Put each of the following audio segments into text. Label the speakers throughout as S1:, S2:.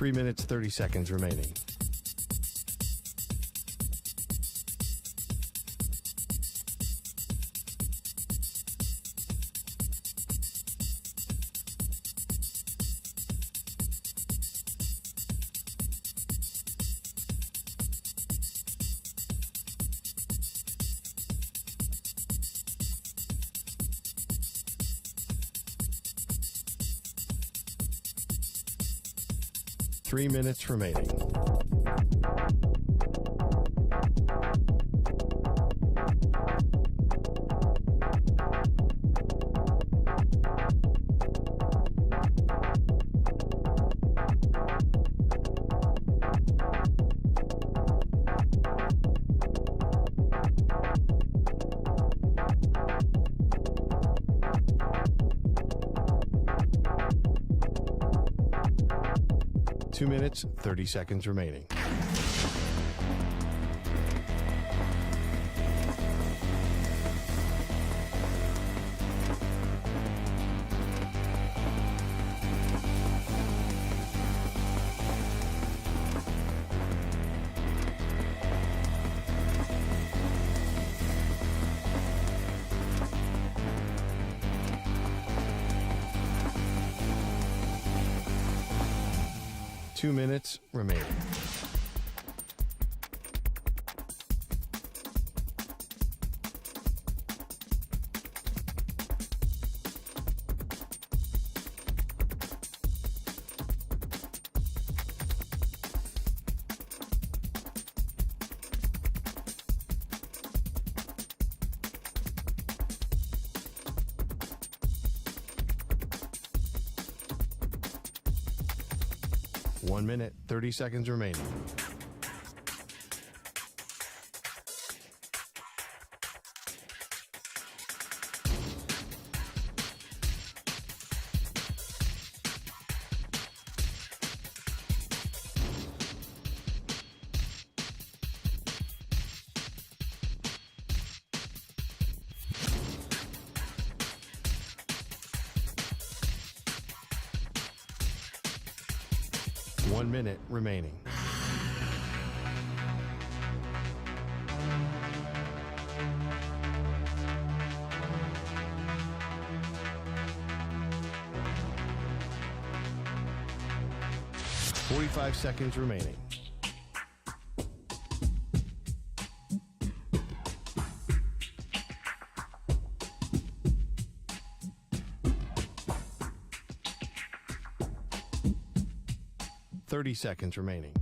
S1: 3 minutes, 30 seconds remaining. Three minutes remaining. Two minutes, 30 seconds remaining. Two minutes remaining. One minute, 30 seconds remaining. One minute remaining. Forty-five seconds remaining. Thirty seconds remaining.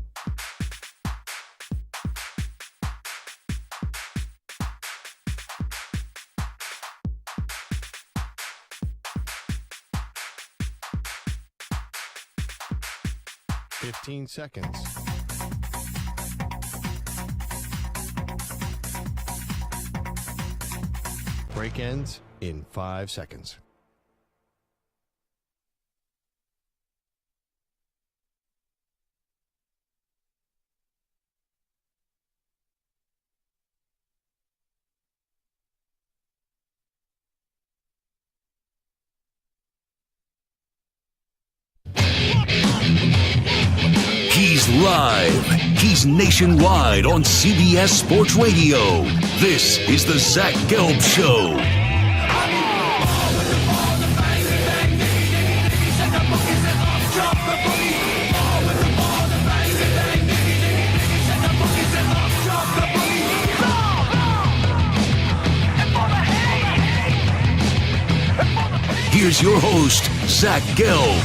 S1: Fifteen seconds. Break ends in 5 seconds.
S2: He's live. He's nationwide on CBS Sports Radio. This is the Zach Gelb Show. Here's your host, Zach Gelb.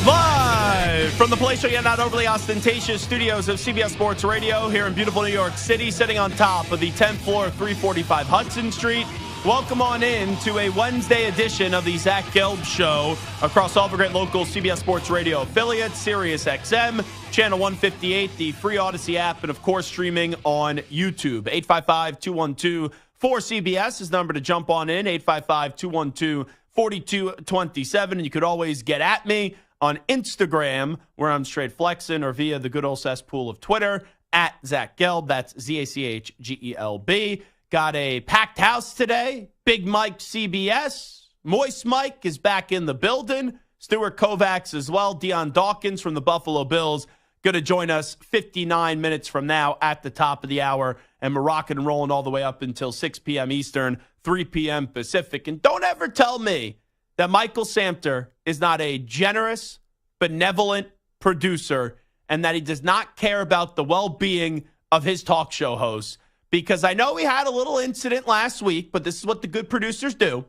S3: Live from the place yet not overly ostentatious studios of CBS Sports Radio here in beautiful New York City, sitting on top of the 10th floor of 345 Hudson Street. Welcome on in to a Wednesday edition of the Zach Gelb Show across all the great local CBS Sports Radio affiliates, Sirius XM, Channel 158, the free Odyssey app, and of course streaming on YouTube. 855-212-4CBS is the number to jump on in, 855-212-4227. And you could always get at me on Instagram, where I'm straight flexing, or via the good old cesspool of Twitter, at Zach Gelb. That's ZachGelb. Got a packed house today. Big Mike CBS. Moist Mike is back in the building. Stuart Kovacs as well. Dion Dawkins from the Buffalo Bills going to join us 59 minutes from now at the top of the hour. And we're rocking and rolling all the way up until 6 p.m. Eastern, 3 p.m. Pacific. And don't ever tell me that Michael Samter is not a generous, benevolent producer and that he does not care about the well-being of his talk show hosts. Because I know we had a little incident last week, but this is what the good producers do.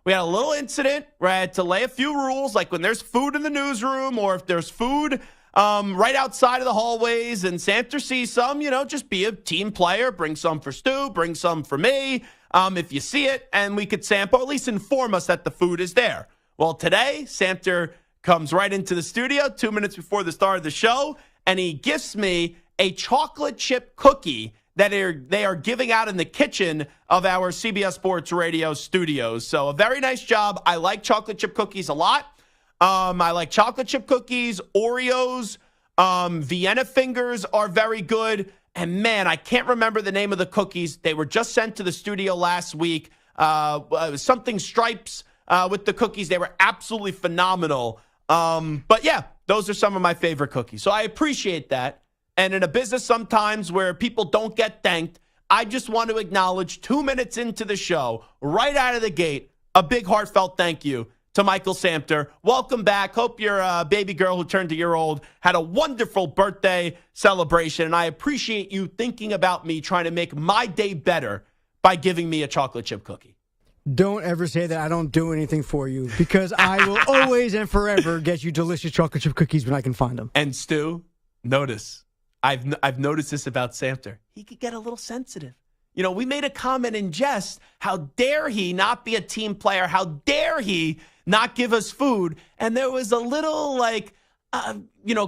S3: We had a little incident where I had to lay a few rules, like when there's food in the newsroom or if there's food right outside of the hallways and Samter sees some, just be a team player. Bring some for Stu, bring some for me if you see it, and we could sample, at least inform us that the food is there. Well, today, Samter comes right into the studio 2 minutes before the start of the show, and he gifts me a chocolate chip cookie that they are giving out in the kitchen of our CBS Sports Radio studios. So a very nice job. I like chocolate chip cookies a lot. I like chocolate chip cookies, Oreos, Vienna fingers are very good. And man, I can't remember the name of the cookies. They were just sent to the studio last week. Something stripes with the cookies. They were absolutely phenomenal. But yeah, those are some of my favorite cookies. So I appreciate that. And in a business sometimes where people don't get thanked, I just want to acknowledge 2 minutes into the show, right out of the gate, a big heartfelt thank you to Michael Samter. Welcome back. Hope your baby girl who turned a year old had a wonderful birthday celebration. And I appreciate you thinking about me trying to make my day better by giving me a chocolate chip cookie.
S4: Don't ever say that I don't do anything for you, because I will always and forever get you delicious chocolate chip cookies when I can find them.
S3: And Stu, notice, I've noticed this about Samter. He could get a little sensitive. We made a comment in jest. How dare he not be a team player? How dare he not give us food? And there was a little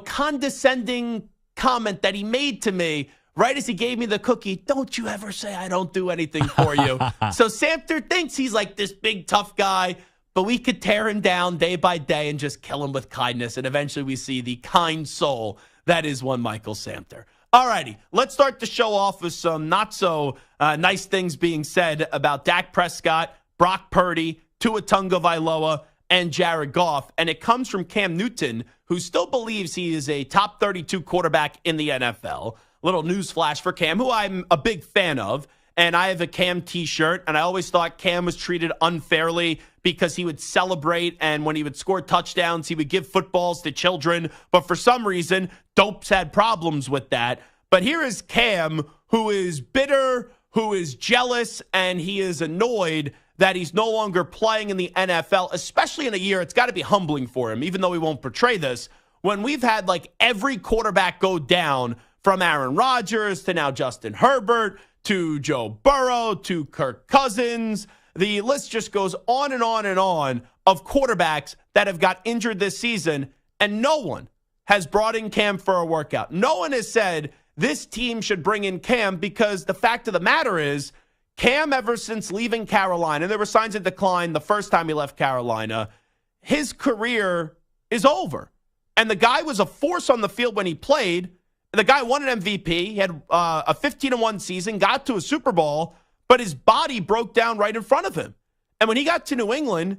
S3: condescending comment that he made to me right as he gave me the cookie. Don't you ever say I don't do anything for you. So Samter thinks he's like this big tough guy, but we could tear him down day by day and just kill him with kindness. And eventually we see the kind soul that is one Michael Samter. All righty, let's start the show off with some not so nice things being said about Dak Prescott, Brock Purdy, Tua Tagovailoa, and Jared Goff. And it comes from Cam Newton, who still believes he is a top 32 quarterback in the NFL. Little news flash for Cam, who I'm a big fan of. And I have a Cam t-shirt, and I always thought Cam was treated unfairly because he would celebrate, and when he would score touchdowns, he would give footballs to children. But for some reason, Dopes had problems with that. But here is Cam, who is bitter, who is jealous, and he is annoyed that he's no longer playing in the NFL, especially in a year. It's got to be humbling for him, even though he won't portray this, when we've had like every quarterback go down, from Aaron Rodgers to now Justin Herbert to Joe Burrow to Kirk Cousins. The list just goes on and on and on of quarterbacks that have got injured this season, and no one has brought in Cam for a workout. No one has said this team should bring in Cam, because the fact of the matter is Cam, ever since leaving Carolina, and there were signs of decline the first time he left Carolina, his career is over. And the guy was a force on the field when he played. The guy won an MVP. He had a 15-1 season, got to a Super Bowl, but his body broke down right in front of him. And when he got to New England,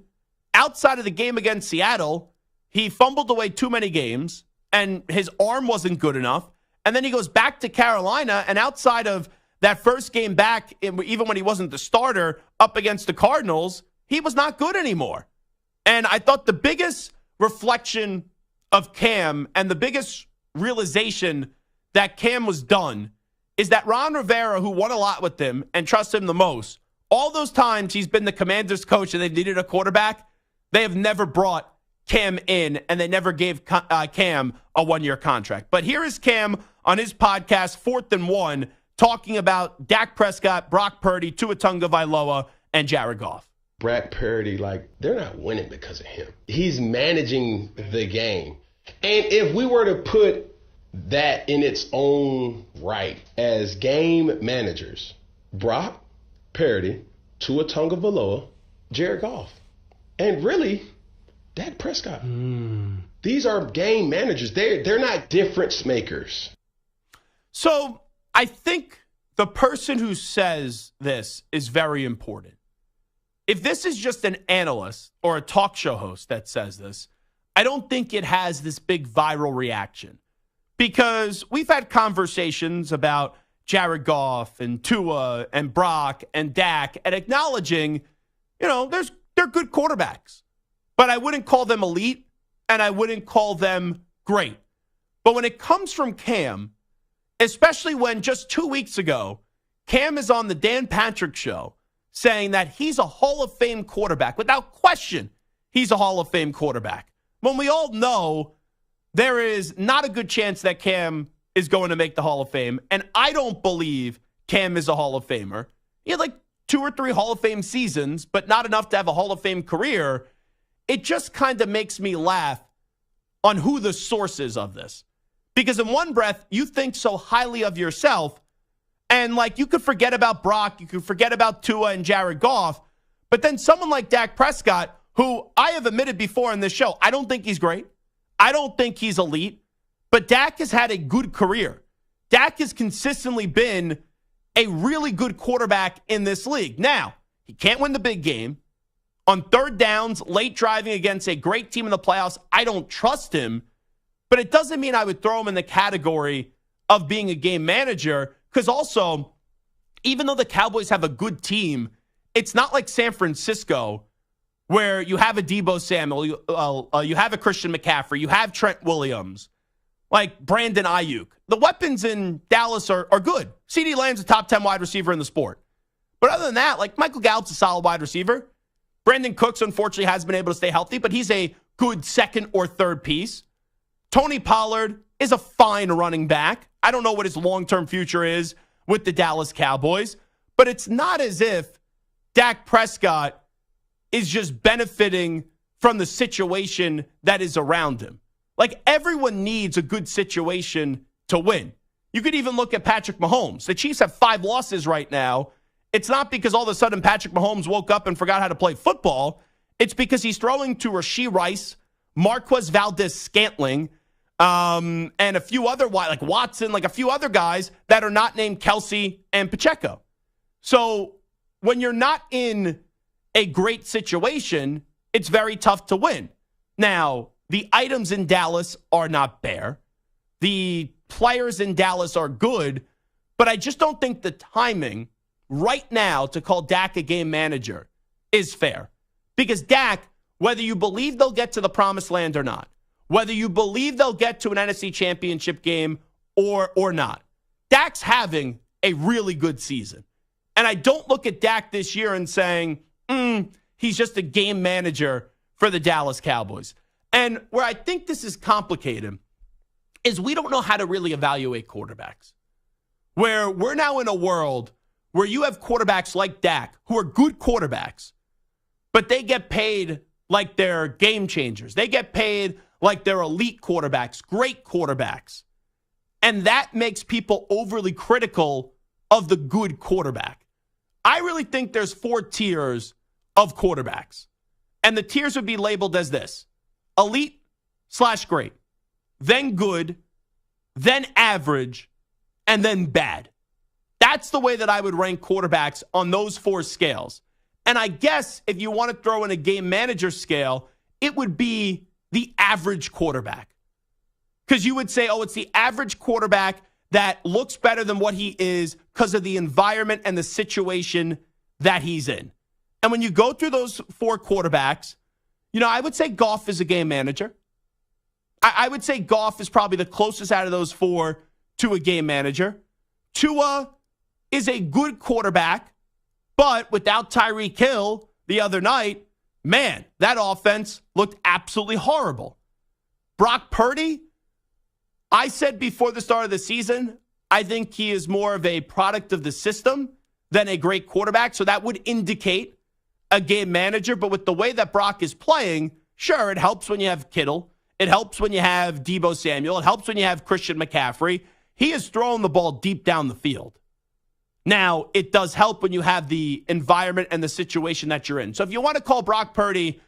S3: outside of the game against Seattle, he fumbled away too many games, and his arm wasn't good enough. And then he goes back to Carolina, and outside of that first game back, even when he wasn't the starter, up against the Cardinals, he was not good anymore. And I thought the biggest reflection of Cam and the biggest realization that Cam was done is that Ron Rivera, who won a lot with him and trusts him the most, all those times he's been the Commanders coach and they've needed a quarterback, they have never brought Cam in, and they never gave Cam a one-year contract. But here is Cam on his podcast, 4th and 1, talking about Dak Prescott, Brock Purdy, Tua Tagovailoa, and Jared Goff.
S5: Brock Purdy, they're not winning because of him. He's managing the game. And if we were to put that in its own right as game managers, Brock Purdy, Tua Tagovailoa, Jared Goff, and really Dak Prescott. These are game managers. They're not difference makers.
S3: So I think the person who says this is very important. If this is just an analyst or a talk show host that says this, I don't think it has this big viral reaction because we've had conversations about Jared Goff and Tua and Brock and Dak and acknowledging, they're good quarterbacks. But I wouldn't call them elite and I wouldn't call them great. But when it comes from Cam, especially when just 2 weeks ago, Cam is on the Dan Patrick Show saying that he's a Hall of Fame quarterback. Without question, he's a Hall of Fame quarterback. When we all know there is not a good chance that Cam is going to make the Hall of Fame, and I don't believe Cam is a Hall of Famer. He had like 2 or 3 Hall of Fame seasons, but not enough to have a Hall of Fame career. It just kind of makes me laugh on who the source is of this. Because in one breath, you think so highly of yourself, and like you could forget about Brock, you could forget about Tua and Jared Goff, but then someone like Dak Prescott, who I have admitted before in this show, I don't think he's great. I don't think he's elite, but Dak has had a good career. Dak has consistently been a really good quarterback in this league. Now, he can't win the big game. On third downs, late driving against a great team in the playoffs, I don't trust him. But it doesn't mean I would throw him in the category of being a game manager. Because also, even though the Cowboys have a good team, it's not like San Francisco where you have a Deebo Samuel, you have a Christian McCaffrey, you have Trent Williams, like Brandon Ayuk. The weapons in Dallas are good. CeeDee Lamb's a top 10 wide receiver in the sport. But other than that, like Michael Gallup's a solid wide receiver. Brandon Cooks, unfortunately, has been able to stay healthy, but he's a good second or third piece. Tony Pollard is a fine running back. I don't know what his long-term future is with the Dallas Cowboys, but it's not as if Dak Prescott is just benefiting from the situation that is around him. Like, everyone needs a good situation to win. You could even look at Patrick Mahomes. The Chiefs have 5 losses right now. It's not because all of a sudden Patrick Mahomes woke up and forgot how to play football. It's because he's throwing to Rashee Rice, Marquez Valdez-Scantling, and a few other, like Watson, like a few other guys that are not named Kelsey and Pacheco. So when you're not in a great situation, it's very tough to win. Now, the items in Dallas are not bare. The players in Dallas are good, but I just don't think the timing right now to call Dak a game manager is fair. Because Dak, whether you believe they'll get to the promised land or not, whether you believe they'll get to an NFC championship game or not, Dak's having a really good season. And I don't look at Dak this year and saying, he's just a game manager for the Dallas Cowboys. And where I think this is complicated is we don't know how to really evaluate quarterbacks. Where we're now in a world where you have quarterbacks like Dak, who are good quarterbacks, but they get paid like they're game changers. They get paid like they're elite quarterbacks, great quarterbacks. And that makes people overly critical of the good quarterback. I really think there's 4 tiers of quarterbacks. And the tiers would be labeled as this: elite/great, then good, then average, and then bad. That's the way that I would rank quarterbacks on those 4 scales. And I guess if you want to throw in a game manager scale, it would be the average quarterback. Because you would say, it's the average quarterback that looks better than what he is because of the environment and the situation that he's in. And when you go through those 4 quarterbacks, I would say Goff is a game manager. I would say Goff is probably the closest out of those 4 to a game manager. Tua is a good quarterback, but without Tyreek Hill the other night, man, that offense looked absolutely horrible. Brock Purdy, I said before the start of the season, I think he is more of a product of the system than a great quarterback, so that would indicate a game manager. But with the way that Brock is playing, sure, it helps when you have Kittle. It helps when you have Deebo Samuel. It helps when you have Christian McCaffrey. He is throwing the ball deep down the field. Now, it does help when you have the environment and the situation that you're in. So if you want to call Brock Purdy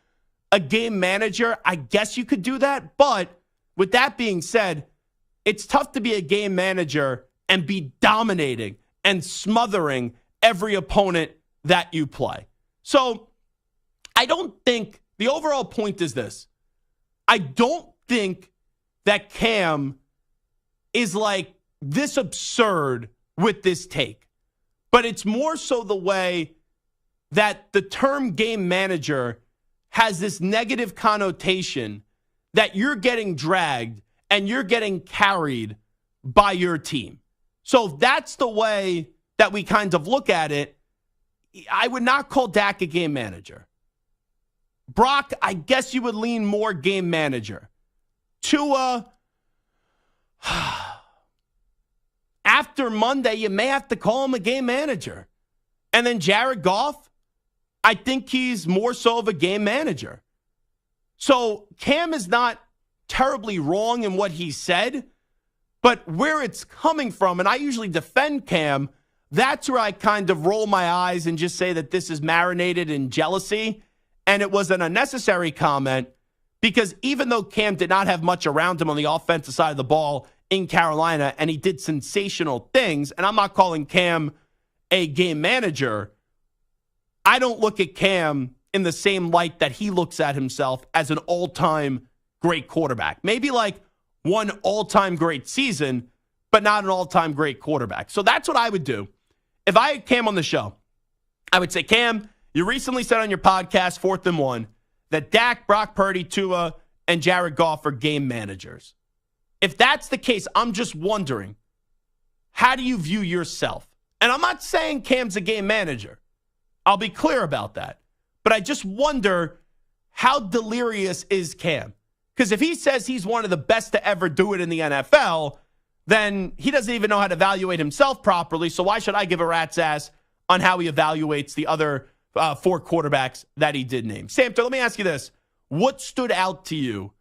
S3: a game manager, I guess you could do that. But with that being said, it's tough to be a game manager and be dominating and smothering every opponent that you play. So I don't think the overall point is this. I don't think that Cam is like this absurd with this take. But it's more so the way that the term game manager has this negative connotation that you're getting dragged and you're getting carried by your team. So if that's the way that we kind of look at it, I would not call Dak a game manager. Brock, I guess you would lean more game manager. Tua, after Monday, you may have to call him a game manager. And then Jared Goff, I think he's more so of a game manager. So Cam is not terribly wrong in what he said, but where it's coming from, and I usually defend Cam, that's where I kind of roll my eyes and just say that this is marinated in jealousy. And it was an unnecessary comment because even though Cam did not have much around him on the offensive side of the ball in Carolina, and he did sensational things, and I'm not calling Cam a game manager, I don't look at Cam in the same light that he looks at himself as an all-time great quarterback. Maybe like one all-time great season, but not an all-time great quarterback. So that's what I would do. If I had Cam on the show, I would say, Cam, you recently said on your podcast, 4th and 1, that Dak, Brock Purdy, Tua, and Jared Goff are game managers. If that's the case, I'm just wondering, how do you view yourself? And I'm not saying Cam's a game manager. I'll be clear about that. But I just wonder, how delirious is Cam? Because if he says he's one of the best to ever do it in the NFL, then he doesn't even know how to evaluate himself properly. So why should I give a rat's ass on how he evaluates the other 4 quarterbacks that he did name? Samter, let me ask you this. What stood out to you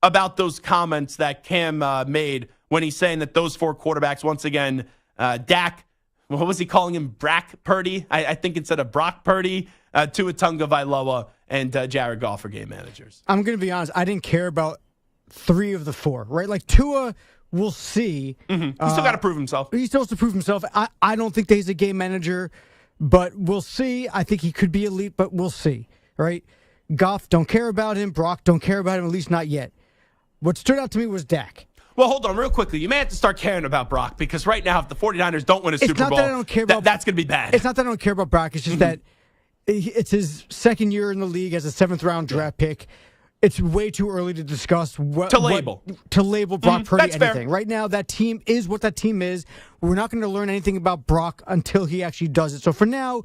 S3: about those comments that Cam made when he's saying that those 4 quarterbacks, once again, Dak, what was he calling him? Brack Purdy? I think instead of Brock Purdy, Tua Tagovailoa, and Jared Goff are game managers.
S4: I'm going to be honest. I didn't care about 3 of the 4, right? Like Tua, we'll see.
S3: Mm-hmm. He's still got to prove himself.
S4: He still has to prove himself. I don't think that he's a game manager, but we'll see. I think he could be elite, but we'll see, right? Goff, don't care about him. Brock, don't care about him, at least not yet. What stood out to me was Dak.
S3: Well, hold on real quickly. You may have to start caring about Brock because right now, if the 49ers don't win a Super Bowl,
S4: that I don't care about,
S3: that's going to be bad.
S4: It's not that I don't care about Brock. It's just that it's his second year in the league as a 7th-round draft pick. It's way too early to discuss to label Brock Purdy anything.
S3: Fair.
S4: Right now, that team is what that team is. We're not going to learn anything about Brock until he actually does it. So for now,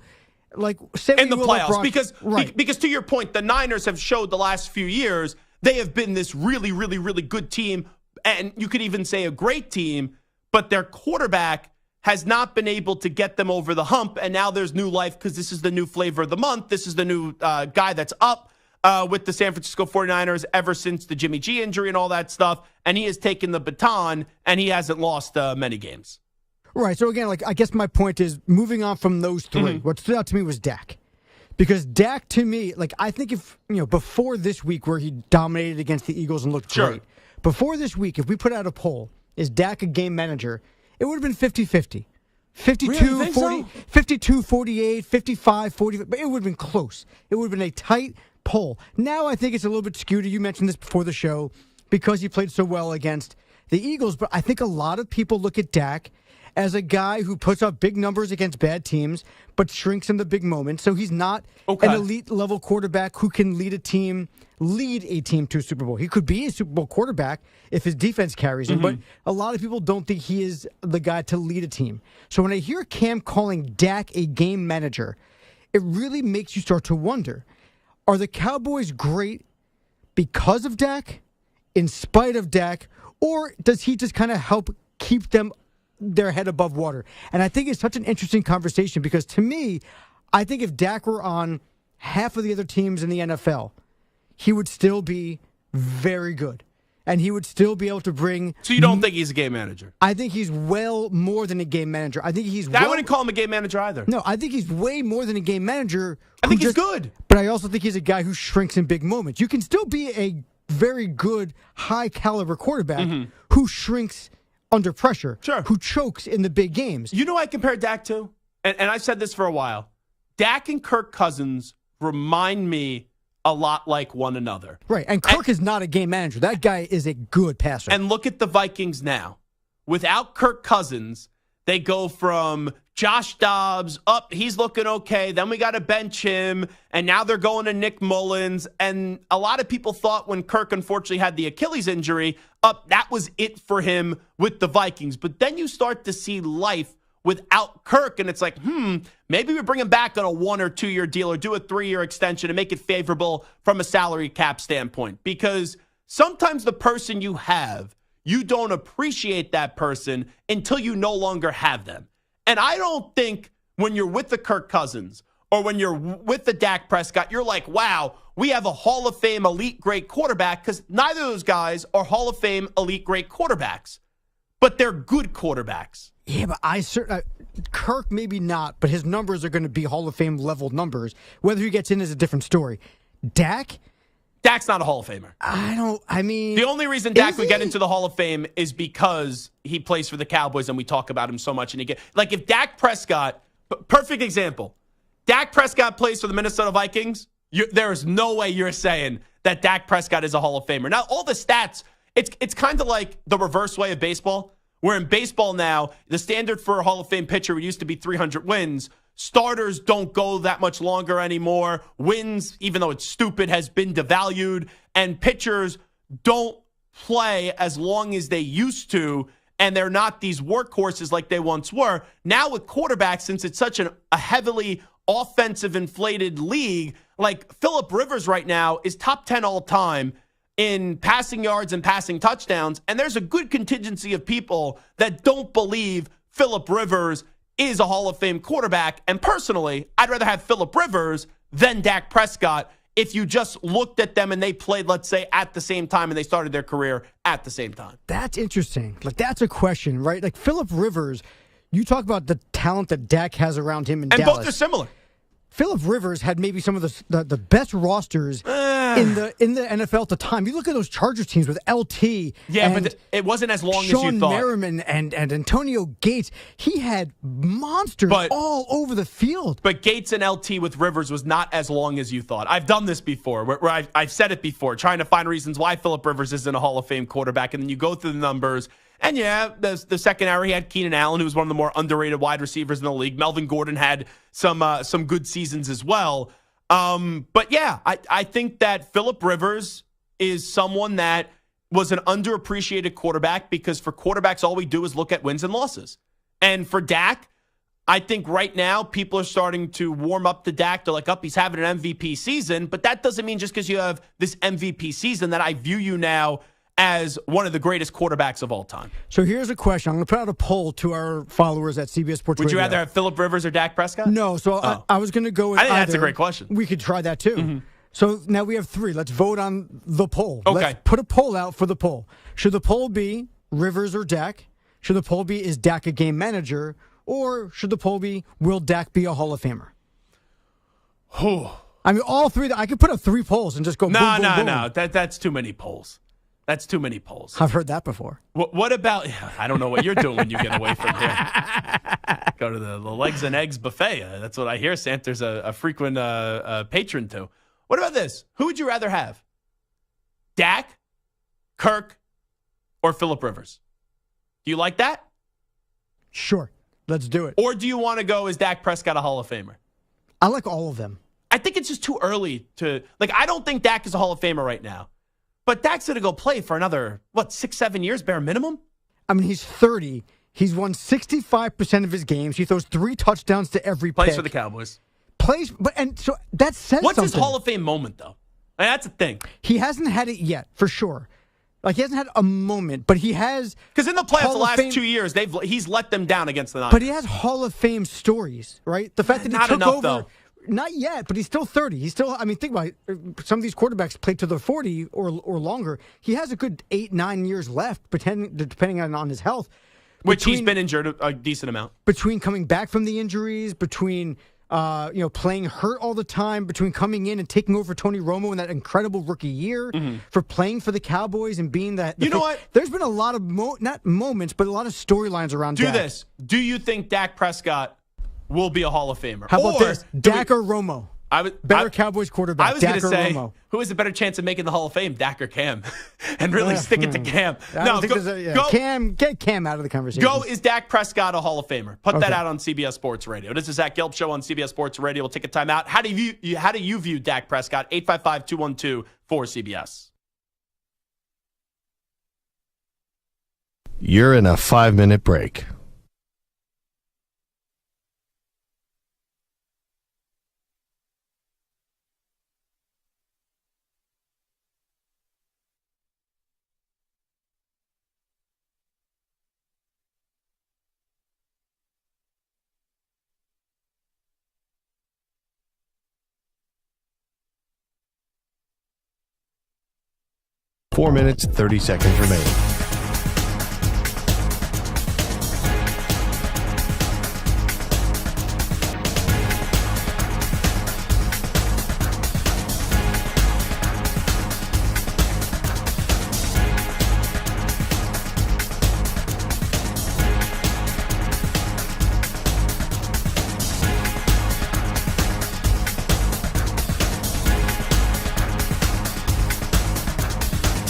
S4: like say
S3: in the playoffs,
S4: Brock,
S3: because to your point, the Niners have showed the last few years they have been this really, really, really good team, and you could even say a great team, but their quarterback has not been able to get them over the hump, and now there's new life because this is the new flavor of the month. This is the new guy that's up with the San Francisco 49ers ever since the Jimmy G injury and all that stuff, and he has taken the baton, and he hasn't lost many games.
S4: Right, so again, like I guess my point is, moving on from those 3, what stood out to me was Dak. Because Dak, to me, like I think if, before this week where he dominated against the Eagles and looked great, before this week, if we put out a poll, is Dak a game manager, it would have been 50-50. 52-48, 55-40, but it would have been close. It would have been a tight poll. Now I think it's a little bit skewed. You mentioned this before the show because he played so well against the Eagles, but I think a lot of people look at Dak as a guy who puts up big numbers against bad teams, but shrinks in the big moments. So he's not an elite level quarterback who can lead a team to a Super Bowl. He could be a Super Bowl quarterback if his defense carries him, but a lot of people don't think he is the guy to lead a team. So when I hear Cam calling Dak a game manager, it really makes you start to wonder, are the Cowboys great because of Dak, in spite of Dak, or does he just kind of help keep their head above water? And I think it's such an interesting conversation because to me, I think if Dak were on half of the other teams in the NFL, he would still be very good. And he would still be able to bring...
S3: So you don't think he's a game manager?
S4: I think he's well more than a game manager. I
S3: wouldn't call him a game manager either.
S4: No, I think he's way more than a game manager.
S3: I think he's good.
S4: But I also think he's a guy who shrinks in big moments. You can still be a very good, high-caliber quarterback who shrinks under pressure, who chokes in the big games.
S3: You know I compare Dak to? And I've said this for a while. Dak and Kirk Cousins remind me a lot like one another.
S4: Right, and Kirk is not a game manager. That guy is a good passer.
S3: And look at the Vikings now. Without Kirk Cousins, they go from Josh Dobbs up, he's looking okay. Then we got to bench him. And now they're going to Nick Mullins. And a lot of people thought when Kirk unfortunately had the Achilles injury, that was it for him with the Vikings. But then you start to see life without Kirk. And it's like, maybe we bring him back on a 1 or 2 year deal or do a 3-year extension and make it favorable from a salary cap standpoint. Because sometimes the person you have, you don't appreciate that person until you no longer have them. And I don't think when you're with the Kirk Cousins or when you're with the Dak Prescott, you're like, wow, we have a Hall of Fame elite great quarterback, because neither of those guys are Hall of Fame elite great quarterbacks, but they're good quarterbacks.
S4: Yeah, but Kirk maybe not, but his numbers are going to be Hall of Fame level numbers. Whether he gets in is a different story. Dak's
S3: not a Hall of Famer.
S4: The
S3: only reason Dak would get into the Hall of Fame is because he plays for the Cowboys and we talk about him so much. And if Dak Prescott, perfect example, Dak Prescott plays for the Minnesota Vikings, there is no way you're saying that Dak Prescott is a Hall of Famer. Now, all the stats, it's kind of like the reverse way of baseball, where in baseball now, the standard for a Hall of Fame pitcher used to be 300 wins. Starters don't go that much longer anymore. Wins, even though it's stupid, has been devalued. And pitchers don't play as long as they used to. And they're not these workhorses like they once were. Now with quarterbacks, since it's such a heavily offensive inflated league, like Phillip Rivers right now is top 10 all time in passing yards and passing touchdowns. And there's a good contingency of people that don't believe Phillip Rivers is a Hall of Fame quarterback. And personally, I'd rather have Phillip Rivers than Dak Prescott if you just looked at them and they played, let's say, at the same time and they started their career at the same time.
S4: That's interesting. That's a question, right? Like Phillip Rivers, you talk about the talent that Dak has around him in Dallas.
S3: And both are similar.
S4: Phillip Rivers had maybe some of the best rosters in the NFL at the time. You look at those Chargers teams with LT.
S3: Yeah, but it wasn't as long
S4: Sean
S3: as you thought.
S4: Merriman and Antonio Gates. He had monsters all over the field.
S3: But Gates and LT with Rivers was not as long as you thought. I've done this before, where I've said it before, trying to find reasons why Phillip Rivers isn't a Hall of Fame quarterback, and then you go through the numbers. And yeah, the second hour, he had Keenan Allen, who was one of the more underrated wide receivers in the league. Melvin Gordon had some good seasons as well. But yeah, I think that Phillip Rivers is someone that was an underappreciated quarterback, because for quarterbacks, all we do is look at wins and losses. And for Dak, I think right now people are starting to warm up to Dak. They're like, he's having an MVP season. But that doesn't mean just because you have this MVP season that I view you now as one of the greatest quarterbacks of all time.
S4: So here's a question. I'm going to put out a poll to our followers at CBS Sports Radio.
S3: Would you rather have Phillip Rivers or Dak Prescott?
S4: No, so I was going to go with
S3: I think
S4: either.
S3: that's a great question.
S4: We could try that too. Mm-hmm. So now we have 3. Let's vote on the poll.
S3: Okay.
S4: Let's put a poll out for the poll. Should the poll be Rivers or Dak? Should the poll be, is Dak a game manager? Or should the poll be, will Dak be a Hall of Famer? I mean, all 3. I could put up 3 polls and just go boom, boom, boom.
S3: No. That's too many polls. That's too many polls.
S4: I've heard that before.
S3: What about, I don't know what you're doing when you get away from here. Go to the Legs and Eggs buffet. That's what I hear Santer's a frequent patron to. What about this? Who would you rather have? Dak, Kirk, or Phillip Rivers? Do you like that?
S4: Sure. Let's do it.
S3: Or do you want to go, is Dak Prescott a Hall of Famer?
S4: I like all of them.
S3: I think it's just too early to, I don't think Dak is a Hall of Famer right now. But Dak's going to go play for another, 6-7 years, bare minimum?
S4: I mean, he's 30. He's won 65% of his games. He throws 3 touchdowns to every pick.
S3: Plays for the Cowboys.
S4: So that says
S3: What's
S4: something.
S3: his Hall of Fame moment, though? I mean, that's the thing.
S4: He hasn't had it yet, for sure. He hasn't had a moment, but he has.
S3: Because in the playoffs the last 2 years, he's let them down against the Niners.
S4: But he has Hall of Fame stories, right? The fact that he
S3: Not
S4: took
S3: enough,
S4: over.
S3: though.
S4: Not yet, but he's still 30. He's still, think about it. Some of these quarterbacks play to their 40 or longer. He has a good 8-9 years left, depending on his health.
S3: Which he's been injured a decent amount.
S4: Between coming back from the injuries, between playing hurt all the time, between coming in and taking over Tony Romo in that incredible rookie year, for playing for the Cowboys and being that.
S3: You know what?
S4: There's been a lot of, not moments, but a lot of storylines around Dak.
S3: Do this. Do you think Dak Prescott will be a Hall of Famer?
S4: How about this? Dak or Romo? Better Cowboys quarterback,
S3: I was going
S4: Dak
S3: to
S4: or
S3: say,
S4: Romo?
S3: who has a better chance of making the Hall of Fame, Dak or Cam? And really stick it to Cam.
S4: I don't think Cam, get Cam out of the conversation.
S3: Go, is Dak Prescott a Hall of Famer? Put that out on CBS Sports Radio. This is Zach Gelb Show on CBS Sports Radio. We'll take a time out. How do you view Dak Prescott? 855-212-4CBS.
S1: You're in a 5-minute break. Four minutes, 30 seconds remaining.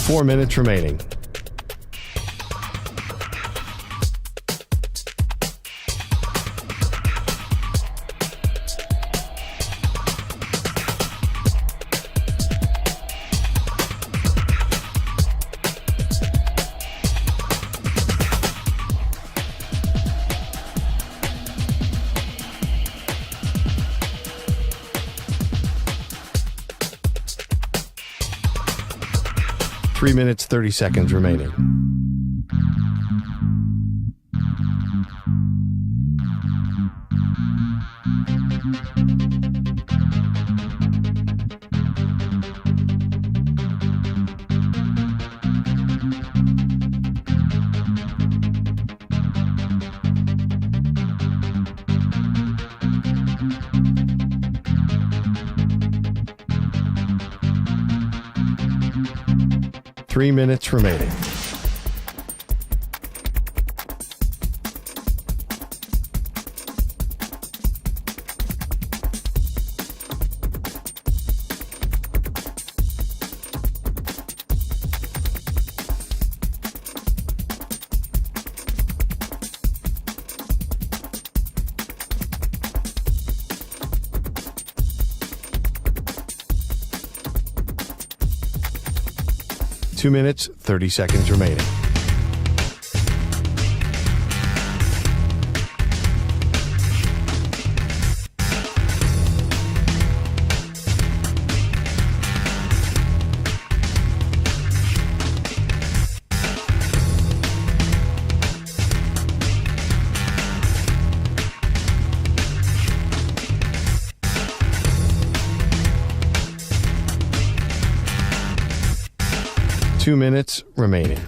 S1: Four minutes remaining. Three minutes, 30 seconds remaining. Three minutes remaining. Two minutes, 30 seconds remaining. Two minutes remaining.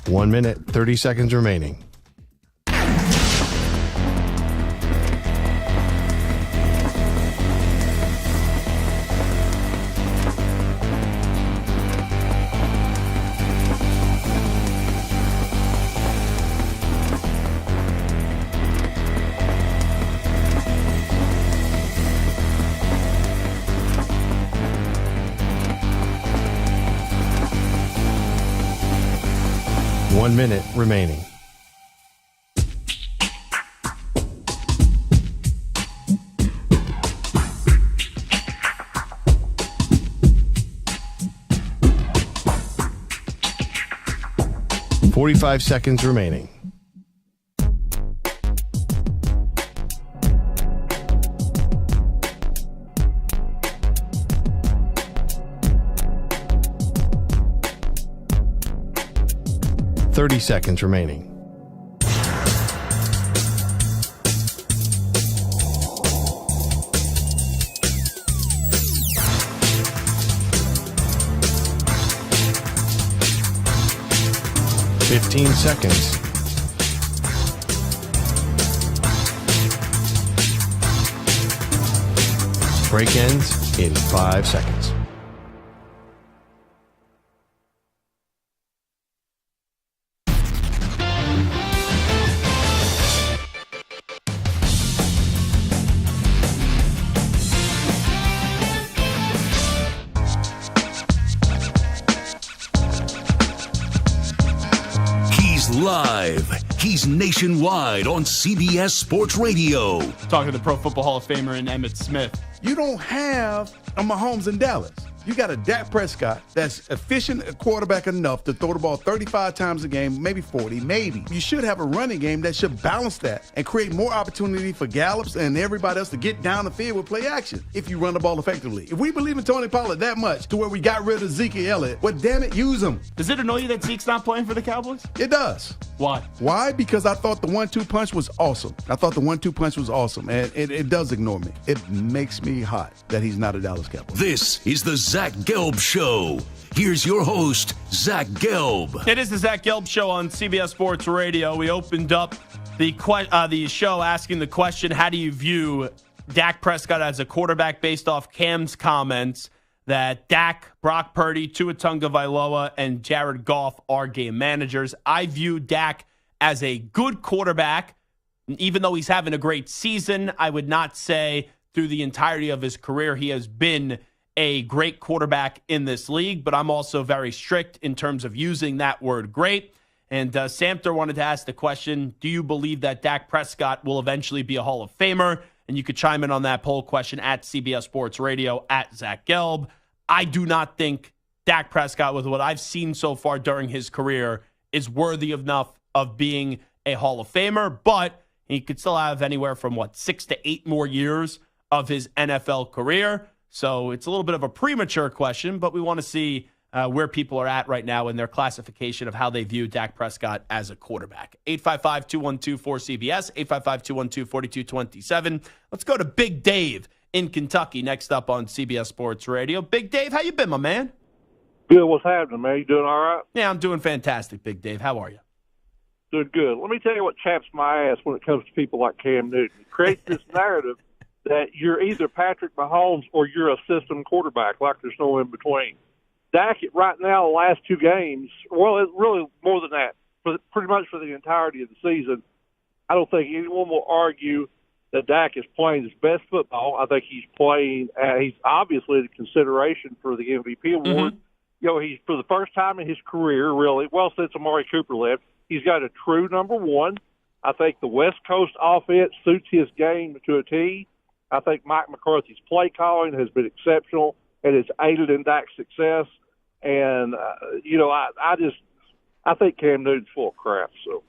S1: One minute, 30 seconds remaining. One minute remaining. Forty-five seconds remaining. Thirty seconds remaining. 15 seconds. Break ends in 5 seconds.
S2: He's live. He's nationwide on CBS Sports Radio.
S3: Talking to the Pro Football Hall of Famer and Emmitt Smith.
S6: You don't have a Mahomes in Dallas. You got a Dak Prescott that's efficient a quarterback enough to throw the ball 35 times a game, maybe 40, maybe. You should have a running game that should balance that and create more opportunity for Gallups and everybody else to get down the field with play action if you run the ball effectively. If we believe in Tony Pollard that much to where we got rid of Zeke Elliott, well, damn it, use him.
S3: Does it annoy you that Zeke's not playing for the Cowboys?
S6: It does.
S3: Why?
S6: Why? Because I thought the 1-2 punch was awesome. And it does ignore me. It makes me hot that he's not a Dallas Cowboy.
S2: This is the Zach Gelb Show. Here's your host, Zach Gelb.
S3: It is the Zach Gelb Show on CBS Sports Radio. We opened up the show asking the question, how do you view Dak Prescott as a quarterback based off Cam's comments that Dak, Brock Purdy, Tua Tagovailoa, and Jared Goff are game managers. I view Dak as a good quarterback. Even though he's having a great season, I would not say through the entirety of his career he has been a great quarterback in this league, but I'm also very strict in terms of using that word great. And Samter wanted to ask the question, do you believe that Dak Prescott will eventually be a Hall of Famer? And you could chime in on that poll question at CBS Sports Radio, at Zach Gelb. I do not think Dak Prescott, with what I've seen so far during his career, is worthy enough of being a Hall of Famer, but he could still have anywhere from, 6 to 8 more years of his NFL career. So it's a little bit of a premature question, but we want to see where people are at right now in their classification of how they view Dak Prescott as a quarterback. 855-212-4CBS, 855-212-4227. Let's go to Big Dave in Kentucky next up on CBS Sports Radio. Big Dave, how you been, my man?
S7: Good. What's happening, man? You doing all right?
S3: Yeah, I'm doing fantastic, Big Dave. How are you?
S7: Doing good. Let me tell you what chaps my ass when it comes to people like Cam Newton. It creates this narrative that you're either Patrick Mahomes or you're a system quarterback, like there's no in between. Dak, right now, the last 2 games, well, it's really more than that, pretty much for the entirety of the season, I don't think anyone will argue that Dak is playing his best football. I think he's playing, he's obviously the consideration for the MVP award. Mm-hmm. He's, for the first time in his career, really, well, since Amari Cooper left, he's got a true number one. I think the West Coast offense suits his game to a T. I think Mike McCarthy's play calling has been exceptional and it's aided in Dak's success. And, I think Cam Newton's full of crap. So,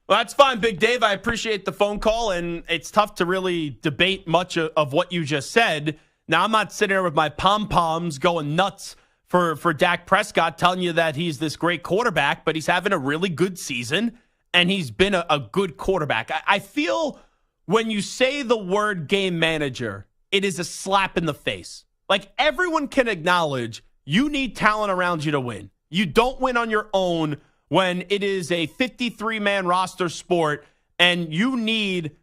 S3: well, that's fine, Big Dave. I appreciate the phone call, and it's tough to really debate much of what you just said. Now, I'm not sitting here with my pom-poms going nuts for Dak Prescott, telling you that he's this great quarterback, but he's having a really good season, and he's been a good quarterback. I feel when you say the word game manager, it is a slap in the face. Like, everyone can acknowledge you need talent around you to win. You don't win on your own when it is a 53-man roster sport and you need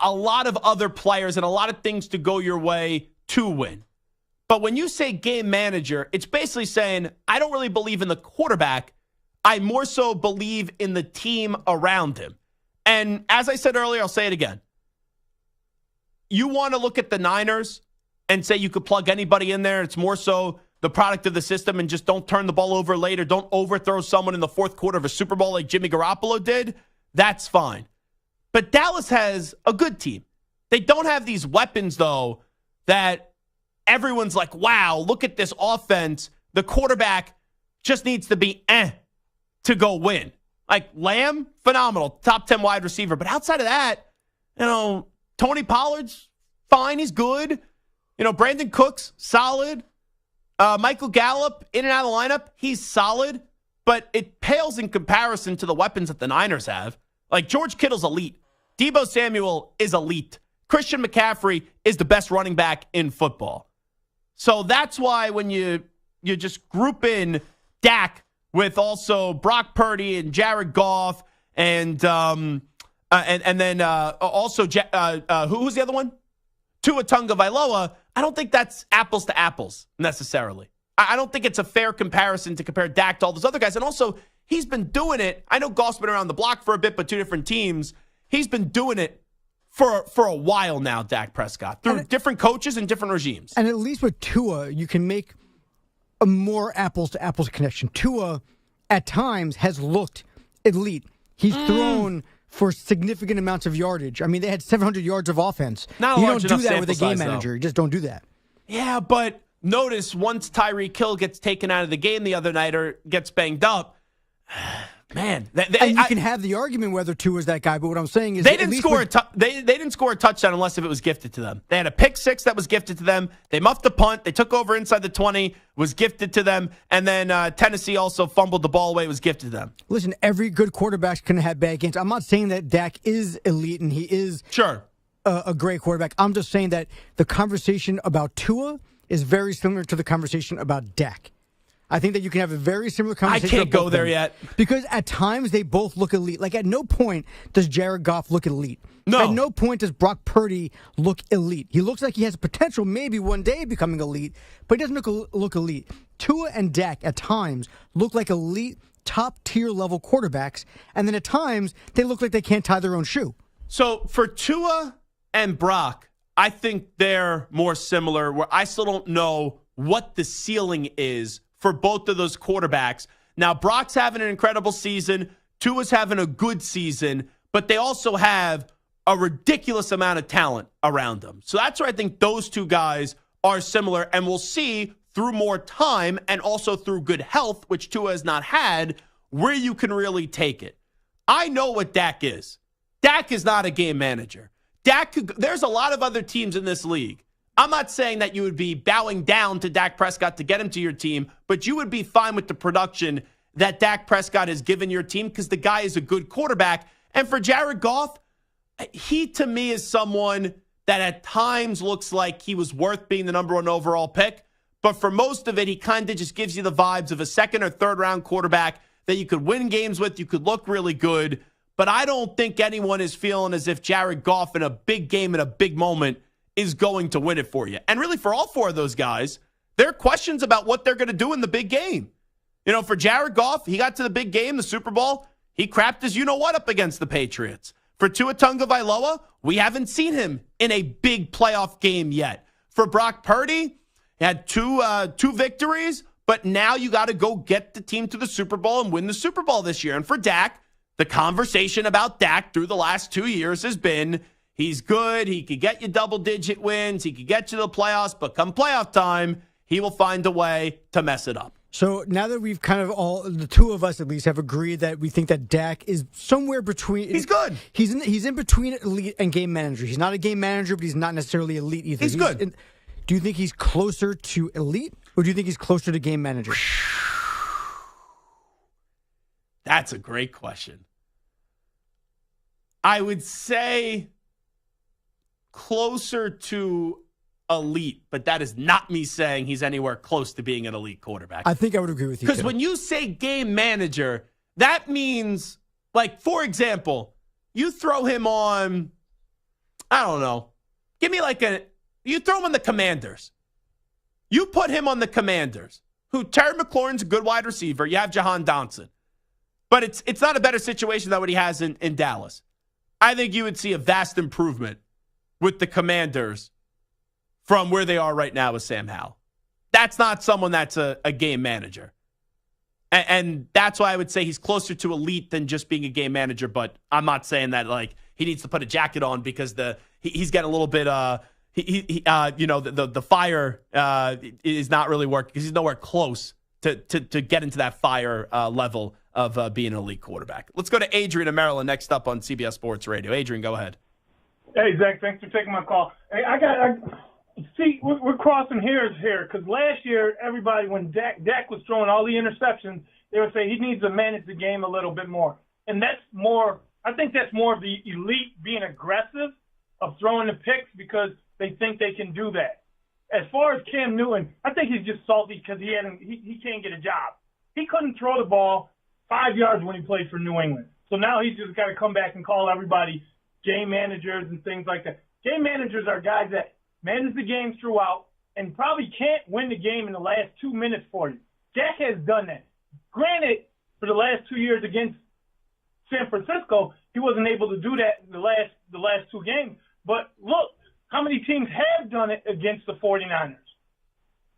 S3: a lot of other players and a lot of things to go your way to win. But when you say game manager, it's basically saying, I don't really believe in the quarterback. I more so believe in the team around him. And as I said earlier, I'll say it again. You want to look at the Niners and say you could plug anybody in there. It's more so the product of the system and just don't turn the ball over later. Don't overthrow someone in the fourth quarter of a Super Bowl like Jimmy Garoppolo did. That's fine. But Dallas has a good team. They don't have these weapons, though, that everyone's like, wow, look at this offense. The quarterback just needs to be to go win. Like Lamb, phenomenal, top 10 wide receiver. But outside of that, Tony Pollard's fine. He's good. Brandon Cooks, solid. Michael Gallup, in and out of the lineup, he's solid. But it pales in comparison to the weapons that the Niners have. Like George Kittle's elite. Deebo Samuel is elite. Christian McCaffrey is the best running back in football. So that's why when you just group in Dak with also Brock Purdy and Jared Goff and then also who was the other one? Tua Tagovailoa. I don't think that's apples to apples necessarily. I don't think it's a fair comparison to compare Dak to all those other guys. And also, he's been doing it. I know Goff's been around the block for a bit, but two different teams. He's been doing it for a while now, Dak Prescott, through different coaches and different regimes.
S4: And at least with Tua, you can make a more apples-to-apples connection. Tua, at times, has looked elite. He's thrown for significant amounts of yardage. I mean, they had 700 yards of offense.
S3: Not a
S4: you
S3: large
S4: don't do
S3: enough
S4: that with a
S3: sample
S4: game
S3: size,
S4: manager.
S3: though.
S4: You just don't do that.
S3: Yeah, but notice once Tyreek Hill gets taken out of the game the other night or gets banged up, man.
S4: And you can have the argument whether Tua's that guy, but what I'm saying is
S3: they didn't score they didn't score a touchdown unless if it was gifted to them. They had a pick six that was gifted to them. They muffed the punt. They took over inside the 20, was gifted to them. And then Tennessee also fumbled the ball away, was gifted to them.
S4: Listen, every good quarterback can have bad games. I'm not saying that Dak is elite and he is a great quarterback. I'm just saying that the conversation about Tua is very similar to the conversation about Dak. I think that you can have a very similar conversation.
S3: I can't go there yet.
S4: Because at times they both look elite. Like at no point does Jared Goff look elite.
S3: No.
S4: At no point does Brock Purdy look elite. He looks like he has potential maybe one day becoming elite, but he doesn't look elite. Tua and Dak at times look like elite, top-tier level quarterbacks, and then at times they look like they can't tie their own shoe.
S3: So for Tua and Brock, I think they're more similar, where I still don't know what the ceiling is for both of those quarterbacks. Now, Brock's having an incredible season. Tua's having a good season, but they also have a ridiculous amount of talent around them. So that's where I think those two guys are similar, and we'll see through more time and also through good health, which Tua has not had, where you can really take it. I know what Dak is. Dak is not a game manager. There's a lot of other teams in this league. I'm not saying that you would be bowing down to Dak Prescott to get him to your team, but you would be fine with the production that Dak Prescott has given your team because the guy is a good quarterback. And for Jared Goff, he to me is someone that at times looks like he was worth being the number one overall pick. But for most of it, he kind of just gives you the vibes of a second or third round quarterback that you could win games with. You could look really good. But I don't think anyone is feeling as if Jared Goff in a big game in a big moment is going to win it for you. And really for all four of those guys, there are questions about what they're going to do in the big game. You know, for Jared Goff, he got to the big game, the Super Bowl. He crapped his you-know-what up against the Patriots. For Tua Tagovailoa, we haven't seen him in a big playoff game yet. For Brock Purdy, he had two victories, but now you got to go get the team to the Super Bowl and win the Super Bowl this year. And for Dak, the conversation about Dak through the last 2 years has been he's good, he could get you double-digit wins, he could get you to the playoffs, but come playoff time, he will find a way to mess it up.
S4: So now that we've kind of the two of us at least have agreed that we think that Dak is somewhere between.
S3: He's good.
S4: He's in between elite and game manager. He's not a game manager, but he's not necessarily elite either.
S3: He's good.
S4: Do you think he's closer to elite, or do you think he's closer to game manager?
S3: That's a great question. I would say closer to elite, but that is not me saying he's anywhere close to being an elite quarterback.
S4: I think I would agree with you.
S3: Because when you say game manager, that means, like, for example, you throw him on, I don't know, you throw him on the Commanders. You put him on the Commanders, who Terry McLaurin's a good wide receiver. You have Jahan Dotson. But it's not a better situation than what he has in Dallas. I think you would see a vast improvement with the Commanders from where they are right now with Sam Howell. That's not someone that's a game manager. And that's why I would say he's closer to elite than just being a game manager, but I'm not saying that like he needs to put a jacket on because he's getting a little bit the fire is not really working because he's nowhere close to get into that fire level of being an elite quarterback. Let's go to Adrian in Maryland next up on CBS Sports Radio. Adrian, go ahead.
S8: Hey, Zach, thanks for taking my call. Hey, see, we're crossing hairs here because last year, everybody, when Dak was throwing all the interceptions, they would say he needs to manage the game a little bit more. And I think that's more of the elite being aggressive of throwing the picks because they think they can do that. As far as Cam Newton, I think he's just salty because he can't get a job. He couldn't throw the ball 5 yards when he played for New England. So now he's just got to come back and call everybody game managers and things like that. Game managers are guys that manage the games throughout and probably can't win the game in the last 2 minutes for you. Dak has done that. Granted, for the last 2 years against San Francisco, he wasn't able to do that in the last two games. But look, how many teams have done it against the 49ers?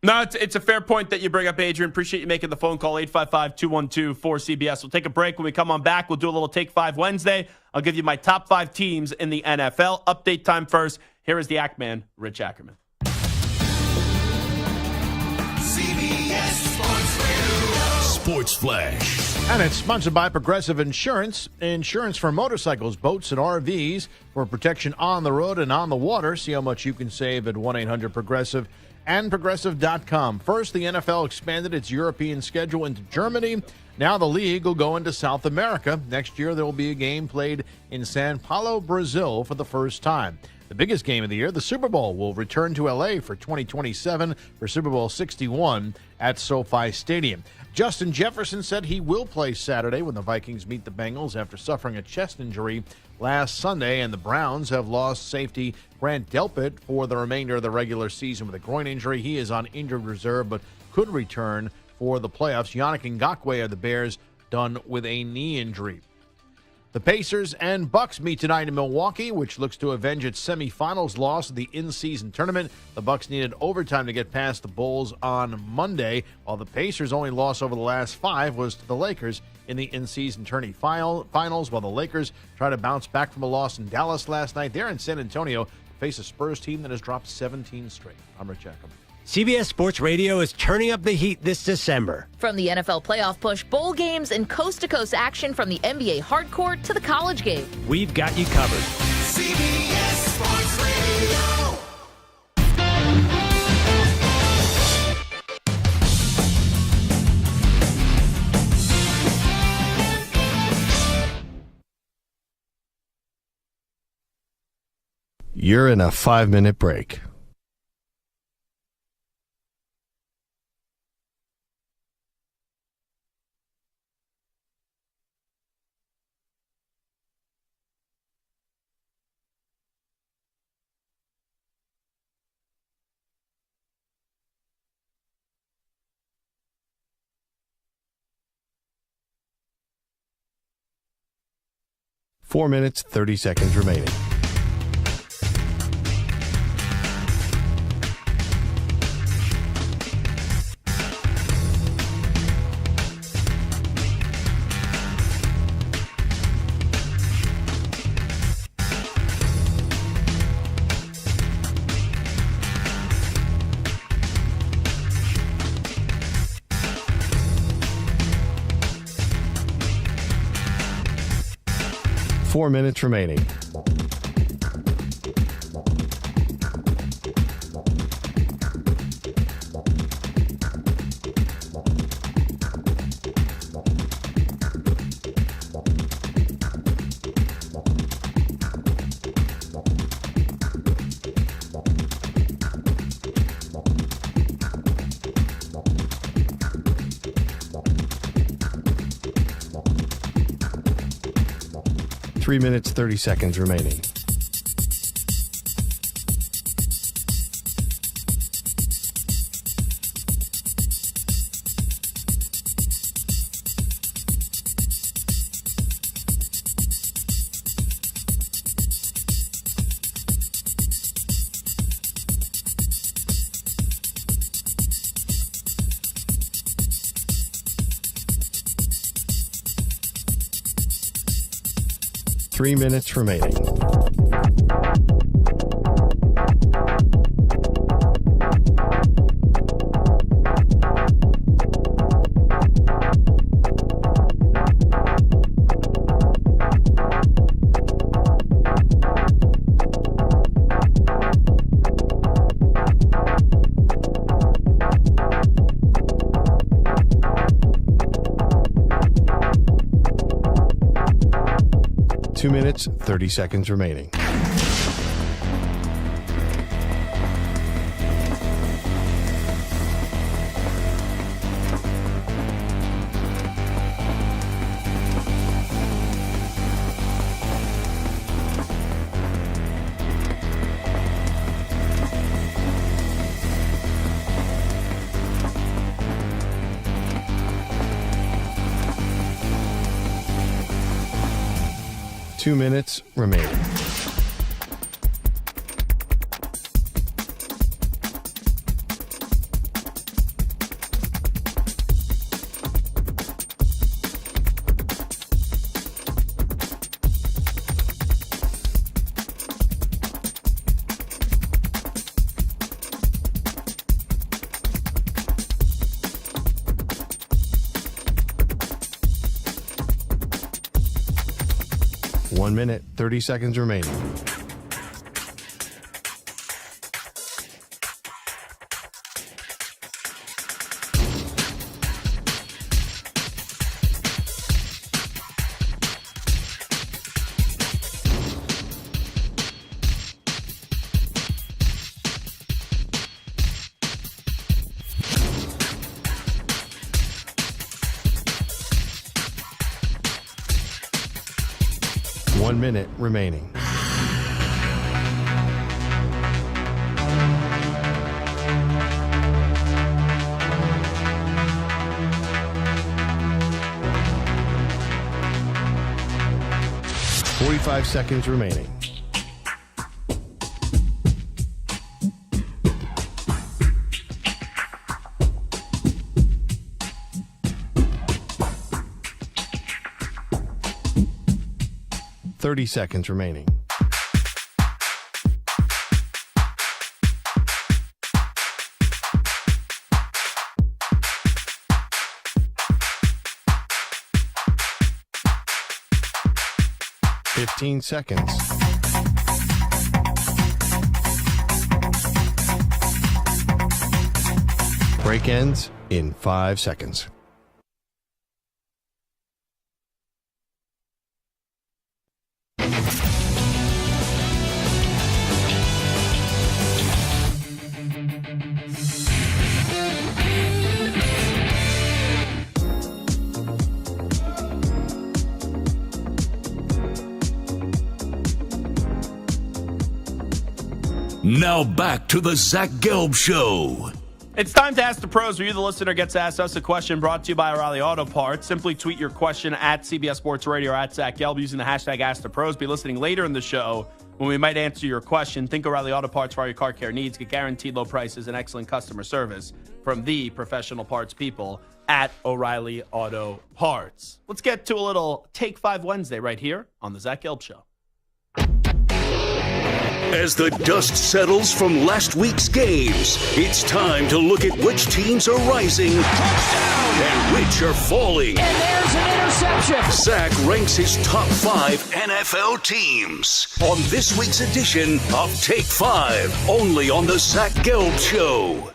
S3: No, it's a fair point that you bring up, Adrian. Appreciate you making the phone call, 855-212-4CBS. We'll take a break. When we come on back, we'll do a little Take 5 Wednesday. I'll give you my top 5 teams in the NFL. Update time first. Here is the Ackman, Rich Ackerman.
S2: CBS Sports Radio. Sports Flash.
S1: And it's sponsored by Progressive Insurance. Insurance for motorcycles, boats, and RVs for protection on the road and on the water. See how much you can save at 1-800-PROGRESSIVE and Progressive.com. First, the NFL expanded its European schedule into Germany. Now the league will go into South America. Next year, there will be a game played in Sao Paulo, Brazil for the first time. The biggest game of the year, the Super Bowl, will return to L.A. for 2027 for Super Bowl 61 at SoFi Stadium. Justin Jefferson said he will play Saturday when the Vikings meet the Bengals after suffering a chest injury last Sunday, and the Browns have lost safety Grant Delpit for the remainder of the regular season with a groin injury. He is on injured reserve but could return for the playoffs. Yannick Ngakoue of the Bears done with a knee injury. The Pacers and Bucks meet tonight in Milwaukee, which looks to avenge its semifinals loss of the in-season tournament. The Bucks needed overtime to get past the Bulls on Monday, while the Pacers' only loss over the last 5 was to the Lakers in the in-season tourney finals, while the Lakers try to bounce back from a loss in Dallas last night. They're in San Antonio to face a Spurs team that has dropped 17 straight. I'm Rich Ackerman.
S9: CBS Sports Radio is turning up the heat this December.
S10: From the NFL playoff push, bowl games, and coast-to-coast action from the NBA hardcourt to the college game,
S9: we've got you covered.
S2: CBS Sports Radio.
S1: You're in a 5-minute break. Four minutes, 30 seconds remaining. Four minutes remaining. Three minutes, 30 seconds remaining. Three minutes remaining. Two minutes, 30 seconds remaining.
S11: 2 minutes remaining. One minute, 30 seconds remaining. One minute remaining. Forty-five seconds remaining. Thirty seconds remaining. Fifteen seconds. Break ends in 5 seconds.
S2: Now back to the Zach Gelb Show.
S3: It's time to Ask the Pros, where you, the listener, gets to ask us a question brought to you by O'Reilly Auto Parts. Simply tweet your question at CBS Sports Radio or at Zach Gelb using the hashtag Ask the Pros. Be listening later in the show when we might answer your question. Think O'Reilly Auto Parts for all your car care needs. Get guaranteed low prices and excellent customer service from the professional parts people at O'Reilly Auto Parts. Let's get to a little Take 5 Wednesday right here on the Zach Gelb Show.
S2: As the dust settles from last week's games, it's time to look at which teams are rising and which are falling.
S12: And there's an interception.
S2: Zach ranks his top 5 NFL teams on this week's edition of Take 5, only on the Zach Gelb Show.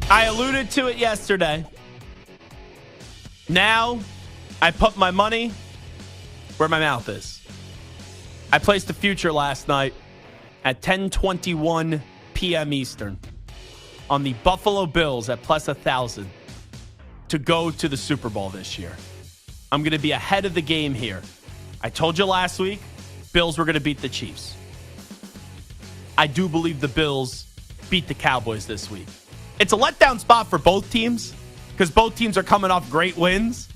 S3: I alluded to it yesterday. Now, I put my money where my mouth is. I placed a future last night at 10:21 p.m. Eastern on the Buffalo Bills at plus 1,000 to go to the Super Bowl this year. I'm going to be ahead of the game here. I told you last week, Bills were going to beat the Chiefs. I do believe the Bills beat the Cowboys this week. It's a letdown spot for both teams because both teams are coming off great wins.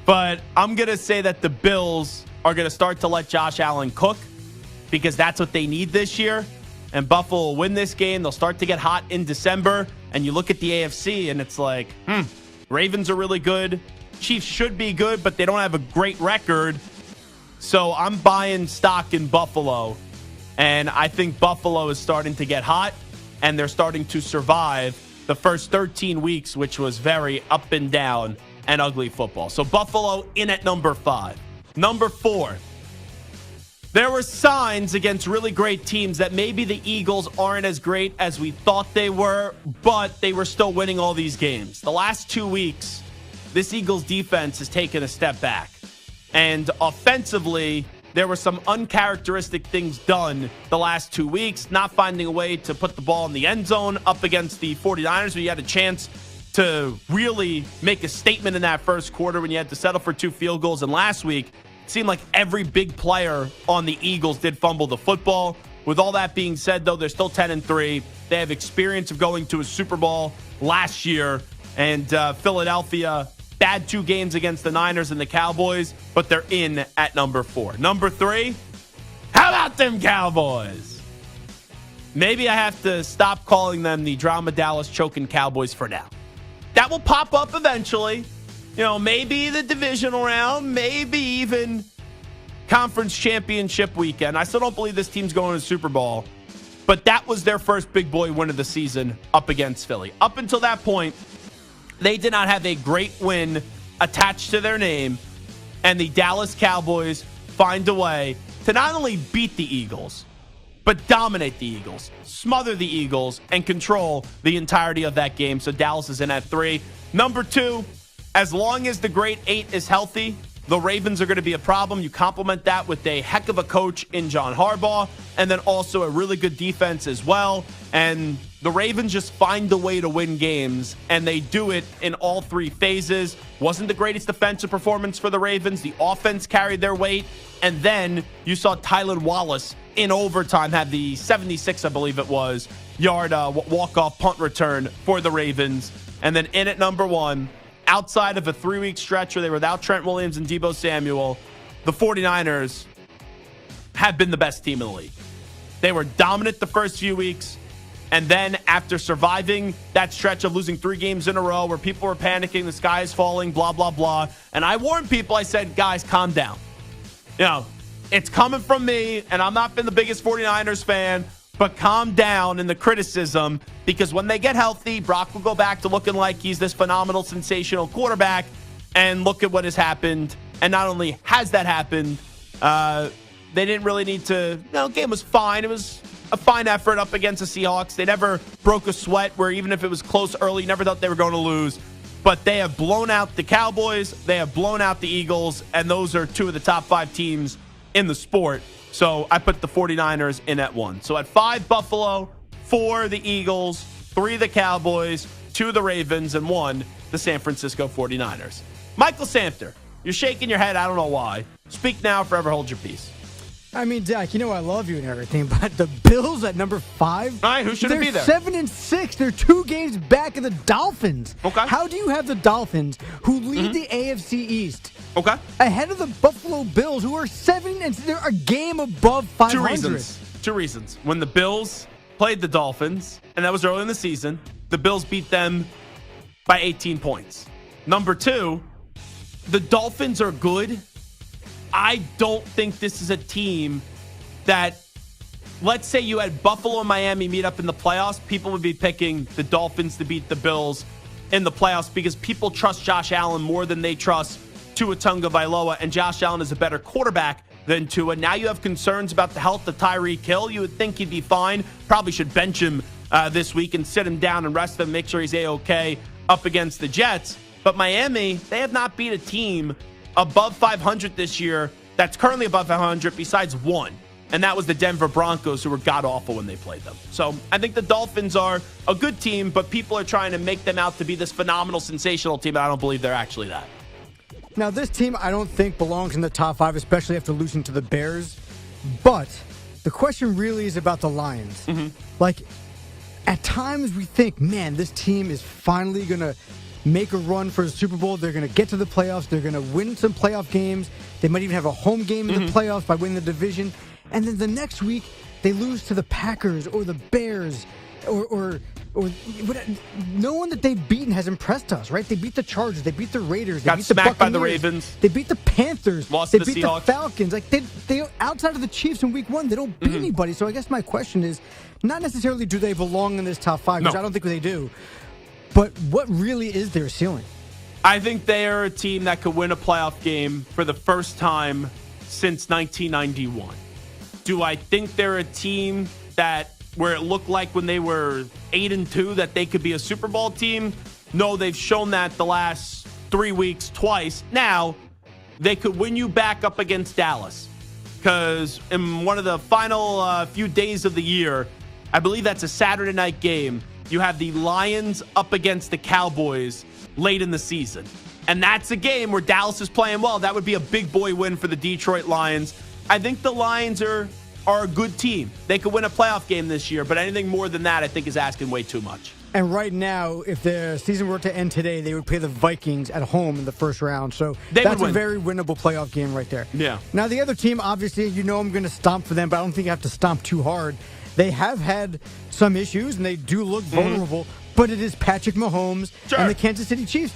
S3: But I'm going to say that the Bills are going to start to let Josh Allen cook because that's what they need this year. And Buffalo will win this game. They'll start to get hot in December. And you look at the AFC, and it's like, Ravens are really good. Chiefs should be good, but they don't have a great record. So I'm buying stock in Buffalo. And I think Buffalo is starting to get hot, and they're starting to survive the first 13 weeks, which was very up and down and ugly football. So Buffalo in at number 5. Number 4, there were signs against really great teams that maybe the Eagles aren't as great as we thought they were, but they were still winning all these games. The last 2 weeks, this Eagles defense has taken a step back. And offensively, there were some uncharacteristic things done the last 2 weeks, not finding a way to put the ball in the end zone up against the 49ers, where you had a chance to really make a statement in that first quarter when you had to settle for 2 field goals. And last week, it seemed like every big player on the Eagles did fumble the football. With all that being said, though, they're still 10-3. They have experience of going to a Super Bowl last year. And Philadelphia, Bad 2 games against the Niners and the Cowboys, but they're in at number 4. Number 3, how about them Cowboys? Maybe I have to stop calling them the Drama Dallas choking Cowboys for now. That will pop up eventually. Maybe the divisional round, maybe even conference championship weekend. I still don't believe this team's going to the Super Bowl, but that was their first big boy win of the season up against Philly. Up until that point, they did not have a great win attached to their name, and the Dallas Cowboys find a way to not only beat the Eagles, but dominate the Eagles, smother the Eagles, and control the entirety of that game. So Dallas is in at 3. Number 2, as long as the great 8 is healthy, the Ravens are going to be a problem. You complement that with a heck of a coach in John Harbaugh, and then also a really good defense as well. And the Ravens just find a way to win games, and they do it in all 3 phases. Wasn't the greatest defensive performance for the Ravens. The offense carried their weight. And then you saw Tylan Wallace in overtime have the 76, I believe it was, yard walk-off punt return for the Ravens. And then in at number 1, outside of a 3-week stretch where they were without Trent Williams and Deebo Samuel, the 49ers have been the best team in the league. They were dominant the first few weeks, and then after surviving that stretch of losing 3 games in a row where people were panicking, the sky is falling, blah, blah, blah, and I warned people, I said, guys, calm down. It's coming from me, and I'm not been the biggest 49ers fan, but calm down in the criticism, because when they get healthy, Brock will go back to looking like he's this phenomenal, sensational quarterback, and look at what has happened. And not only has that happened, they didn't really need to, game was fine. It was a fine effort up against the Seahawks. They never broke a sweat where even if it was close early, you never thought they were going to lose. But they have blown out the Cowboys, they have blown out the Eagles, and those are 2 of the top 5 teams in the sport. So I put the 49ers in at 1. So at 5, Buffalo, 4, the Eagles, 3, the Cowboys, 2, the Ravens, and 1, the San Francisco 49ers. Michael Samter, you're shaking your head. I don't know why. Speak now, forever hold your peace.
S4: I mean, Dak, I love you and everything, but the Bills at number 5?
S3: All right, who should it be there?
S4: They're 7-6. They're 2 games back of the Dolphins.
S3: Okay.
S4: How do you have the Dolphins, who lead the AFC East,
S3: ahead
S4: of the Buffalo Bills, who are 7 and they're a game above 500?
S3: Two reasons. When the Bills played the Dolphins, and that was early in the season, the Bills beat them by 18 points. Number 2, the Dolphins are good. I don't think this is a team that, let's say you had Buffalo and Miami meet up in the playoffs, people would be picking the Dolphins to beat the Bills in the playoffs because people trust Josh Allen more than they trust Tua Tagovailoa, and Josh Allen is a better quarterback than Tua. Now you have concerns about the health of Tyreek Hill. You would think he'd be fine. Probably should bench him this week and sit him down and rest him, make sure he's A-okay up against the Jets. But Miami, they have not beat a team above 500 this year that's currently above 500 besides one, and that was the Denver Broncos, who were god-awful when they played them. So I think the Dolphins are a good team, but people are trying to make them out to be this phenomenal, sensational team, and I don't believe they're actually that.
S4: Now, this team I don't think belongs in the top 5, especially after losing to the Bears. But the question really is about the Lions. Like, at times we think, man, this team is finally going to make a run for the Super Bowl. They're going to get to the playoffs. They're going to win some playoff games. They might even have a home game in the playoffs by winning the division. And then the next week, they lose to the Packers or the Bears or no one that they've beaten has impressed us, right? They beat the Chargers. They beat the Raiders. They
S3: Got
S4: beat the
S3: smacked
S4: Buccaneers.
S3: by the Ravens.
S4: They beat the Panthers.
S3: Lost
S4: they
S3: to the
S4: beat
S3: Seahawks.
S4: the Falcons. Like they outside of the Chiefs in week 1, they don't beat anybody. So I guess my question is, not necessarily do they belong in this top 5, because I don't think they do. But what really is their ceiling?
S3: I think they are a team that could win a playoff game for the first time since 1991. Do I think they're a team that, where it looked like when they were 8-2 that they could be a Super Bowl team? No, they've shown that the last 3 weeks twice. Now, they could win you back up against Dallas, because in one of the final few days of the year, I believe that's a Saturday night game, you have the Lions up against the Cowboys late in the season. And that's a game where Dallas is playing well. That would be a big boy win for the Detroit Lions. I think the Lions are are a good team. They could win a playoff game this year, but anything more than that, I think, is asking way too much.
S4: And right now, if the season were to end today, they would play the Vikings at home in the first round. So that's a very winnable playoff game right there.
S3: Yeah.
S4: Now, the other team, obviously, I'm going to stomp for them, but I don't think I have to stomp too hard. They have had some issues, and they do look vulnerable, but it is Patrick Mahomes and the Kansas City Chiefs.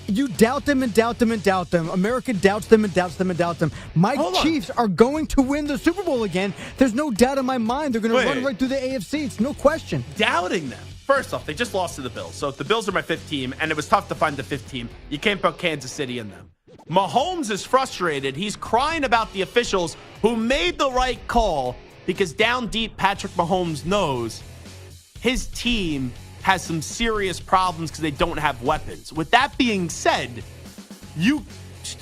S4: You doubt them and doubt them and doubt them. America doubts them and doubts them and doubts them. My Chiefs are going to win the Super Bowl again. There's no doubt in my mind. They're going to run right through the AFC. It's no question.
S3: Doubting them. First off, they just lost to the Bills. So if the Bills are my fifth team, and it was tough to find the fifth team, you can't put Kansas City in them. Mahomes is frustrated. He's crying about the officials who made the right call because down deep, Patrick Mahomes knows his team has some serious problems because they don't have weapons. With that being said,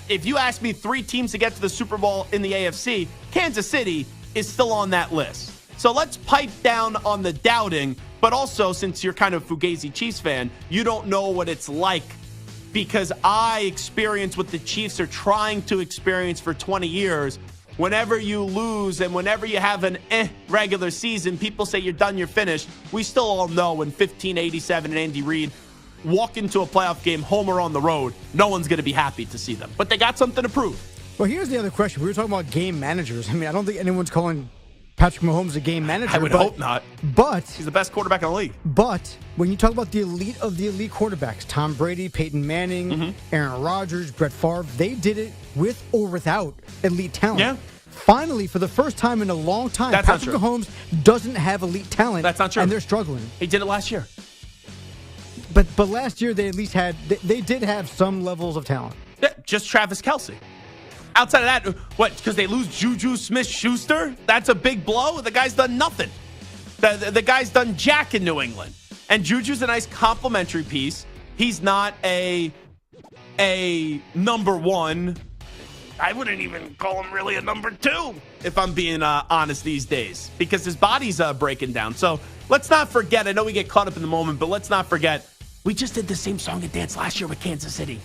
S3: if you ask me 3 teams to get to the Super Bowl in the AFC, Kansas City is still on that list. So let's pipe down on the doubting, but also, since you're kind of a Fugazi Chiefs fan, you don't know what it's like because I experience what the Chiefs are trying to experience for 20 years. Whenever you lose and whenever you have an regular season, people say you're done, you're finished. We still all know when 1587 and Andy Reid walk into a playoff game, home or on the road, no one's going to be happy to see them. But they got something to prove.
S4: Well, here's the other question. We were talking about game managers. I mean, I don't think anyone's calling Patrick Mahomes a game manager.
S3: I would hope not.
S4: But
S3: he's the best quarterback in the league.
S4: But when you talk about the elite of the elite quarterbacks, Tom Brady, Peyton Manning, Aaron Rodgers, Brett Favre, they did it with or without elite talent.
S3: Yeah.
S4: Finally, for the first time in a long time,
S3: That's
S4: Patrick Mahomes doesn't have elite talent.
S3: That's not true.
S4: And they're struggling.
S3: He did it last year.
S4: But last year, they at least they did have some levels of talent.
S3: Yeah, just Travis Kelce. Outside of that, what, because they lose Juju Smith-Schuster? That's a big blow? The guy's done nothing. The guy's done jack in New England. And Juju's a nice complimentary piece. He's not a number one. I wouldn't even call him really a number 2, if I'm being honest these days, because his body's breaking down. So let's not forget, I know we get caught up in the moment, but let's not forget, we just did the same song and dance last year with Kansas City.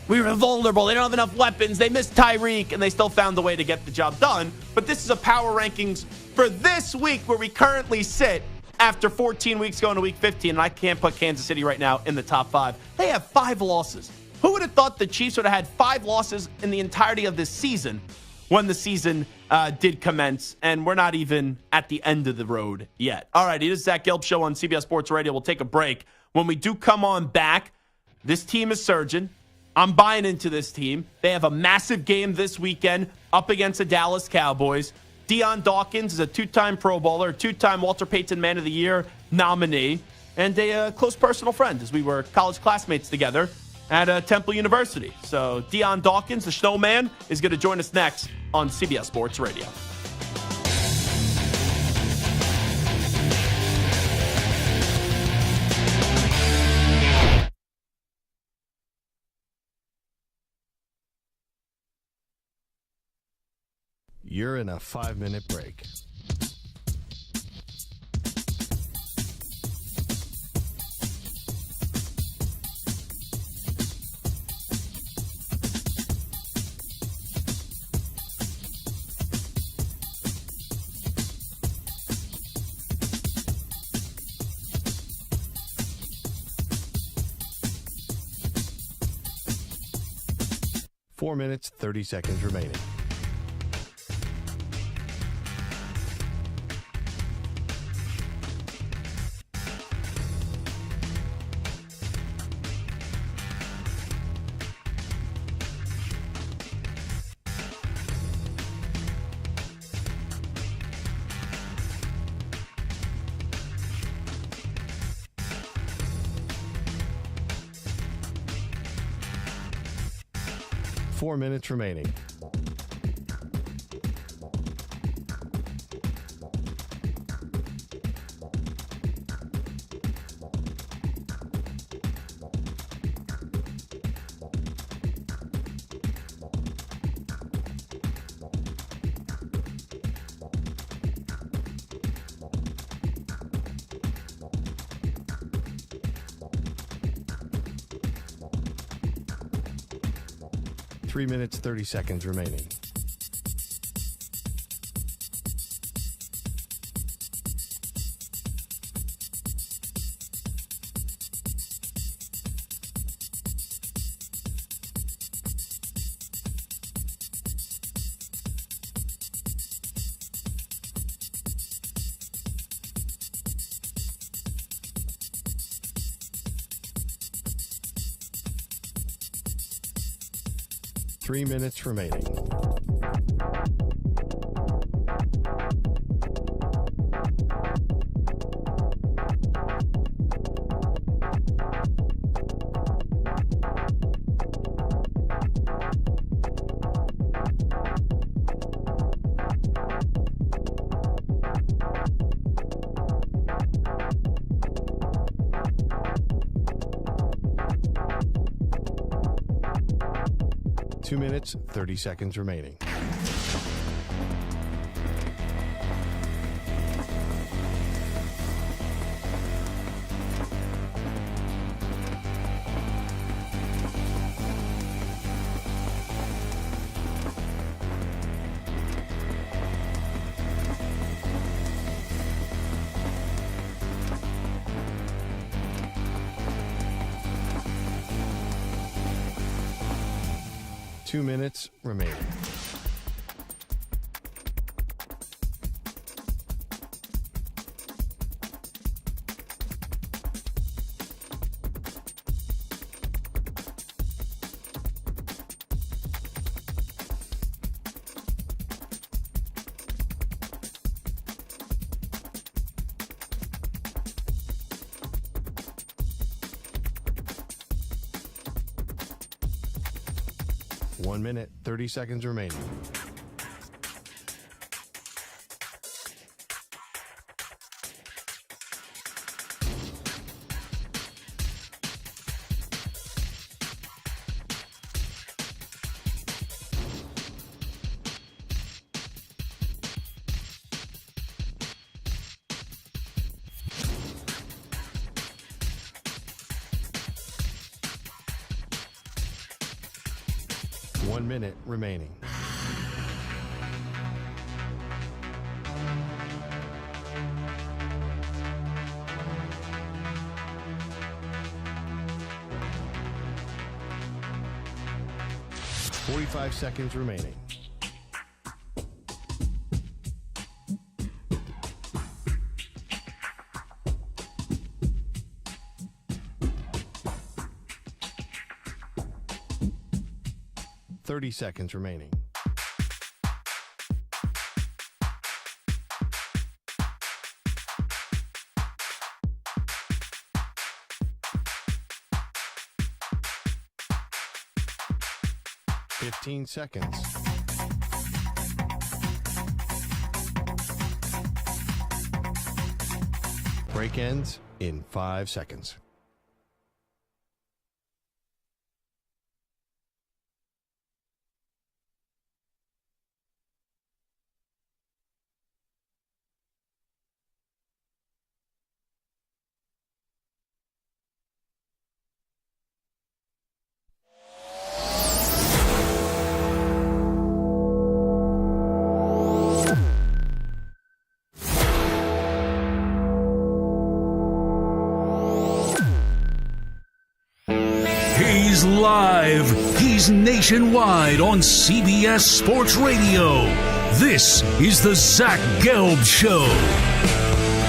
S3: We were vulnerable. They don't have enough weapons. They missed Tyreek, and they still found a way to get the job done. But this is a power rankings for this week where we currently sit after 14 weeks going to week 15, and I can't put Kansas City right now in the top 5. They have 5 losses. Who would have thought the Chiefs would have had 5 losses in the entirety of this season when the season did commence, and we're not even at the end of the road yet. All right, it is Zach Gelb Show on CBS Sports Radio. We'll take a break. When we do come on back, this team is surging. I'm buying into this team. They have a massive game this weekend up against the Dallas Cowboys. Dion Dawkins is a 2-time Pro Bowler, 2-time Walter Payton Man of the Year nominee, and a close personal friend as we were college classmates together at Temple University. So Dion Dawkins, the snowman, is going to join us next on CBS Sports Radio.
S11: You're in a 5-minute break. Four minutes, 30 seconds remaining. Four minutes remaining. Three minutes, 30 seconds remaining. 3 minutes remaining. Two minutes, 30 seconds remaining. Two minutes remaining. One minute, 30 seconds remaining. One minute remaining. Forty-five seconds remaining. Seconds remaining. Fifteen seconds. Break ends in 5 seconds.
S2: He's live. He's nationwide on CBS Sports Radio. This is the Zach Gelb Show.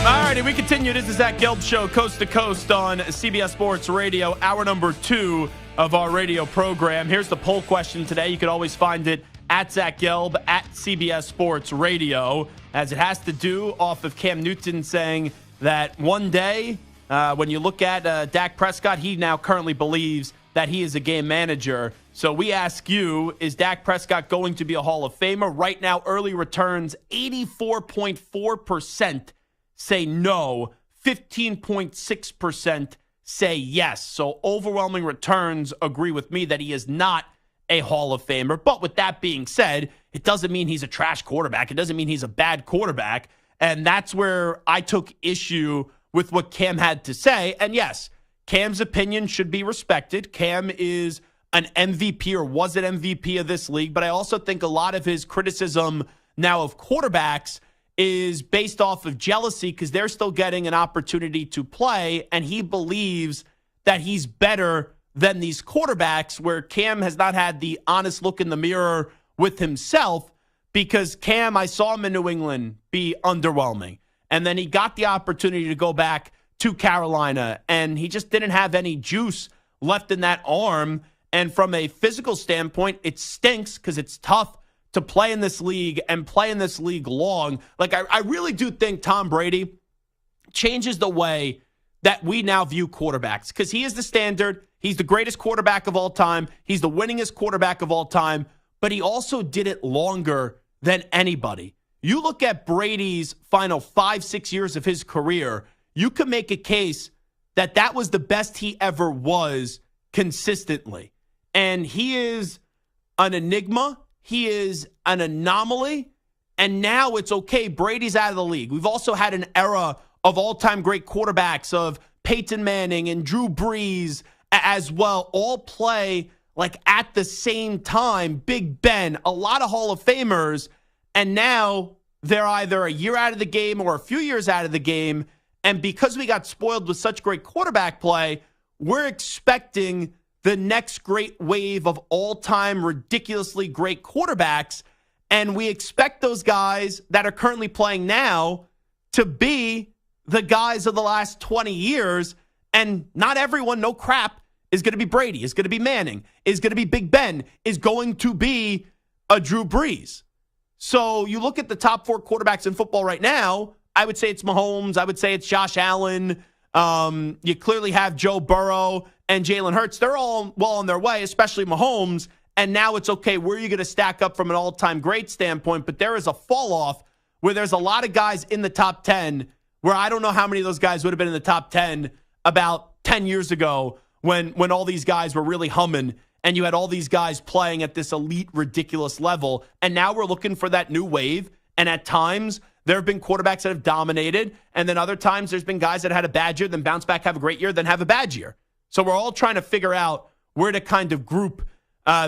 S3: All righty, we continue. This is the Zach Gelb Show, coast to coast on CBS Sports Radio, hour number 2 of our radio program. Here's the poll question today. You can always find it at Zach Gelb, at CBS Sports Radio, as it has to do off of Cam Newton saying that one day, when you look at Dak Prescott, he now currently believes that he is a game manager. So we ask you, is Dak Prescott going to be a Hall of Famer? Right now, early returns, 84.4% say no, 15.6% say yes. So overwhelming returns agree with me that he is not a Hall of Famer. But with that being said, it doesn't mean he's a trash quarterback. It doesn't mean he's a bad quarterback. And that's where I took issue with what Cam had to say. And yes, Cam's opinion should be respected. Cam is an MVP or was an MVP of this league. But I also think a lot of his criticism now of quarterbacks is based off of jealousy because they're still getting an opportunity to play. And he believes that he's better than these quarterbacks, where Cam has not had the honest look in the mirror with himself, because Cam, I saw him in New England be underwhelming. And then he got the opportunity to go back to Carolina, and he just didn't have any juice left in that arm. And from a physical standpoint, it stinks because it's tough to play in this league and play in this league long. Like, I really do think Tom Brady changes the way that we now view quarterbacks because he is the standard. He's the greatest quarterback of all time. He's the winningest quarterback of all time, but he also did it longer than anybody. You look at Brady's final 5-6 years of his career, you could make a case that that was the best he ever was consistently. And he is an enigma. He is an anomaly. And now it's okay. Brady's out of the league. We've also had an era of all-time great quarterbacks of Peyton Manning and Drew Brees as well, all play like at the same time. Big Ben, a lot of Hall of Famers, and now they're either a year out of the game or a few years out of the game. And because we got spoiled with such great quarterback play, we're expecting the next great wave of all-time ridiculously great quarterbacks. And we expect those guys that are currently playing now to be the guys of the last 20 years. And not everyone, no crap, is going to be Brady, is going to be Manning, is going to be Big Ben, is going to be a Drew Brees. So you look at the top 4 quarterbacks in football right now, I would say it's Mahomes. I would say it's Josh Allen. You clearly have Joe Burrow and Jalen Hurts. They're all well on their way, especially Mahomes. And now it's okay, where are you going to stack up from an all-time great standpoint? But there is a fall-off where there's a lot of guys in the top 10 where I don't know how many of those guys would have been in the top 10 about 10 years ago when all these guys were really humming and you had all these guys playing at this elite, ridiculous level. And now we're looking for that new wave. And at times, there have been quarterbacks that have dominated. And then other times, there's been guys that had a bad year, then bounce back, have a great year, then have a bad year. So we're all trying to figure out where to kind of group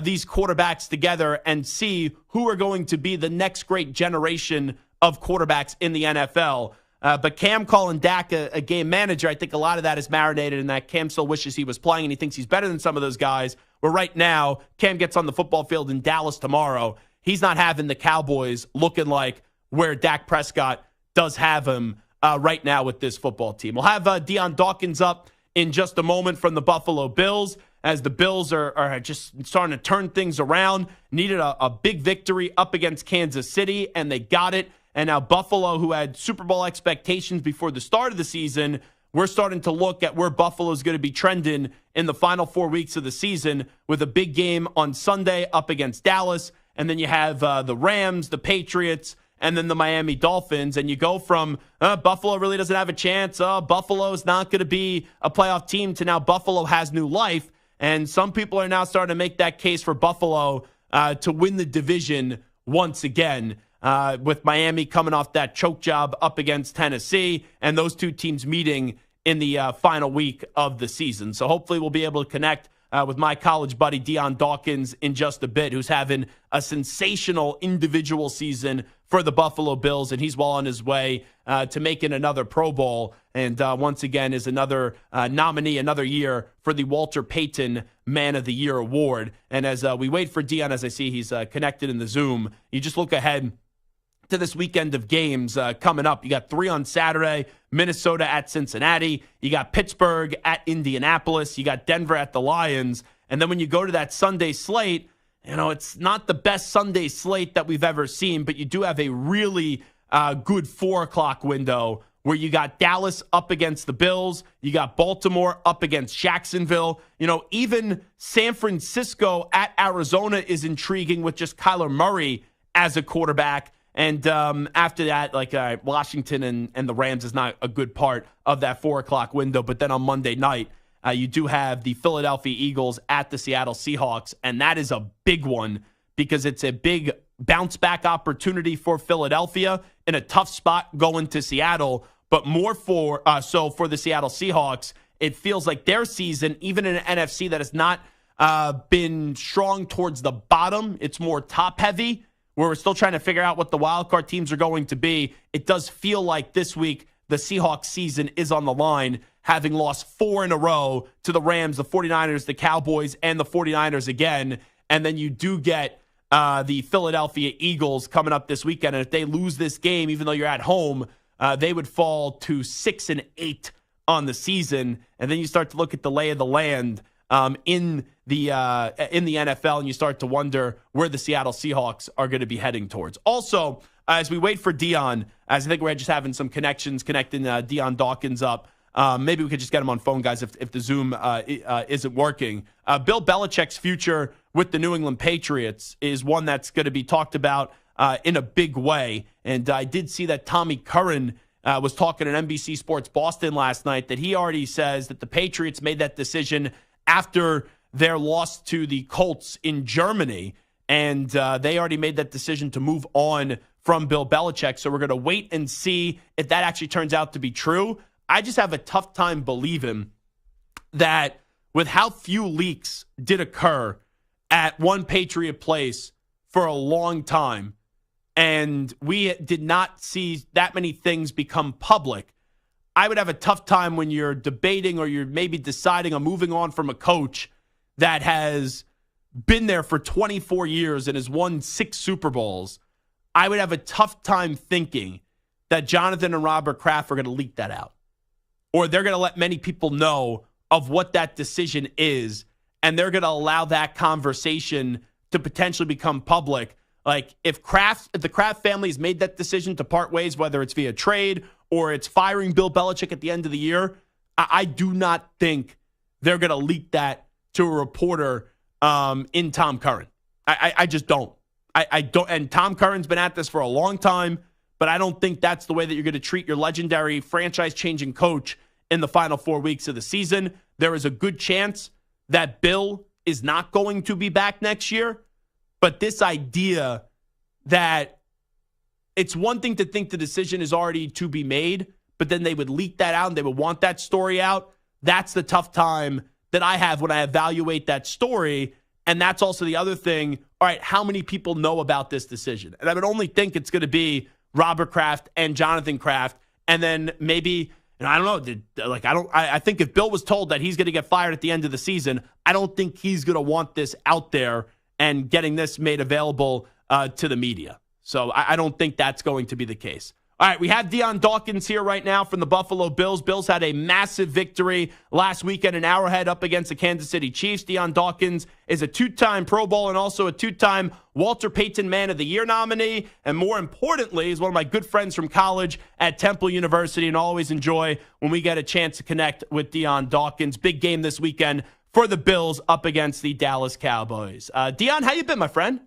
S3: these quarterbacks together and see who are going to be the next great generation of quarterbacks in the NFL. But Cam calling Dak a game manager, I think a lot of that is marinated in that Cam still wishes he was playing and he thinks he's better than some of those guys. Where right now, Cam gets on the football field in Dallas tomorrow. He's not having the Cowboys looking like where Dak Prescott does have him right now with this football team. We'll have Dion Dawkins up in just a moment from the Buffalo Bills as the Bills are just starting to turn things around. Needed a big victory up against Kansas City, and they got it. And now Buffalo, who had Super Bowl expectations before the start of the season, we're starting to look at where Buffalo is going to be trending in the final 4 weeks of the season with a big game on Sunday up against Dallas. And then you have the Rams, the Patriots, and then the Miami Dolphins. And you go from Buffalo really doesn't have a chance. Buffalo is not going to be a playoff team to now Buffalo has new life. And some people are now starting to make that case for Buffalo to win the division once again. With Miami coming off that choke job up against Tennessee and those two teams meeting in the final week of the season. So hopefully we'll be able to connect with my college buddy Dion Dawkins in just a bit, who's having a sensational individual season for the Buffalo Bills, and he's well on his way to making another Pro Bowl, and once again is another nominee, another year for the Walter Payton Man of the Year Award. And as we wait for Dion, as I see he's connected in the Zoom, you just look ahead to this weekend of games coming up. You got 3 on Saturday, Minnesota at Cincinnati. You got Pittsburgh at Indianapolis. You got Denver at the Lions. And then when you go to that Sunday slate, you know, it's not the best Sunday slate that we've ever seen, but you do have a really good 4 o'clock window where you got Dallas up against the Bills. You got Baltimore up against Jacksonville. You know, even San Francisco at Arizona is intriguing with just Kyler Murray as a quarterback. And after that, like Washington and the Rams is not a good part of that 4 o'clock window. But then on Monday night, you do have the Philadelphia Eagles at the Seattle Seahawks. And that is a big one because it's a big bounce back opportunity for Philadelphia in a tough spot going to Seattle. But more for the Seattle Seahawks, it feels like their season, even in an NFC that has not been strong towards the bottom, it's more top heavy, where we're still trying to figure out what the wildcard teams are going to be. It does feel like this week the Seahawks season is on the line, having lost 4 in a row to the Rams, the 49ers, the Cowboys, and the 49ers again. And then you do get the Philadelphia Eagles coming up this weekend. And if they lose this game, even though you're at home, they would fall to 6-8 on the season. And then you start to look at the lay of the land in the NFL, and you start to wonder where the Seattle Seahawks are going to be heading towards. Also, as we wait for Dion, as I think we're just having some connecting Dion Dawkins up. Maybe we could just get him on phone, guys, if the Zoom isn't working. Bill Belichick's future with the New England Patriots is one that's going to be talked about in a big way. And I did see that Tommy Curran was talking at NBC Sports Boston last night, that he already says that the Patriots made that decision after their loss to the Colts in Germany. And they already made that decision to move on from Bill Belichick. So we're going to wait and see if that actually turns out to be true. I just have a tough time believing that with how few leaks did occur at one Patriot place for a long time, and we did not see that many things become public, I would have a tough time when you're debating or you're maybe deciding on moving on from a coach that has been there for 24 years and has won 6 Super Bowls. I would have a tough time thinking that Jonathan and Robert Kraft are going to leak that out, or they're going to let many people know of what that decision is, and they're going to allow that conversation to potentially become public. Like, if the Kraft family has made that decision to part ways, whether it's via trade or it's firing Bill Belichick at the end of the year, I do not think they're going to leak that to a reporter in Tom Curran. I just don't. I don't. And Tom Curran's been at this for a long time, but I don't think that's the way that you're going to treat your legendary franchise-changing coach in the final 4 weeks of the season. There is a good chance that Bill is not going to be back next year. But this idea that it's one thing to think the decision is already to be made, but then they would leak that out and they would want that story out, that's the tough time that I have when I evaluate that story. And that's also the other thing. All right, how many people know about this decision? And I would only think it's going to be Robert Kraft and Jonathan Kraft. And then maybe, and I don't know, I think if Bill was told that he's going to get fired at the end of the season, I don't think he's going to want this out there and getting this made available to the media. So I don't think that's going to be the case. All right, we have Dion Dawkins here right now from the Buffalo Bills. Bills had a massive victory last weekend in Arrowhead up against the Kansas City Chiefs. Dion Dawkins is a 2-time Pro Bowl and also a 2-time Walter Payton Man of the Year nominee. And more importantly, is one of my good friends from college at Temple University, and always enjoy when we get a chance to connect with Dion Dawkins. Big game this weekend for the Bills up against the Dallas Cowboys. Dion, how you been, my friend?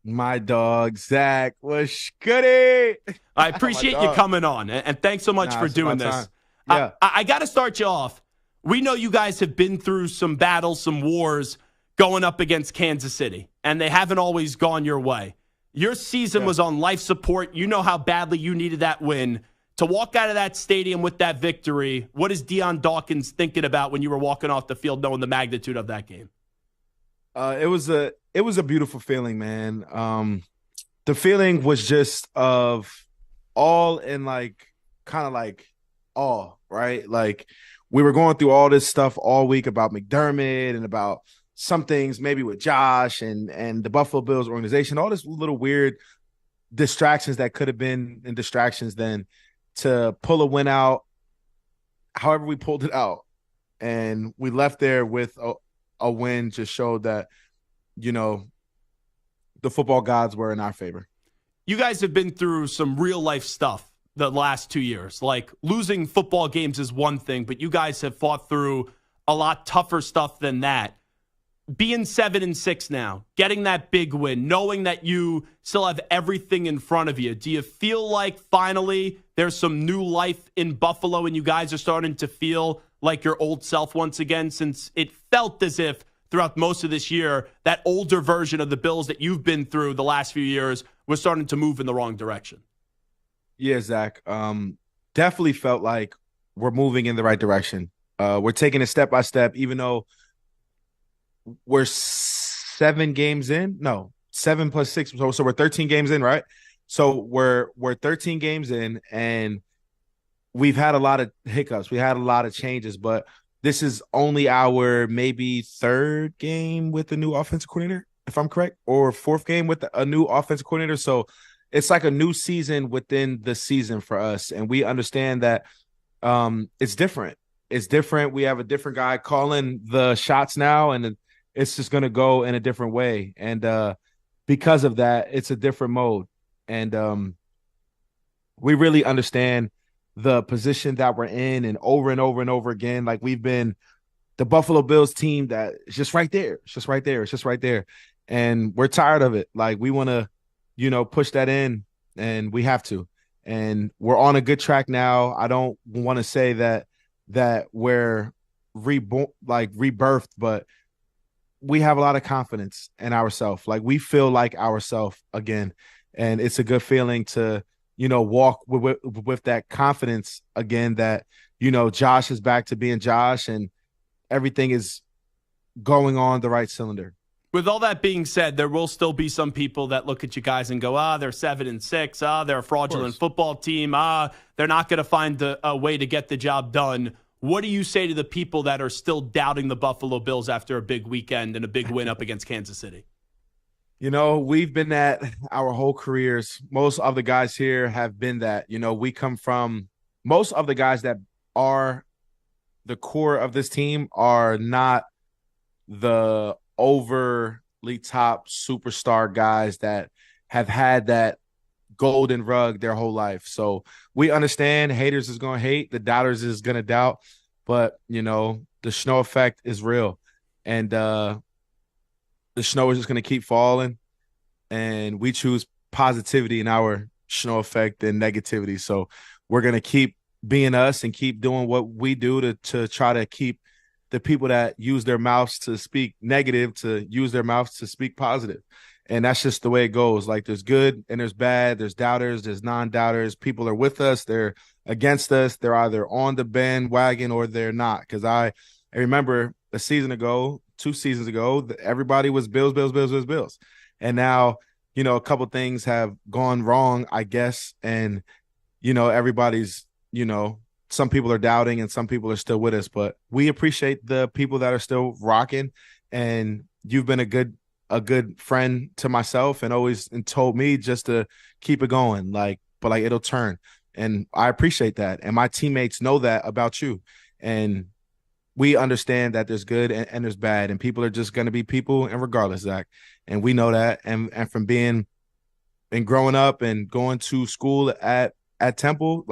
S13: My dog, Zach, was goody.
S3: I appreciate you coming on, and thanks so much for doing this.
S13: Yeah.
S3: I got to start you off. We know you guys have been through some battles, some wars going up against Kansas City, and they haven't always gone your way. Your season was on life support. You know how badly you needed that win. To walk out of that stadium with that victory, what is Dion Dawkins thinking about when you were walking off the field knowing the magnitude of that game?
S13: It was a beautiful feeling, man. The feeling was just of all in kind of awe, right? Like, we were going through all this stuff all week about McDermott and about some things maybe with Josh and the Buffalo Bills organization, all this little weird distractions that could have been in distractions then to pull a win out. However, we pulled it out and we left there with a win, just showed that, the football gods were in our favor.
S3: You guys have been through some real life stuff the last 2 years. Like, losing football games is one thing, but you guys have fought through a lot tougher stuff than that. Being 7-6 now, getting that big win, knowing that you still have everything in front of you, do you feel like finally there's some new life in Buffalo and you guys are starting to feel like your old self once again, since it felt as if throughout most of this year, that older version of the Bills that you've been through the last few years was starting to move in the wrong direction?
S13: Yeah, Zach. Definitely felt like we're moving in the right direction. We're taking it step by step, even though we're 7 games in. No, 7 plus 6. So we're 13 games in, right? So we're 13 games in, and we've had a lot of hiccups. We had a lot of changes, but this is only our maybe 3rd game with the new offensive coordinator, if I'm correct, or 4th game with a new offensive coordinator. So it's like a new season within the season for us. And we understand that it's different. it's different. We have a different guy calling the shots now, and it's just going to go in a different way. And because of that, it's a different mode. And we really understand the position that we're in, and over and over and over again, like we've been the Buffalo Bills team that is just right there. It's just right there. It's just right there. And we're tired of it. Like we want to, push that in, and we have to. And we're on a good track now. I don't want to say that we're rebirthed, but we have a lot of confidence in ourselves. Like we feel like ourselves again. And it's a good feeling to, walk with that confidence again that, Josh is back to being Josh and everything is going on the right cylinder.
S3: With all that being said, there will still be some people that look at you guys and go, they're 7-6. They're a fraudulent football team. They're not going to find a way to get the job done. What do you say to the people that are still doubting the Buffalo Bills after a big weekend and a big win up against Kansas City?
S13: We've been that our whole careers. Most of the guys here have been that. We come from – most of the guys that are the core of this team are not the overly top superstar guys that have had that golden rug their whole life. So we understand haters is going to hate, the doubters is going to doubt, but the snow effect is real. And the snow is just going to keep falling, and we choose positivity in our snow effect and negativity. So we're going to keep being us and keep doing what we do to try to keep the people that use their mouths to speak negative to use their mouths to speak positive. And that's just the way it goes. Like there's good and there's bad, there's doubters, there's non-doubters. People are with us, they're against us, they're either on the bandwagon or they're not. Because I remember a season ago, 2 seasons ago, everybody was Bills, Bills, Bills, Bills, Bills. And now, a couple things have gone wrong, I guess. And, everybody's, some people are doubting and some people are still with us, but we appreciate the people that are still rocking. And you've been a good friend to myself and always told me just to keep it going, but it'll turn. And I appreciate that. And my teammates know that about you. And we understand that there's good and there's bad, and people are just going to be people, and regardless, Zach. And we know that. And from being and growing up and going to school at Temple,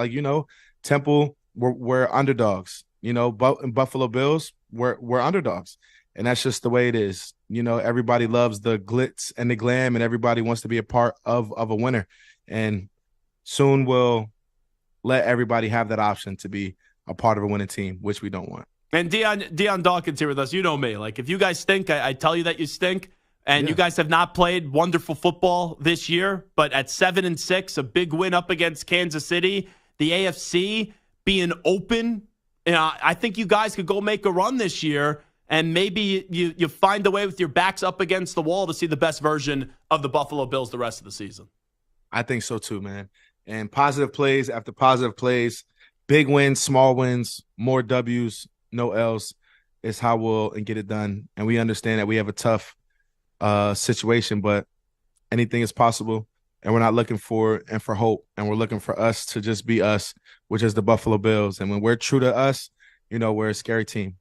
S13: Temple, we're underdogs. In Buffalo Bills, we're underdogs. And that's just the way it is. Everybody loves the glitz and the glam, and everybody wants to be a part of a winner. And soon we'll let everybody have that option to be a part of a winning team, which we don't want.
S3: And Dion Dawkins here with us. You know me. If you guys stink, I tell you that you stink. And you guys have not played wonderful football this year. But at 7-6, a big win up against Kansas City, the AFC being open, I think you guys could go make a run this year. And maybe you find a way with your backs up against the wall to see the best version of the Buffalo Bills the rest of the season.
S13: I think so too, man. And positive plays after positive plays, big wins, small wins, more W's, no L's is how we'll get it done. And we understand that we have a tough situation, but anything is possible. And we're not looking for hope. And we're looking for us to just be us, which is the Buffalo Bills. And when we're true to us, we're a scary team.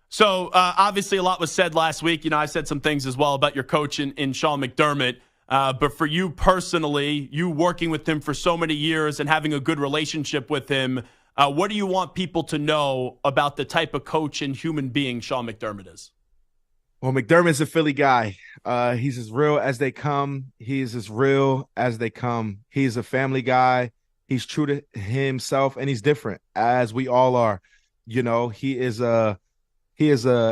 S3: So, obviously, a lot was said last week. I said some things as well about your coach in Sean McDermott. But for you personally, you working with him for so many years and having a good relationship with him, what do you want people to know about the type of coach and human being Sean McDermott is?
S13: Well, McDermott's a Philly guy. He's as real as they come. He's as real as they come. He's a family guy. He's true to himself, and he's different, as we all are. He is a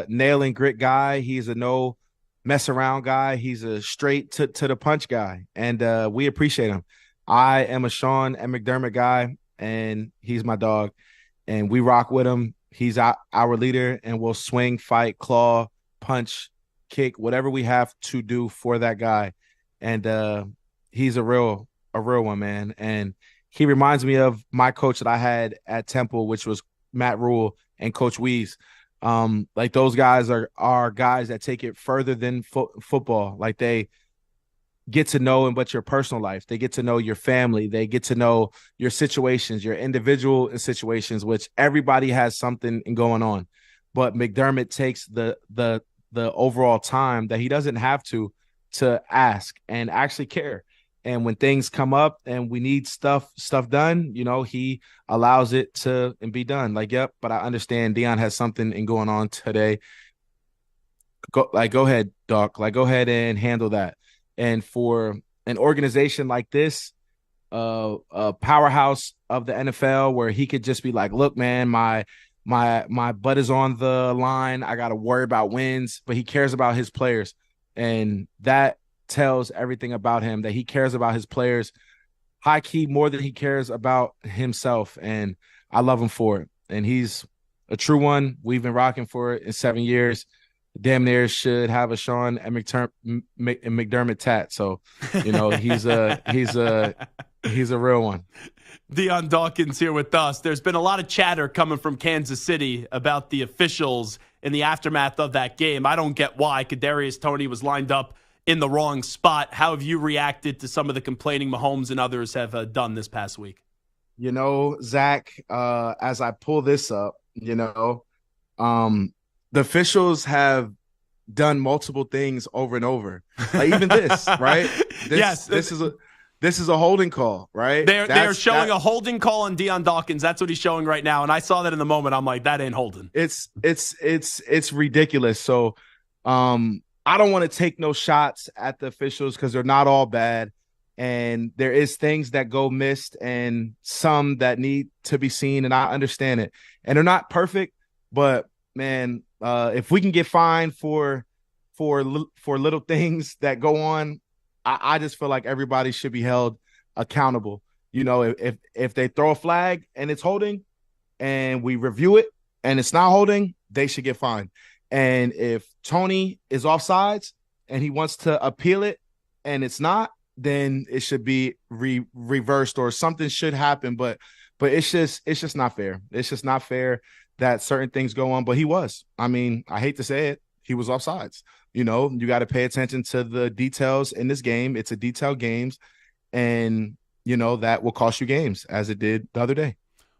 S13: nail and grit guy. He's a no mess around guy. He's a straight to the punch guy, and we appreciate him. I am a Sean and McDermott guy, and he's my dog, and we rock with him. He's our leader, and we'll swing, fight, claw, punch, kick, whatever we have to do for that guy. And he's a real one, man. And he reminds me of my coach that I had at Temple, which was Matt Rule and Coach Wees. Those guys are guys that take it further than football. get to know in but your personal life. They get to know your family. They get to know your situations, your individual situations, which everybody has something going on. But McDermott takes the overall time that he doesn't have to ask and actually care. And when things come up and we need stuff done, he allows it to and be done. Like, yep, but I understand Dion has something going on today. Go ahead, Doc. Go ahead and handle that. And for an organization like this, a powerhouse of the NFL, where he could just be like, look, man, my butt is on the line. I got to worry about wins, but he cares about his players. And that tells everything about him, that he cares about his players high key more than he cares about himself. And I love him for it. And he's a true one. We've been rocking for it in 7 years. Damn near should have a Sean and McDermott tat. So, he's a real one.
S3: Dion Dawkins here with us. There's been a lot of chatter coming from Kansas City about the officials in the aftermath of that game. I don't get why. Kadarius Toney was lined up in the wrong spot. How have you reacted to some of the complaining Mahomes and others have done this past week?
S13: Zach, as I pull this up, the officials have done multiple things over and over. Like even this, right? This is a holding call, right?
S3: They're showing a holding call on Dion Dawkins. That's what he's showing right now. And I saw that in the moment. I'm like, that ain't holding.
S13: It's ridiculous. So I don't want to take no shots at the officials because they're not all bad. And there is things that go missed and some that need to be seen. And I understand it. And they're not perfect, but man, if we can get fined for little things that go on, I just feel like everybody should be held accountable. If they throw a flag and it's holding and we review it and it's not holding, they should get fined. And if Toney is offsides and he wants to appeal it and it's not, then it should be reversed or something should happen. But it's just not fair. It's just not fair that certain things go on, but he was. I mean, I hate to say it, he was offsides. You got to pay attention to the details in this game. It's a detailed game, and, that will cost you games, as it did the other day.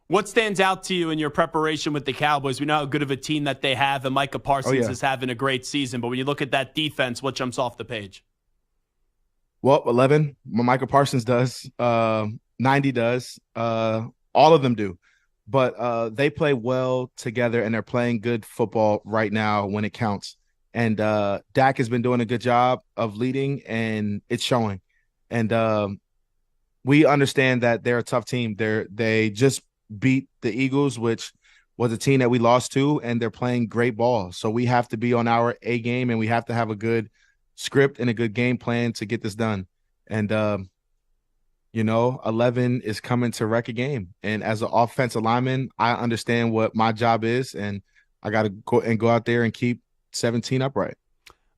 S3: What stands out to you in your preparation with the Cowboys? We know how good of a team that they have, and Micah Parsons is having a great season, but when you look at that defense, what jumps off the page?
S13: Well, 11, Micah Parsons does, 90 does, all of them do. But they play well together, and they're playing good football right now when it counts. And Dak has been doing a good job of leading, and it's showing. And we understand that they're a tough team. They just beat the Eagles, which was a team that we lost to, and they're playing great ball. So we have to be on our A game, and we have to have a good script and a good game plan to get this done. And 11 is coming to wreck a game. And as an offensive lineman, I understand what my job is, and I got to go out there and keep 17 upright.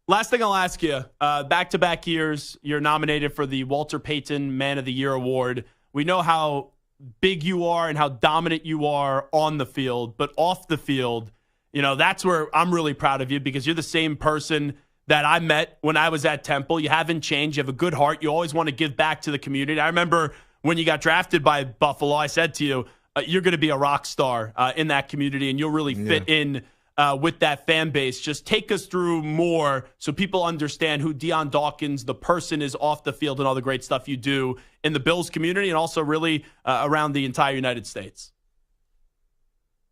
S3: Last thing I'll ask you, back-to-back years, you're nominated for the Walter Payton Man of the Year award. We know how big you are and how dominant you are on the field, but off the field, that's where I'm really proud of you, because you're the same person that I met when I was at Temple. You haven't changed. You have a good heart. You always want to give back to the community. I remember when you got drafted by Buffalo, I said to you, you're going to be a rock star in that community, and you'll really fit in with that fan base. Just take us through more so people understand who Dion Dawkins, the person, is off the field, and all the great stuff you do in the Bills community and also really around the entire United States.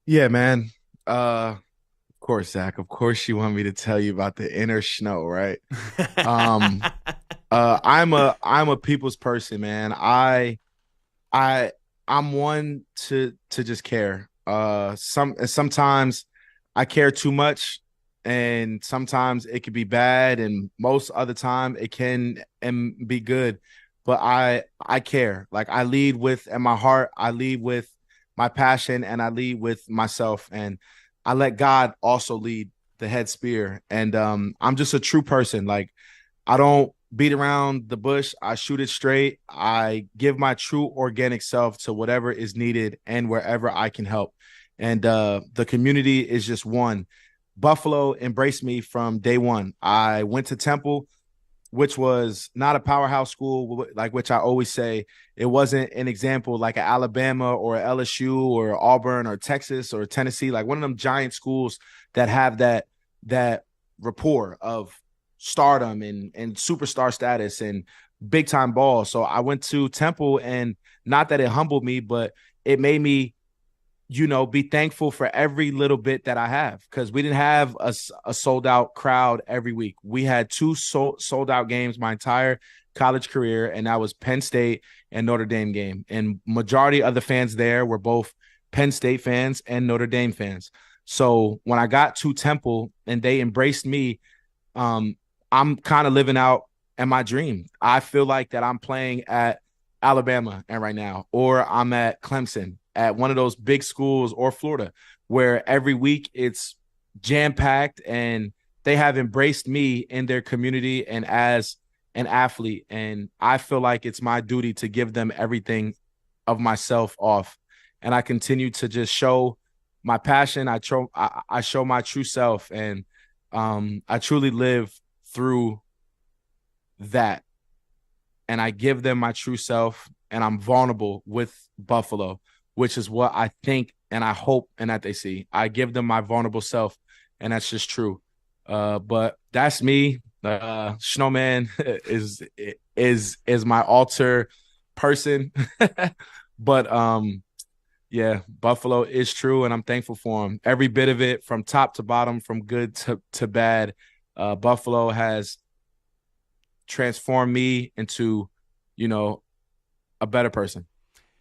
S13: Yeah, man. Of course, Zach. Of course you want me to tell you about the inner snow, right? I'm a people's person, man. I'm one to just care. Sometimes I care too much, and sometimes it can be bad, and most of the time it can be good. But I care. Like, I lead with in my heart, I lead with my passion, and I lead with myself, and I let God also lead the head spear. And I'm just a true person. Like, I don't beat around the bush. I shoot it straight. I give my true organic self to whatever is needed and wherever I can help. And the community is just one. Buffalo embraced me from day one. I went to Temple which was not a powerhouse school, like which I always say, it wasn't an example like an Alabama or LSU or Auburn or Texas or Tennessee, like one of them giant schools that have that rapport of stardom and superstar status and big time ball. So I went to Temple, and not that it humbled me, but it made me, be thankful for every little bit that I have, because we didn't have a sold out crowd every week. We had 2 sold out games my entire college career, and that was Penn State and Notre Dame game. And majority of the fans there were both Penn State fans and Notre Dame fans. So when I got to Temple and they embraced me, I'm kind of living out in my dream. I feel like that I'm playing at Alabama and right now, or I'm at Clemson, at one of those big schools, or Florida, where every week it's jam-packed and they have embraced me in their community and as an athlete. And I feel like it's my duty to give them everything of myself off. And I continue to just show my passion. I show my true self, and I truly live through that. And I give them my true self, and I'm vulnerable with Buffalo, which is what I think and I hope and that they see. I give them my vulnerable self, and that's just true. But that's me. Snowman is my alter person. But yeah, Buffalo is true, and I'm thankful for him. Every bit of it, from top to bottom, from good to bad. Buffalo has transformed me into, a better person.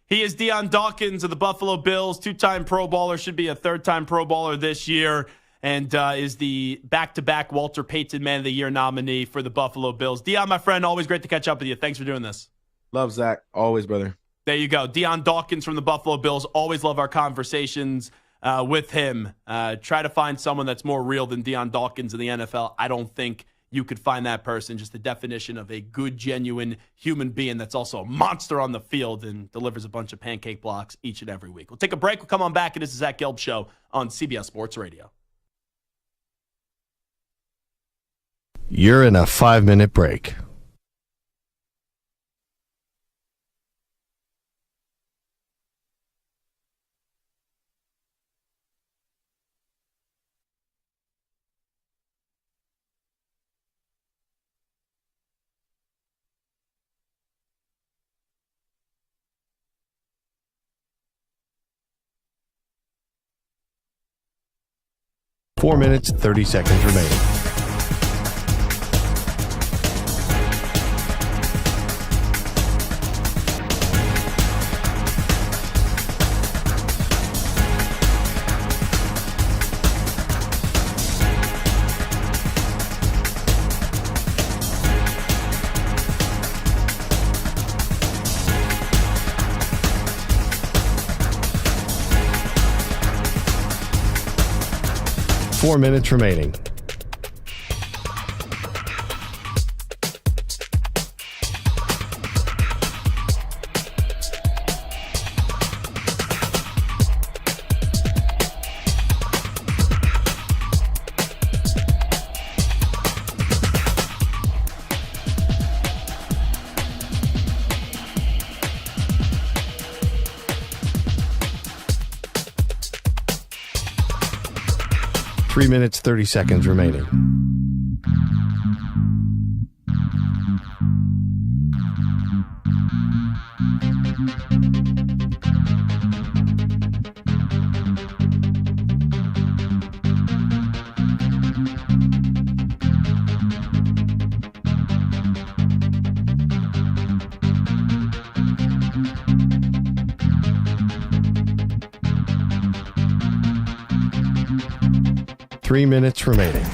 S3: He is Dion Dawkins of the Buffalo Bills, 2-time Pro Bowler, should be a 3rd-time Pro Bowler this year, and is the back-to-back Walter Payton Man of the Year nominee for the Buffalo Bills. Dion, my friend, always great to catch up with you. Thanks for doing this.
S13: Love, Zach. Always, brother.
S3: There you go. Dion Dawkins from the Buffalo Bills. Always love our conversations with him. Try to find someone that's more real than Dion Dawkins in the NFL. I don't think you could find that person. Just the definition of a good, genuine human being that's also a monster on the field and delivers a bunch of pancake blocks each and every week. We'll take a break. We'll come on back, and this is Zach Gelb Show on CBS Sports Radio.
S11: You're in a 5-minute break. Four minutes, 30 seconds remaining. Four minutes remaining. Three minutes, 30 seconds remaining. Three minutes remaining.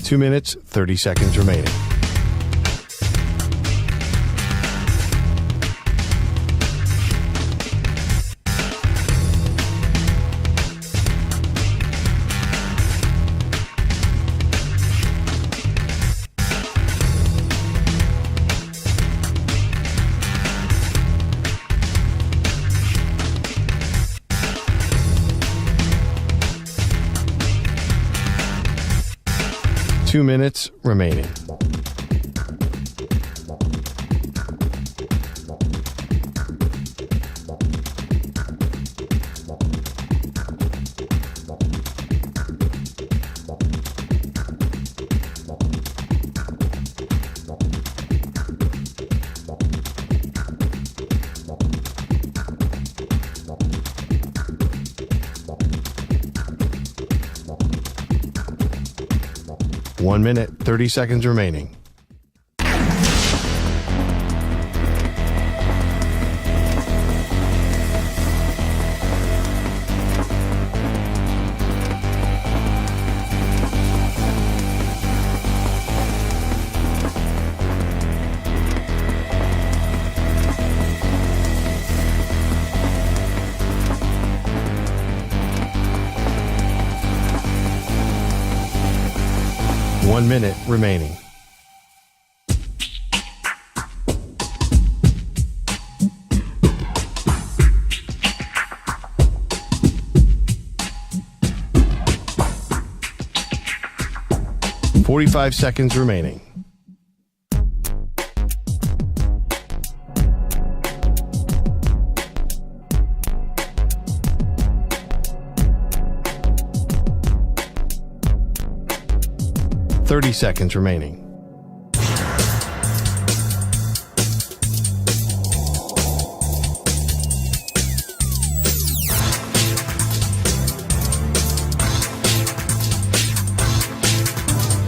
S11: Two minutes, 30 seconds remaining. 2 minutes remaining. One minute, 30 seconds remaining. One minute remaining. $45 seconds remaining. $30 seconds remaining.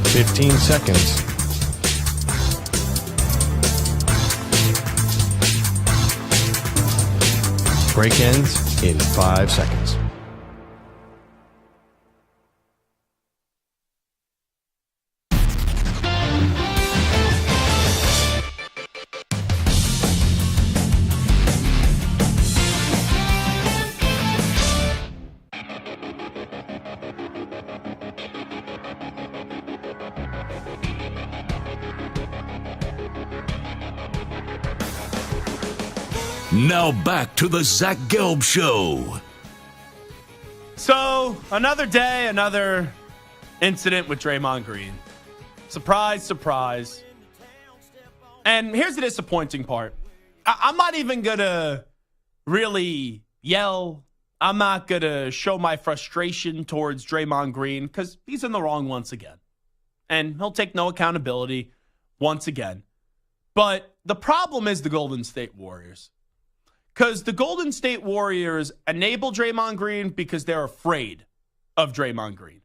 S11: $15 seconds. Break ends in 5 seconds.
S2: Now back to the Zach Gelb Show.
S3: So, another day, another incident with Draymond Green. Surprise, surprise. And here's the disappointing part. I'm not even going to really yell. I'm not going to show my frustration towards Draymond Green because he's in the wrong once again. And he'll take no accountability once again. But the problem is the Golden State Warriors. Because the Golden State Warriors enable Draymond Green because they're afraid of Draymond Green.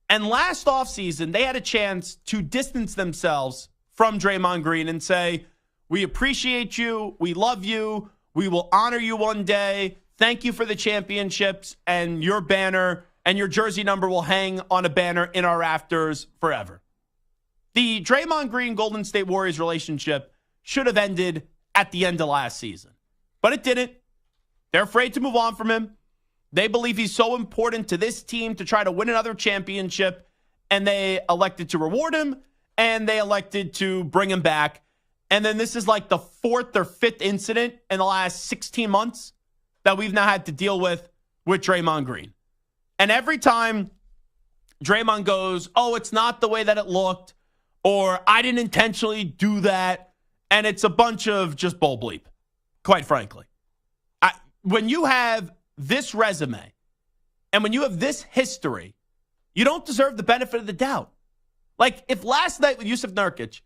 S3: And last offseason, they had a chance to distance themselves from Draymond Green and say, we appreciate you, we love you, we will honor you one day, thank you for the championships, and your banner and your jersey number will hang on a banner in our rafters forever. The Draymond Green Golden State Warriors relationship should have ended at the end of last season. But it didn't. They're afraid to move on from him. They believe he's so important to this team to try to win another championship, and they elected to reward him, and they elected to bring him back. And then this is like the 4th or 5th incident in the last 16 months that we've now had to deal with Draymond Green. And every time Draymond goes, oh, it's not the way that it looked, or I didn't intentionally do that, and it's a bunch of just bull bleep. Quite frankly, when you have this resume and when you have this history, you don't deserve the benefit of the doubt. Like if last night with Yusuf Nurkic,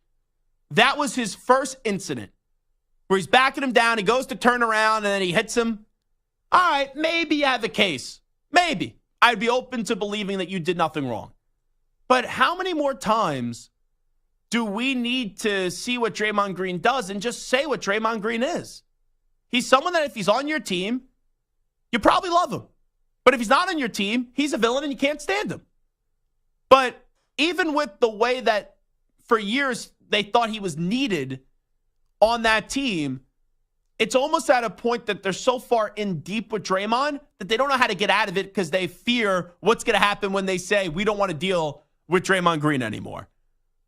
S3: that was his first incident where he's backing him down, he goes to turn around and then he hits him. All right, maybe you have a case. Maybe. I'd be open to believing that you did nothing wrong. But how many more times do we need to see what Draymond Green does and just say what Draymond Green is? He's someone that if he's on your team, you probably love him. But if he's not on your team, he's a villain and you can't stand him. But even with the way that for years they thought he was needed on that team, it's almost at a point that they're so far in deep with Draymond that they don't know how to get out of it because they fear what's going to happen when they say, we don't want to deal with Draymond Green anymore.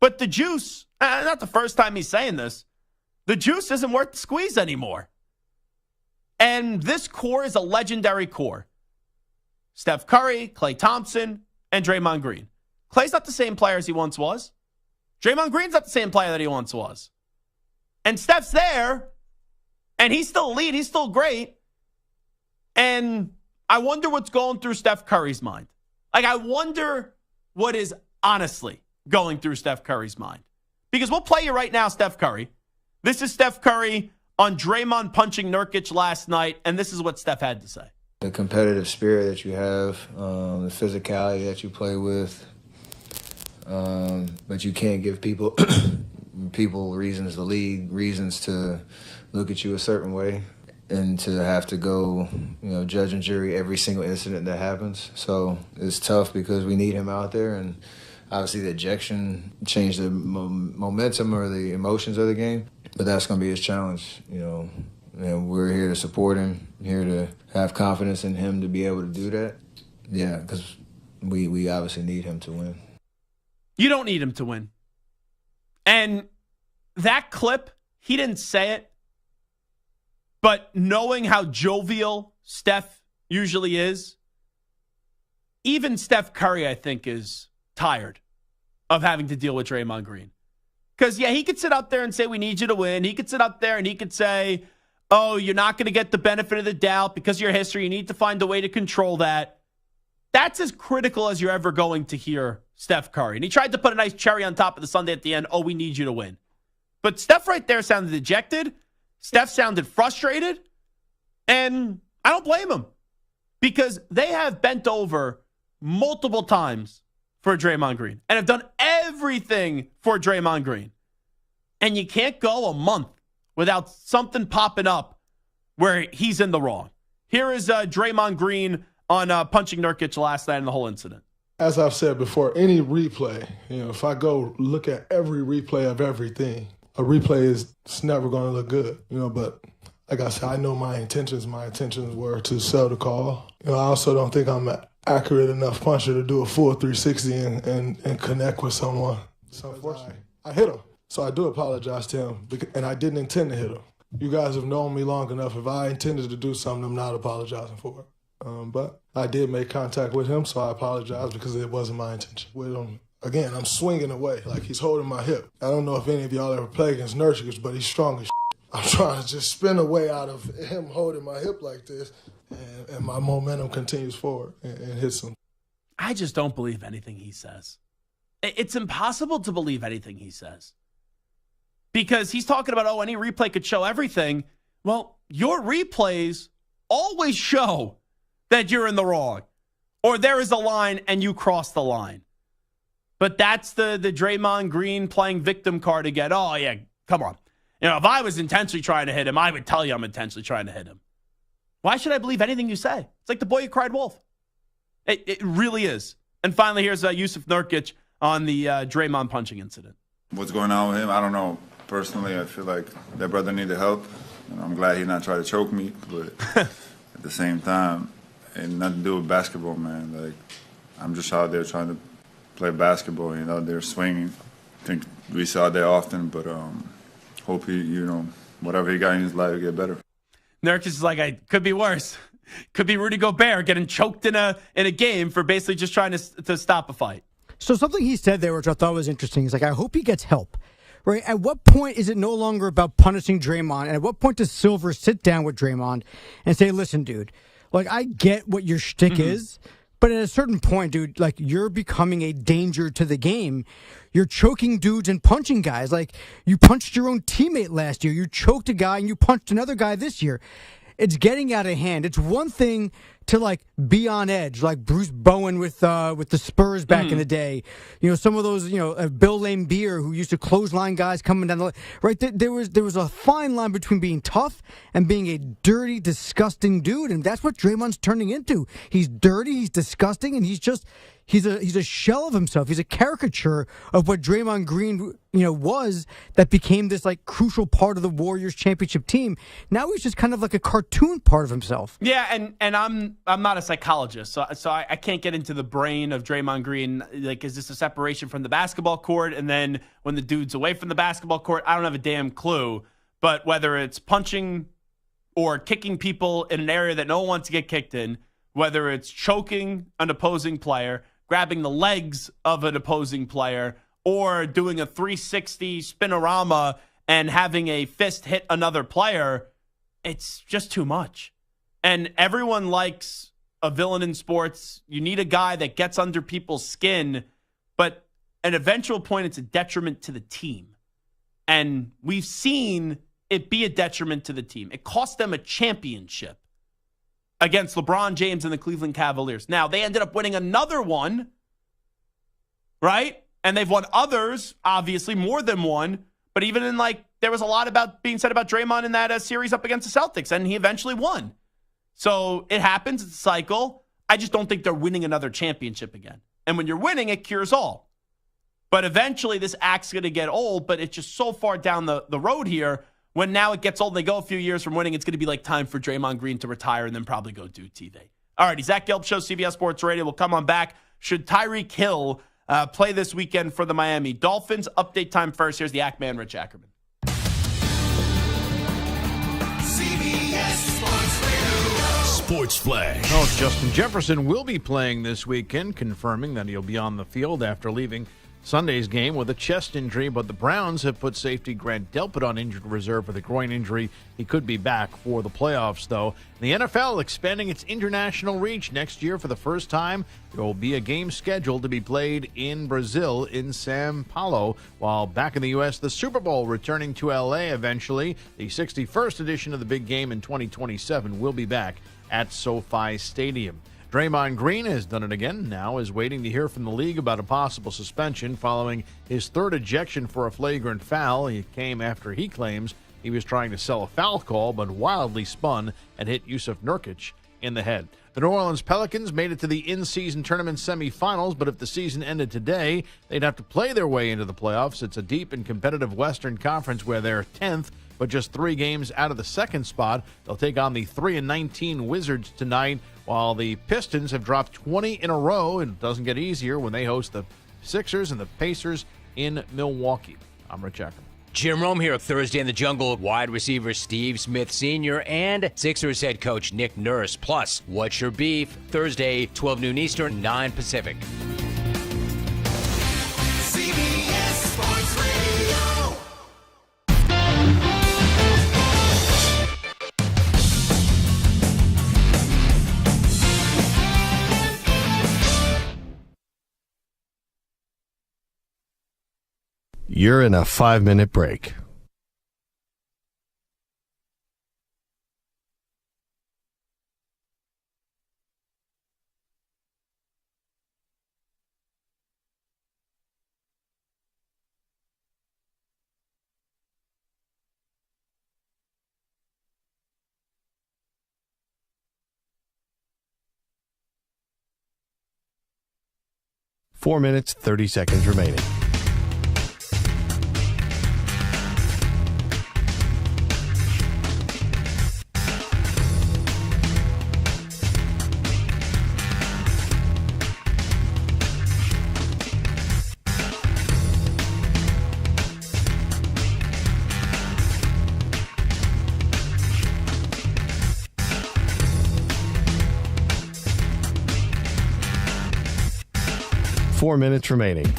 S3: But the juice, not the first time he's saying this, the juice isn't worth the squeeze anymore. And this core is a legendary core. Steph Curry, Klay Thompson, and Draymond Green. Klay's not the same player as he once was. Draymond Green's not the same player that he once was. And Steph's there, and he's still elite. He's still great. And I wonder what's going through Steph Curry's mind. Like, I wonder what is honestly going through Steph Curry's mind. Because we'll play you right now, Steph Curry. This is Steph Curry on Draymond punching Nurkic last night, and this is what Steph had to say.
S14: The competitive spirit that you have, the physicality that you play with, but you can't give people reasons to lead, reasons to look at you a certain way, and to have to go, judge and jury every single incident that happens. So it's tough because we need him out there, and obviously the ejection changed the momentum or the emotions of the game, but that's going to be his challenge, And we're here to support him, here to have confidence in him to be able to do that. Yeah, because we obviously need him to win.
S3: You don't need him to win. And that clip, he didn't say it, but knowing how jovial Steph usually is, even Steph Curry, I think, is tired of having to deal with Draymond Green. Because, yeah, he could sit up there and say, we need you to win. He could sit up there and he could say, oh, you're not going to get the benefit of the doubt because of your history. You need to find a way to control that. That's as critical as you're ever going to hear Steph Curry. And he tried to put a nice cherry on top of the sundae at the end. Oh, we need you to win. But Steph right there sounded dejected. Steph sounded frustrated. And I don't blame him because they have bent over multiple times for Draymond Green and have done everything for Draymond Green. And you can't go a month without something popping up where he's in the wrong. Here is Draymond Green on punching Nurkic last night in the whole incident.
S15: As I've said before, any replay, if I go look at every replay of everything, a replay is never going to look good, but like I said, I know my intentions. My intentions were to sell the call. I also don't think I'm an accurate enough puncher to do a full 360 and connect with someone. So unfortunately, I hit him. So I do apologize to him, and I didn't intend to hit him. You guys have known me long enough. If I intended to do something, I'm not apologizing for it. But I did make contact with him, so I apologize because it wasn't my intention. With him, again, I'm swinging away like he's holding my hip. I don't know if any of y'all ever played against Nurkic, but he's strong as shit. I'm trying to just spin away out of him holding my hip like this, and my momentum continues forward and hits him.
S3: I just don't believe anything he says. It's impossible to believe anything he says. Because he's talking about, any replay could show everything. Well, your replays always show that you're in the wrong. Or there is a line and you cross the line. But that's the Draymond Green playing victim card again. Oh, yeah, come on. If I was intentionally trying to hit him, I would tell you I'm intentionally trying to hit him. Why should I believe anything you say? It's like the boy who cried wolf. It really is. And finally, here's Yusuf Nurkic on the Draymond punching incident.
S16: What's going on with him? I don't know. Personally, I feel like that brother needed help. I'm glad he not trying to choke me, but at the same time, it ain't nothing to do with basketball, man. Like, I'm just out there trying to play basketball, they're swinging. I think we saw that often, but hope he, whatever he got in his life, get better.
S3: Nurkic is like, I could be worse. Could be Rudy Gobert getting choked in a game for basically just trying to stop a fight.
S4: So something he said there, which I thought was interesting, is like, I hope he gets help. Right? At what point is it no longer about punishing Draymond? And at what point does Silver sit down with Draymond and say, listen, dude, like, I get what your shtick is, but at a certain point, dude, like, you're becoming a danger to the game. You're choking dudes and punching guys. Like, you punched your own teammate last year. You choked a guy and you punched another guy this year. It's getting out of hand. It's one thing to, like, be on edge, like Bruce Bowen with the Spurs back in the day. Some of those, Bill Laimbeer, who used to clothesline guys coming down the line. Right? There was a fine line between being tough and being a dirty, disgusting dude, and that's what Draymond's turning into. He's dirty, he's disgusting, and he's a shell of himself. He's a caricature of what Draymond Green, was, that became this, like, crucial part of the Warriors championship team. Now he's just kind of like a cartoon part of himself.
S3: Yeah, and I'm not a psychologist, so I can't get into the brain of Draymond Green. Like, is this a separation from the basketball court? And then when the dude's away from the basketball court, I don't have a damn clue. But whether it's punching or kicking people in an area that no one wants to get kicked in, whether it's choking an opposing player, grabbing the legs of an opposing player or doing a 360 spinorama and having a fist hit another player, it's just too much. And everyone likes a villain in sports. You need a guy that gets under people's skin, but at an eventual point, it's a detriment to the team. And we've seen it be a detriment to the team. It cost them a championship against LeBron James and the Cleveland Cavaliers. Now, they ended up winning another one, right? And they've won others, obviously, more than one. But even in, there was a lot about being said about Draymond in that series up against the Celtics, and he eventually won. So it happens. It's a cycle. I just don't think they're winning another championship again. And when you're winning, it cures all. But eventually, this act's going to get old, but it's just so far down the road here. When now it gets old and they go a few years from winning, it's going to be time for Draymond Green to retire and then probably go do TV. All righty, Zach Gelb Show, CBS Sports Radio. We'll come on back. Should Tyreek Hill play this weekend for the Miami Dolphins? Update time first. Here's the Ackman, Rich Ackerman.
S2: CBS Sports Radio. Sports Flash.
S1: Oh, Justin Jefferson will be playing this weekend, confirming that he'll be on the field after leaving Sunday's game with a chest injury, but the Browns have put safety Grant Delpit on injured reserve with a groin injury. He could be back for the playoffs, though. The NFL expanding its international reach next year for the first time. There will be a game scheduled to be played in Brazil in São Paulo, while back in the U.S., the Super Bowl returning to L.A. eventually. The 61st edition of the big game in 2027 will be back at SoFi Stadium. Draymond Green has done it again, now is waiting to hear from the league about a possible suspension following his third ejection for a flagrant foul. It came after he claims he was trying to sell a foul call, but wildly spun and hit Yusuf Nurkic in the head. The New Orleans Pelicans made it to the in-season tournament semifinals, but if the season ended today, they'd have to play their way into the playoffs. It's a deep and competitive Western Conference where they're 10th, but just 3 games out of the second spot. They'll take on the 3-19 Wizards tonight, while the Pistons have dropped 20 in a row. It doesn't get easier when they host the Sixers and the Pacers in Milwaukee. I'm Rich Ackerman.
S9: Jim Rome here Thursday in the Jungle. Wide receiver Steve Smith Sr. and Sixers head coach Nick Nurse. Plus, What's Your Beef? Thursday, 12 noon Eastern, 9 Pacific.
S2: CBS Sports Radio.
S11: You're in a 5-minute break. Four minutes, 30 seconds remaining. Four minutes remaining.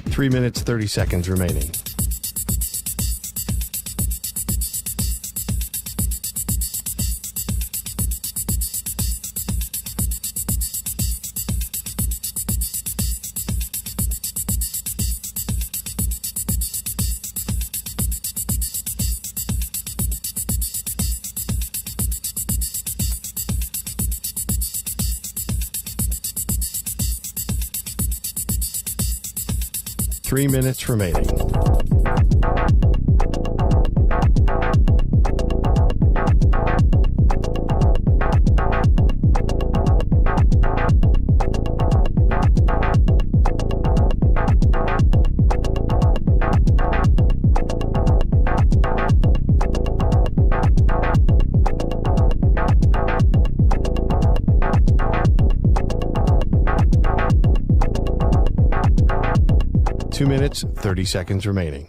S11: Three minutes, 30 seconds remaining. Three minutes remaining. 2 minutes, 30 seconds remaining.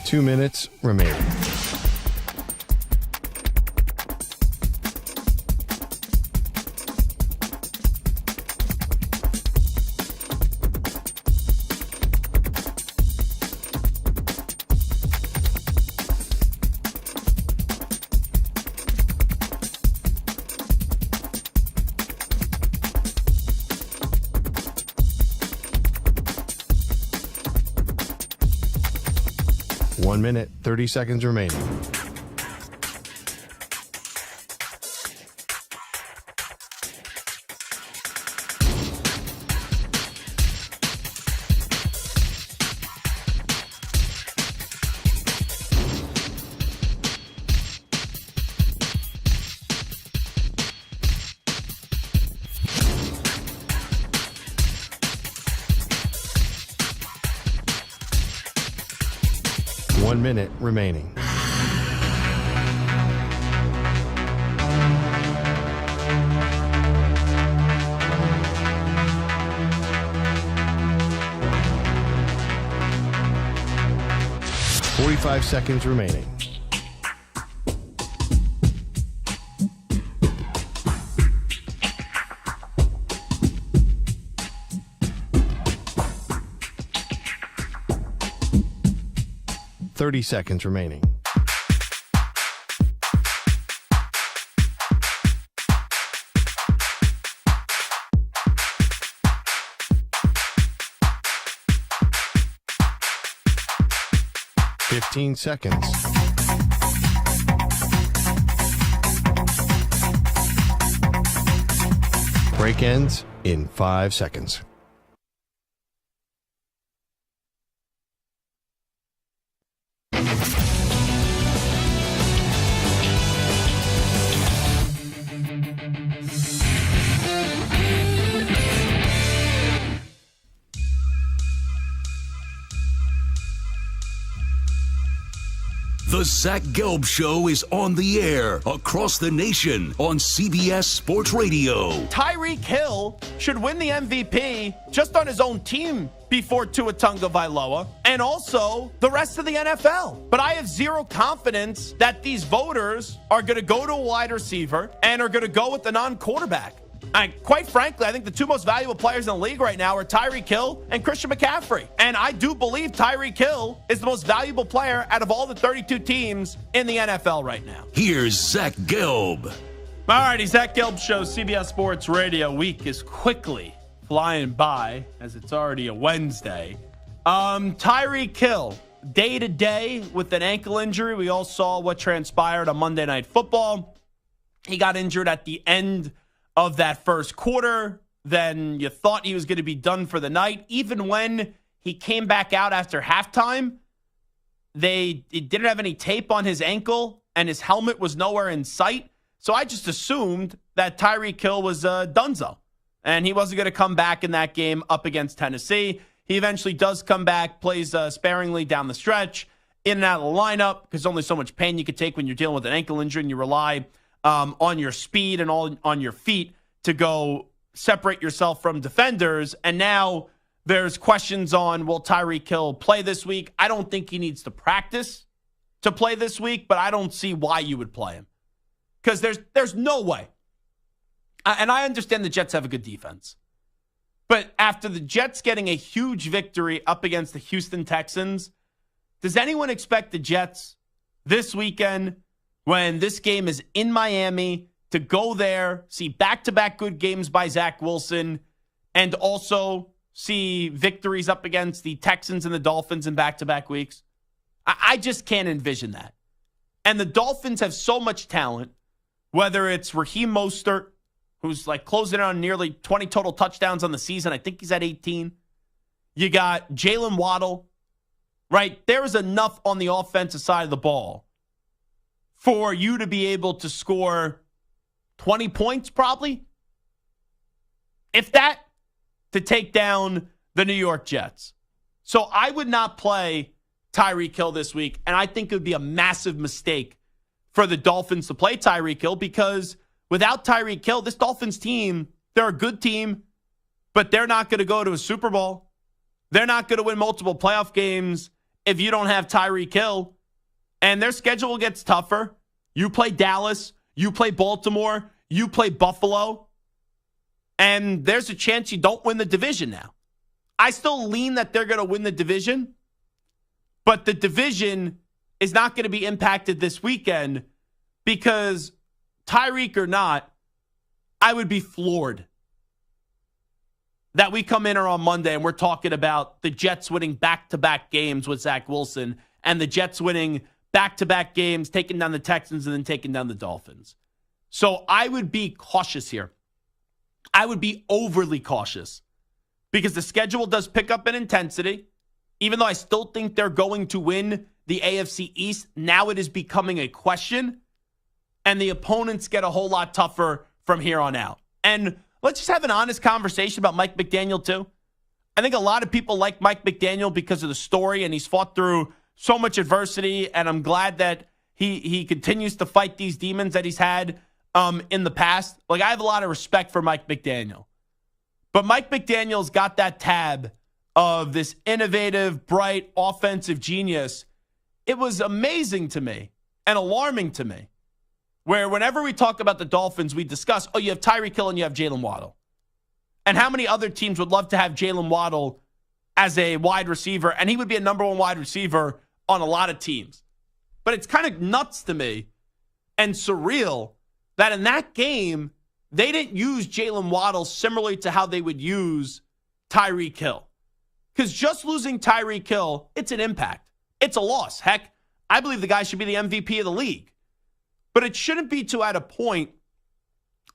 S11: Two minutes remaining. One minute, 30 seconds remaining. One minute remaining. Forty-five seconds remaining. Thirty seconds remaining. Fifteen seconds. Break ends in 5 seconds.
S2: The Zach Gelb Show is on the air across the nation on CBS Sports Radio.
S3: Tyreek Hill should win the MVP just on his own team before Tua Tagovailoa and also the rest of the NFL. But I have zero confidence that these voters are going to go to a wide receiver and are going to go with the non-quarterback. Quite frankly, I think the two most valuable players in the league right now are Tyreek Hill and Christian McCaffrey. And I do believe Tyreek Hill is the most valuable player out of all the 32 teams in the NFL right now.
S2: Here's Zach Gelb.
S3: All righty, Zach Gelb Show, CBS Sports Radio. Week is quickly flying by as it's already a Wednesday. Tyreek Hill, day to day with an ankle injury. We all saw what transpired on Monday Night Football. He got injured at the end of that first quarter. Then you thought he was going to be done for the night. Even when he came back out after halftime, they didn't have any tape on his ankle and his helmet was nowhere in sight. So I just assumed that Tyreek Hill was donezo and he wasn't going to come back in that game up against Tennessee. He eventually does come back, plays sparingly down the stretch, in and out of the lineup, because only so much pain you could take when you're dealing with an ankle injury and you rely on your speed and all on your feet to go separate yourself from defenders. And now there's questions on, will Tyreek Hill play this week? I don't think he needs to practice to play this week, but I don't see why you would play him. Because there's no way. And I understand the Jets have a good defense. But after the Jets getting a huge victory up against the Houston Texans, does anyone expect the Jets this weekend, when this game is in Miami, to go there, see back-to-back good games by Zach Wilson, and also see victories up against the Texans and the Dolphins in back-to-back weeks? I just can't envision that. And the Dolphins have so much talent, whether it's Raheem Mostert, who's like closing in on nearly 20 total touchdowns on the season. I think he's at 18. You got Jalen Waddle, right? There is enough on the offensive side of the ball for you to be able to score 20 points probably, if that, to take down the New York Jets. So I would not play Tyreek Hill this week, and I think it would be a massive mistake for the Dolphins to play Tyreek Hill, because without Tyreek Hill, this Dolphins team, they're a good team, but they're not going to go to a Super Bowl. They're not going to win multiple playoff games if you don't have Tyreek Hill, and their schedule gets tougher. You play Dallas, you play Baltimore, you play Buffalo, and there's a chance you don't win the division now. I still lean that they're going to win the division, but the division is not going to be impacted this weekend because Tyreek or not, I would be floored that we come in here on Monday and we're talking about the Jets winning back-to-back games with Zach Wilson and the Jets winning back-to-back games, taking down the Texans and then taking down the Dolphins. So I would be cautious here. I would be overly cautious because the schedule does pick up in intensity. Even though I still think they're going to win the AFC East, now it is becoming a question, and the opponents get a whole lot tougher from here on out. And let's just have an honest conversation about Mike McDaniel, too. I think a lot of people like Mike McDaniel because of the story, and he's fought through so much adversity, and I'm glad that he continues to fight these demons that he's had in the past. Like, I have a lot of respect for Mike McDaniel. But Mike McDaniel's got that tab of this innovative, bright, offensive genius. It was amazing to me and alarming to me, where whenever we talk about the Dolphins, we discuss, you have Tyreek Hill and you have Jalen Waddle. And how many other teams would love to have Jalen Waddle as a wide receiver, and he would be a number one wide receiver on a lot of teams. But it's kind of nuts to me and surreal that in that game, they didn't use Jalen Waddle similarly to how they would use Tyreek Hill. Because just losing Tyreek Hill, it's an impact. It's a loss. Heck, I believe the guy should be the MVP of the league. But it shouldn't be to at a point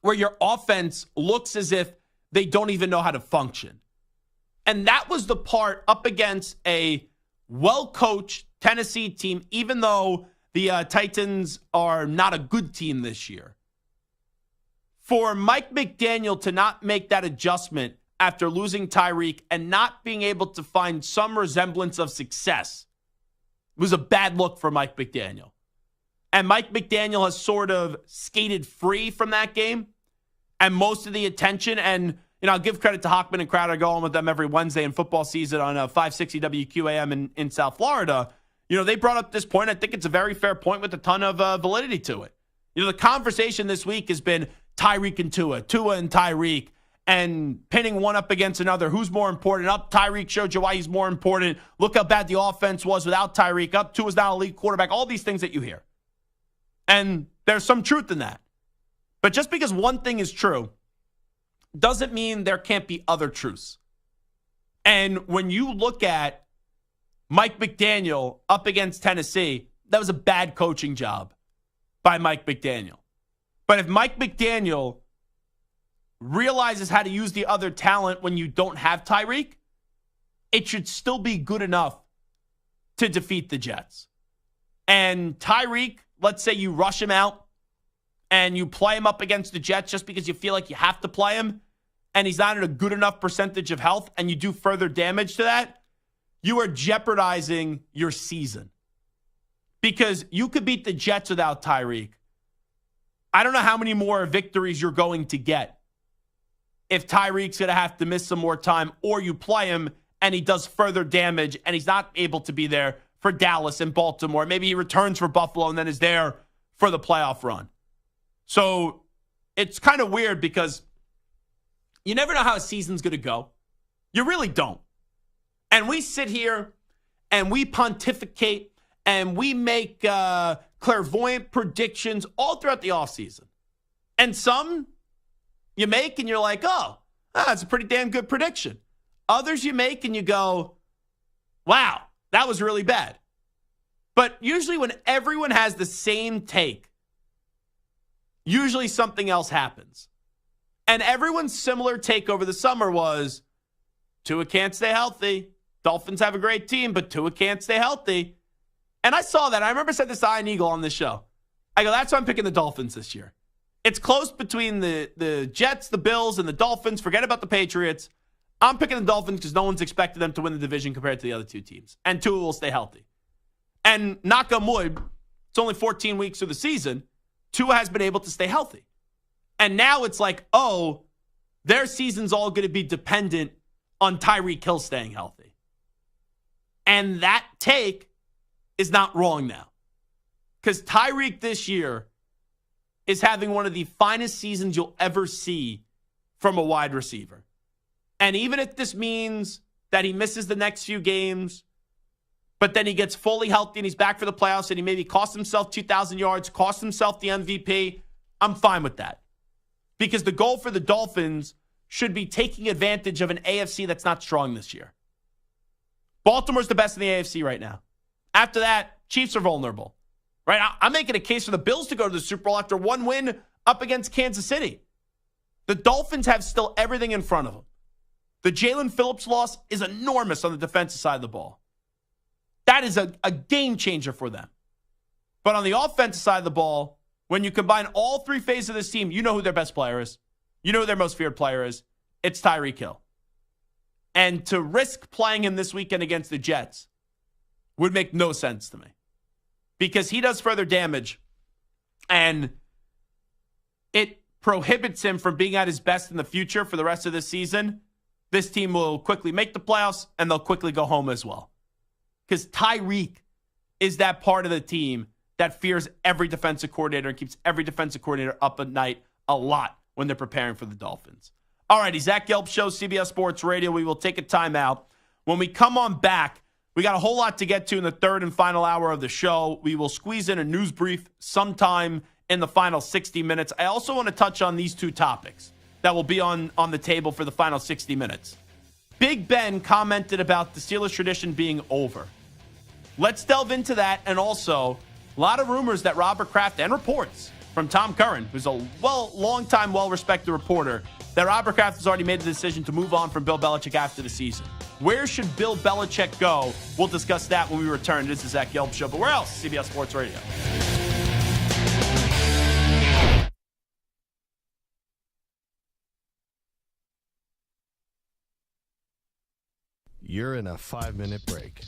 S3: where your offense looks as if they don't even know how to function. And that was the part up against a well-coached Tennessee team, even though the Titans are not a good team this year. For Mike McDaniel to not make that adjustment after losing Tyreek and not being able to find some resemblance of success was a bad look for Mike McDaniel. And Mike McDaniel has sort of skated free from that game and most of the attention. And, I'll give credit to Hockman and Crowder. I go on with them every Wednesday in football season on 560 WQAM in South Florida. They brought up this point. I think it's a very fair point with a ton of validity to it. The conversation this week has been Tyreek and Tua and Tyreek, and pinning one up against another. Who's more important? Up, Tyreek showed you why he's more important. Look how bad the offense was without Tyreek. Up, Tua's not a elite quarterback. All these things that you hear. And there's some truth in that. But just because one thing is true doesn't mean there can't be other truths. And when you look at Mike McDaniel up against Tennessee, that was a bad coaching job by Mike McDaniel. But if Mike McDaniel realizes how to use the other talent when you don't have Tyreek, it should still be good enough to defeat the Jets. And Tyreek, let's say you rush him out and you play him up against the Jets just because you feel like you have to play him and he's not at a good enough percentage of health and you do further damage to that, you are jeopardizing your season. Because you could beat the Jets without Tyreek. I don't know how many more victories you're going to get if Tyreek's going to have to miss some more time, or you play him and he does further damage and he's not able to be there for Dallas and Baltimore. Maybe he returns for Buffalo and then is there for the playoff run. So it's kind of weird because you never know how a season's going to go. You really don't. And we sit here and we pontificate and we make clairvoyant predictions all throughout the offseason. And some you make and you're like, that's a pretty damn good prediction. Others you make and you go, wow, that was really bad. But usually when everyone has the same take, usually something else happens. And everyone's similar take over the summer was, Tua can't stay healthy. Dolphins have a great team, but Tua can't stay healthy. And I saw that. I remember saying this to Ian Eagle on this show. I go, that's why I'm picking the Dolphins this year. It's close between the Jets, the Bills, and the Dolphins. Forget about the Patriots. I'm picking the Dolphins because no one's expected them to win the division compared to the other two teams. And Tua will stay healthy. And knock on wood, it's only 14 weeks through the season. Tua has been able to stay healthy. And now it's like, oh, their season's all going to be dependent on Tyreek Hill staying healthy. And that take is not wrong now. Because Tyreek this year is having one of the finest seasons you'll ever see from a wide receiver. And even if this means that he misses the next few games, but then he gets fully healthy and he's back for the playoffs and he maybe cost himself 2,000 yards, cost himself the MVP, I'm fine with that. Because the goal for the Dolphins should be taking advantage of an AFC that's not strong this year. Baltimore's the best in the AFC right now. After that, Chiefs are vulnerable. Right? I'm making a case for the Bills to go to the Super Bowl after one win up against Kansas City. The Dolphins have still everything in front of them. The Jalen Phillips loss is enormous on the defensive side of the ball. That is a game changer for them. But on the offensive side of the ball, when you combine all three phases of this team, you know who their best player is. You know who their most feared player is. It's Tyreek Hill. And to risk playing him this weekend against the Jets would make no sense to me. Because he does further damage, and it prohibits him from being at his best in the future for the rest of this season. This team will quickly make the playoffs, and they'll quickly go home as well. Because Tyreek is that part of the team that fears every defensive coordinator and keeps every defensive coordinator up at night a lot when they're preparing for the Dolphins. All righty, Zach Gelb Show, CBS Sports Radio. We will take a timeout. When we come on back, we got a whole lot to get to in the third and final hour of the show. We will squeeze in a news brief sometime in the final 60 minutes. I also want to touch on these two topics that will be on the table for the final 60 minutes. Big Ben commented about the Steelers tradition being over. Let's delve into that, and also a lot of rumors that Robert Kraft and reports from Tom Curran, who's a long-time, well-respected reporter, that Robert Kraft has already made the decision to move on from Bill Belichick after the season. Where should Bill Belichick go? We'll discuss that when we return. This is Zach Gelb Show. But where else? CBS Sports Radio.
S11: You're in a 5-minute break.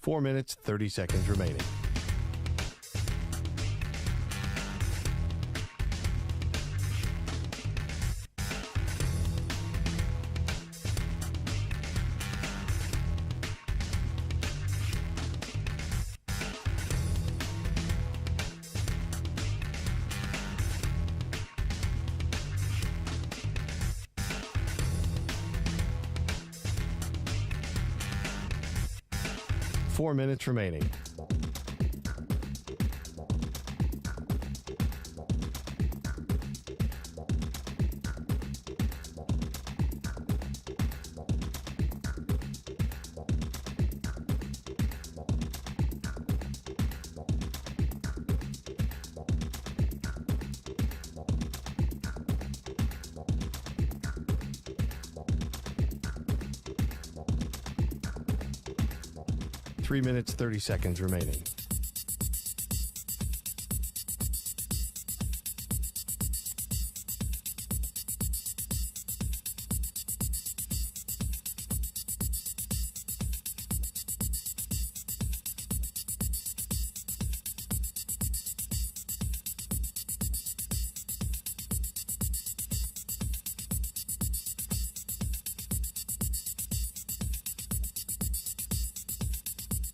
S11: Four minutes, 30 seconds remaining. Four minutes remaining. Three minutes, 30 seconds remaining.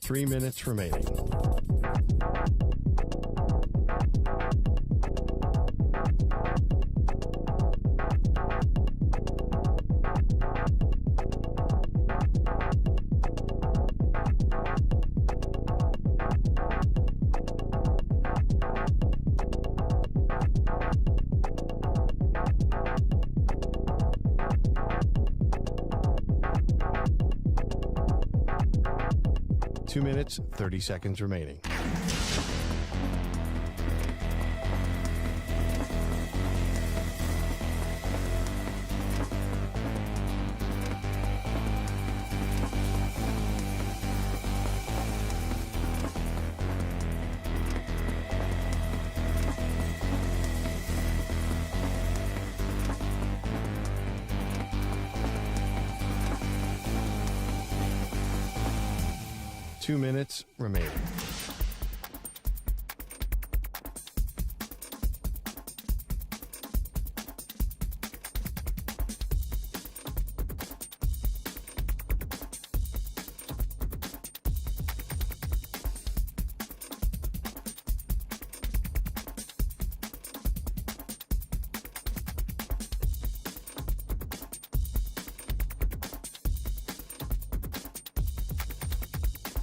S11: Three minutes remaining. 2 minutes, 30 seconds remaining. Two minutes remaining.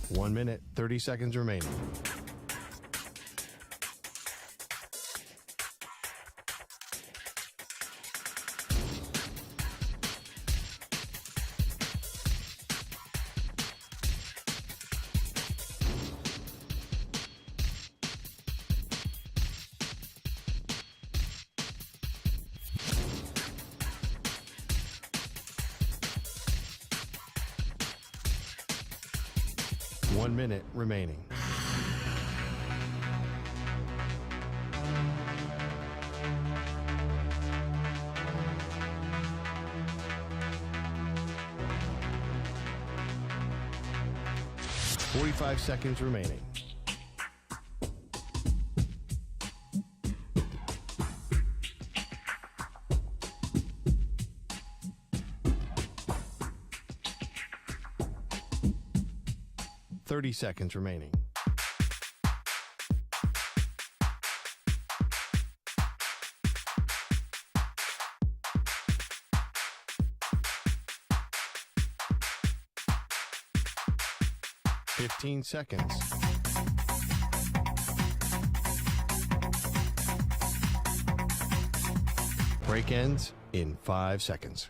S11: One minute, 30 seconds remaining. One minute remaining. Forty-five seconds remaining. Thirty seconds remaining. Fifteen seconds. Break ends in 5 seconds.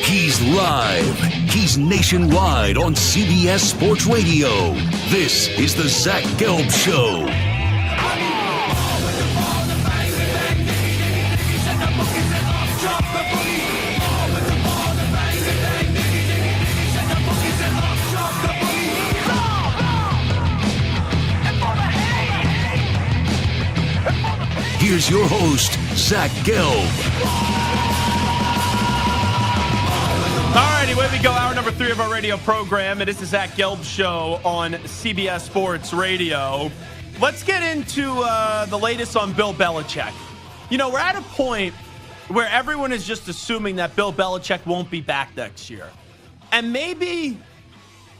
S2: He's live. He's nationwide on CBS Sports Radio. This is the Zach Gelb Show. Here's your host, Zach Gelb.
S3: Alrighty, away we go. Hour number 3 of our radio program. It is the Zach Gelb Show on CBS Sports Radio. Let's get into the latest on Bill Belichick. You know, we're at a point where everyone is just assuming that Bill Belichick won't be back next year. And maybe,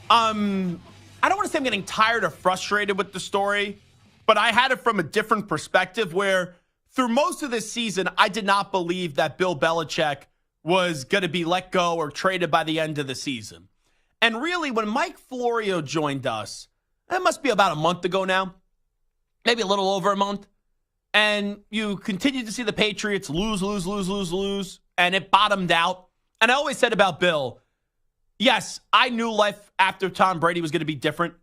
S3: I don't want to say I'm getting tired or frustrated with the story, but I had it from a different perspective where through most of this season, I did not believe that Bill Belichick was going to be let go or traded by the end of the season. And really, when Mike Florio joined us, that must be about a month ago now, maybe a little over a month, and you continue to see the Patriots lose, and it bottomed out. And I always said about Bill, yes, I knew life after Tom Brady was going to be different.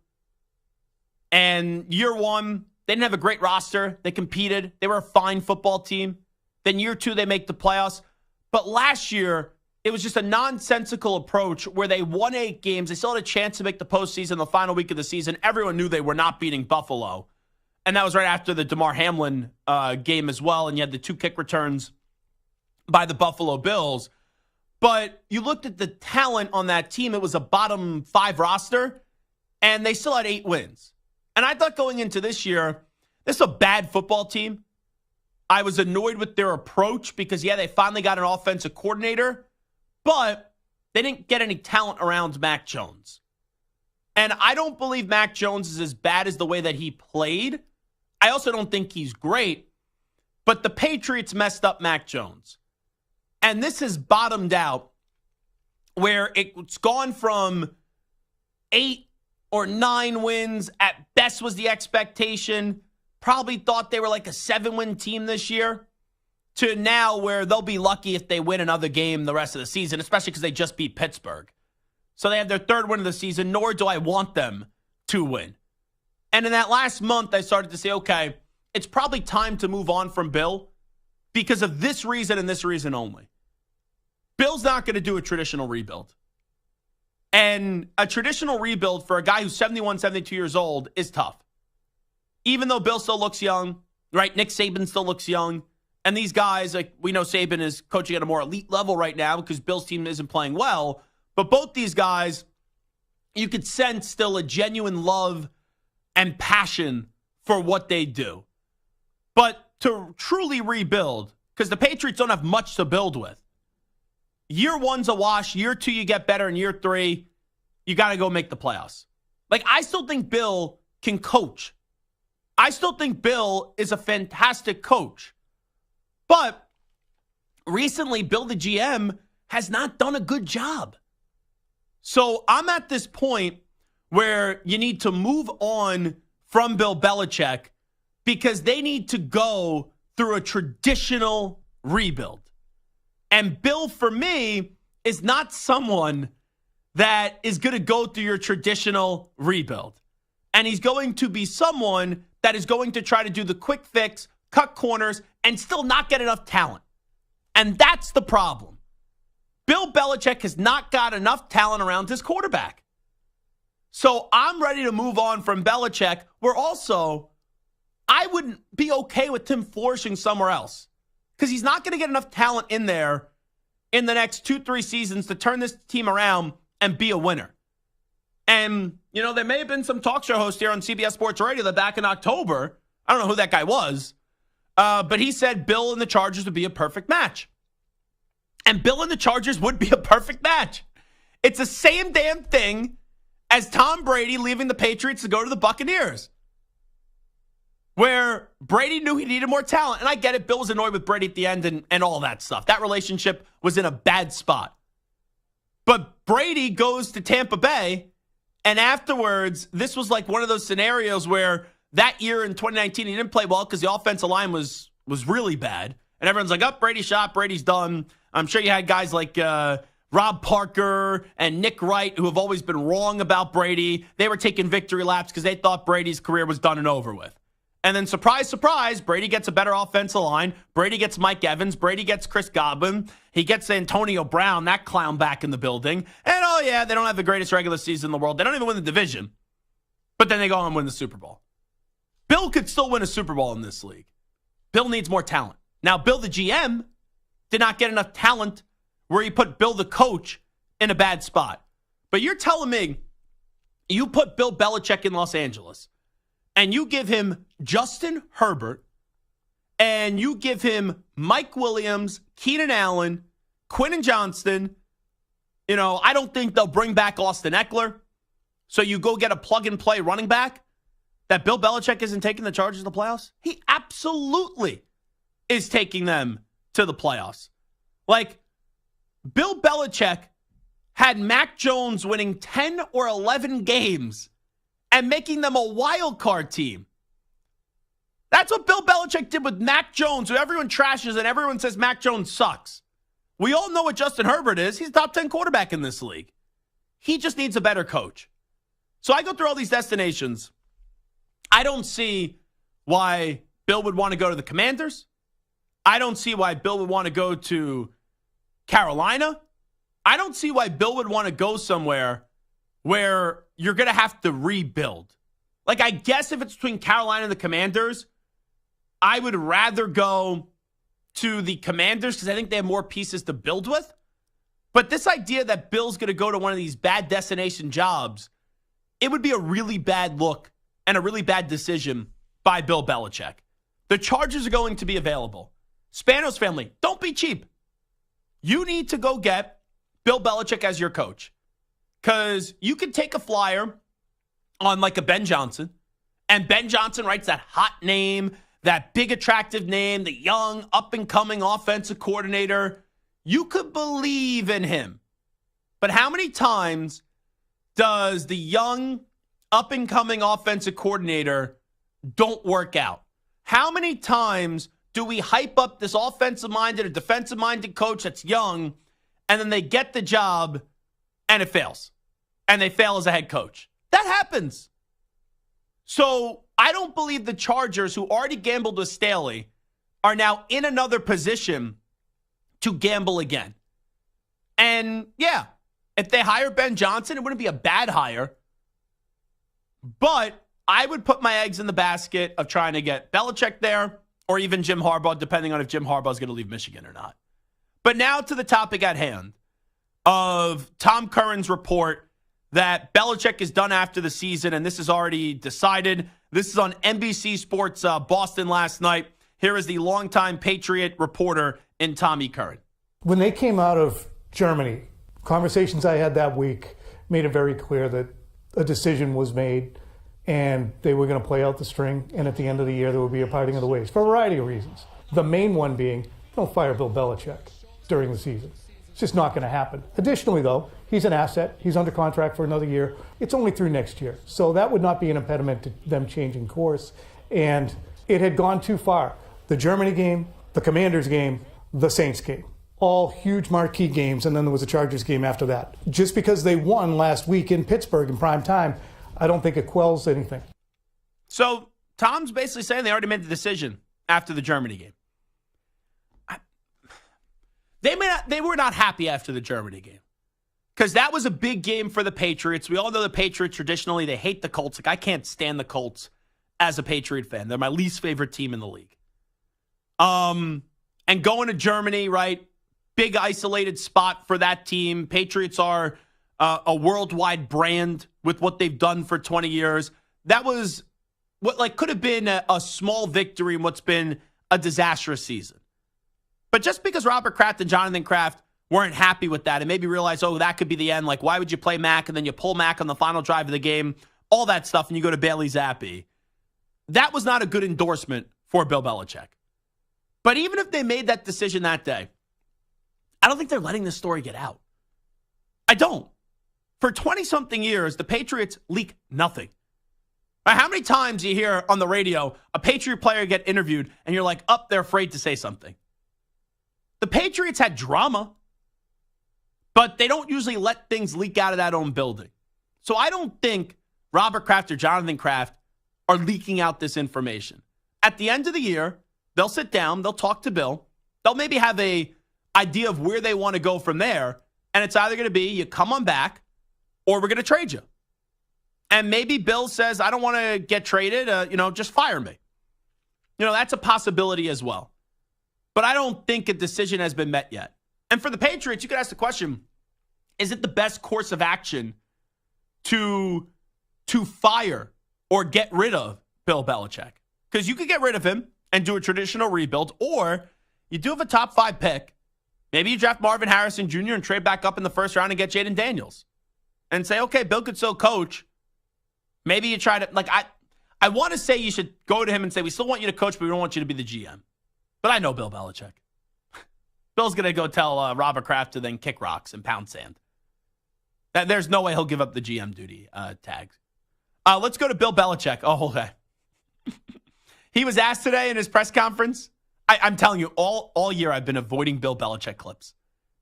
S3: And year one, they didn't have a great roster. They competed. They were a fine football team. Then year 2, they make the playoffs. But last year, it was just a nonsensical approach where they won 8 games. They still had a chance to make the postseason the final week of the season. Everyone knew they were not beating Buffalo. And that was right after the Damar Hamlin game as well. And you had the 2 kick returns by the Buffalo Bills. But you looked at the talent on that team. It was a bottom 5 roster. And they still had 8 wins. And I thought going into this year, this is a bad football team. I was annoyed with their approach because, yeah, they finally got an offensive coordinator, but they didn't get any talent around Mac Jones. And I don't believe Mac Jones is as bad as the way that he played. I also don't think he's great, but the Patriots messed up Mac Jones. And this has bottomed out where it's gone from 8 or 9 wins. At best was the expectation. Probably thought they were like a 7-win team this year, to now where they'll be lucky if they win another game the rest of the season, especially because they just beat Pittsburgh. So they have their 3rd win of the season, nor do I want them to win. And in that last month, I started to say, okay, it's probably time to move on from Bill because of this reason and this reason only. Bill's not going to do a traditional rebuild. And a traditional rebuild for a guy who's 71, 72 years old is tough. Even though Bill still looks young, right? Nick Saban still looks young. And these guys, like we know Saban is coaching at a more elite level right now because Bill's team isn't playing well. But both these guys, you could sense still a genuine love and passion for what they do. But to truly rebuild, because the Patriots don't have much to build with. Year 1's a wash. Year 2, you get better. And year 3, you got to go make the playoffs. Like, I still think Bill can coach. I still think Bill is a fantastic coach. But recently, Bill, the GM, has not done a good job. So I'm at this point where you need to move on from Bill Belichick because they need to go through a traditional rebuild. And Bill, for me, is not someone that is going to go through your traditional rebuild. And he's going to be someone that is going to try to do the quick fix, cut corners, and still not get enough talent. And that's the problem. Bill Belichick has not got enough talent around his quarterback. So I'm ready to move on from Belichick, where also I wouldn't be okay with him flourishing somewhere else because he's not going to get enough talent in there in the next 2-3 seasons to turn this team around and be a winner. And, you know, there may have been some talk show host here on CBS Sports Radio that back in October, I don't know who that guy was, but he said Bill and the Chargers would be a perfect match. And Bill and the Chargers would be a perfect match. It's the same damn thing as Tom Brady leaving the Patriots to go to the Buccaneers, where Brady knew he needed more talent. And I get it. Bill was annoyed with Brady at the end and all that stuff. That relationship was in a bad spot. But Brady goes to Tampa Bay, and afterwards, this was like one of those scenarios where that year in 2019, he didn't play well because the offensive line was really bad. And everyone's like, oh, Brady's shot, Brady's done. I'm sure you had guys like Rob Parker and Nick Wright who have always been wrong about Brady. They were taking victory laps because they thought Brady's career was done and over with. And then surprise, surprise, Brady gets a better offensive line. Brady gets Mike Evans. Brady gets Chris Godwin. He gets Antonio Brown, that clown, back in the building. And, oh, yeah, they don't have the greatest regular season in the world. They don't even win the division. But then they go on and win the Super Bowl. Bill could still win a Super Bowl in this league. Bill needs more talent. Now, Bill, the GM, did not get enough talent where he put Bill, the coach, in a bad spot. But you're telling me you put Bill Belichick in Los Angeles and you give him Justin Herbert and you give him Mike Williams, Keenan Allen, Quentin Johnston. You know, I don't think they'll bring back Austin Eckler. So you go get a plug-and-play running back that Bill Belichick isn't taking the Chargers to the playoffs? He absolutely is taking them to the playoffs. Like, Bill Belichick had Mac Jones winning 10 or 11 games and making them a wild card team. That's what Bill Belichick did with Mac Jones, who everyone trashes and everyone says Mac Jones sucks. We all know what Justin Herbert is. He's a top 10 quarterback in this league. He just needs a better coach. So I go through all these destinations. I don't see why Bill would want to go to the Commanders. I don't see why Bill would want to go to Carolina. I don't see why Bill would want to go somewhere where you're going to have to rebuild. Like, I guess if it's between Carolina and the Commanders, I would rather go to the Commanders because I think they have more pieces to build with. But this idea that Bill's going to go to one of these bad destination jobs, it would be a really bad look and a really bad decision by Bill Belichick. The Chargers are going to be available. Spanos family, don't be cheap. You need to go get Bill Belichick as your coach. Because you can take a flyer on like a Ben Johnson, and Ben Johnson writes that hot name, that big attractive name, the young up-and-coming offensive coordinator. You could believe in him. But how many times does the young, up-and-coming offensive coordinator don't work out? How many times do we hype up this offensive-minded or defensive-minded coach that's young, and then they get the job, and it fails? And they fail as a head coach. That happens. So I don't believe the Chargers, who already gambled with Staley, are now in another position to gamble again. And, yeah, if they hire Ben Johnson, it wouldn't be a bad hire. But I would put my eggs in the basket of trying to get Belichick there or even Jim Harbaugh, depending on if Jim Harbaugh is going to leave Michigan or not. But now to the topic at hand of Tom Curran's report that Belichick is done after the season, and this is already decided. This is on NBC Sports Boston last night. Here is the longtime Patriot reporter in Tommy Curran.
S17: When they came out of Germany, conversations I had that week made it very clear that a decision was made and they were going to play out the string, and at the end of the year there would be a parting of the ways for a variety of reasons. The main one being, don't fire Bill Belichick during the season. It's just not going to happen. Additionally, though, he's an asset. He's under contract for another year. It's only through next year. So that would not be an impediment to them changing course. And it had gone too far. The Germany game, the Commanders game, the Saints game. All huge marquee games, and then there was a Chargers game after that. Just because they won last week in Pittsburgh in prime time, I don't think it quells anything.
S3: So Tom's basically saying they already made the decision after the Germany game. They were not happy after the Germany game because that was a big game for the Patriots. We all know the Patriots traditionally, they hate the Colts. Like, I can't stand the Colts as a Patriot fan. They're my least favorite team in the league. And going to Germany, right? Big isolated spot for that team. Patriots are a worldwide brand with what they've done for 20 years. That was what could have been a small victory in what's been a disastrous season. But just because Robert Kraft and Jonathan Kraft weren't happy with that and maybe realized, that could be the end. Like, why would you play Mac and then you pull Mac on the final drive of the game, all that stuff, and you go to Bailey Zappi. That was not a good endorsement for Bill Belichick. But even if they made that decision that day, I don't think they're letting this story get out. I don't. For 20-something years, the Patriots leak nothing. How many times you hear on the radio a Patriot player get interviewed and you're like, they're afraid to say something. The Patriots had drama, but they don't usually let things leak out of that own building. So I don't think Robert Kraft or Jonathan Kraft are leaking out this information. At the end of the year, they'll sit down, they'll talk to Bill, they'll maybe have a idea of where they want to go from there, and it's either going to be you come on back or we're going to trade you. And maybe Bill says, I don't want to get traded, just fire me. That's a possibility as well. But I don't think a decision has been met yet. And for the Patriots, you could ask the question, is it the best course of action to fire or get rid of Bill Belichick? Because you could get rid of him and do a traditional rebuild, or you do have a top 5 pick. Maybe you draft Marvin Harrison Jr. and trade back up in the first round and get Jaden Daniels. And say, okay, Bill could still coach. Maybe you try to, I want to say you should go to him and say, we still want you to coach, but we don't want you to be the GM. But I know Bill Belichick. Bill's going to go tell Robert Kraft to then kick rocks and pound sand. There's no way he'll give up the GM duty tags. Let's go to Bill Belichick. Oh, okay. He was asked today in his press conference. I'm telling you, all year I've been avoiding Bill Belichick clips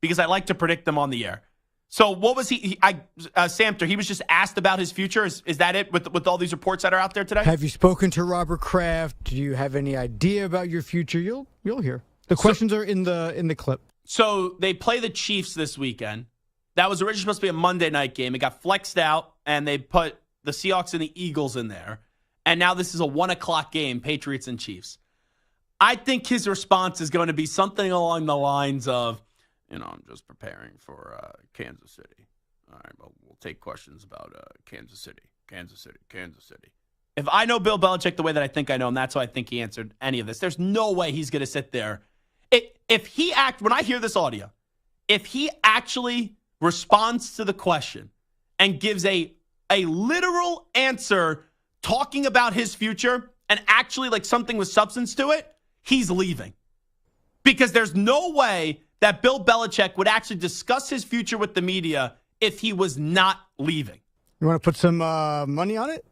S3: because I like to predict them on the air. So what was Samter, he was just asked about his future. Is that it with all these reports that are out there today?
S4: Have you spoken to Robert Kraft? Do you have any idea about your future? You'll hear. The questions are in the clip.
S3: So they play the Chiefs this weekend. That was originally supposed to be a Monday night game. It got flexed out, and they put the Seahawks and the Eagles in there. And now this is a 1:00 game, Patriots and Chiefs. I think his response is going to be something along the lines of, I'm just preparing for Kansas City. All right, well, we'll take questions about Kansas City. If I know Bill Belichick the way that I think I know him, that's how I think he answered any of this. There's no way he's going to sit there. When I hear this audio, if he actually responds to the question and gives a literal answer talking about his future and actually like something with substance to it, he's leaving. Because there's no way that Bill Belichick would actually discuss his future with the media if he was not leaving.
S4: You want to put some money on it?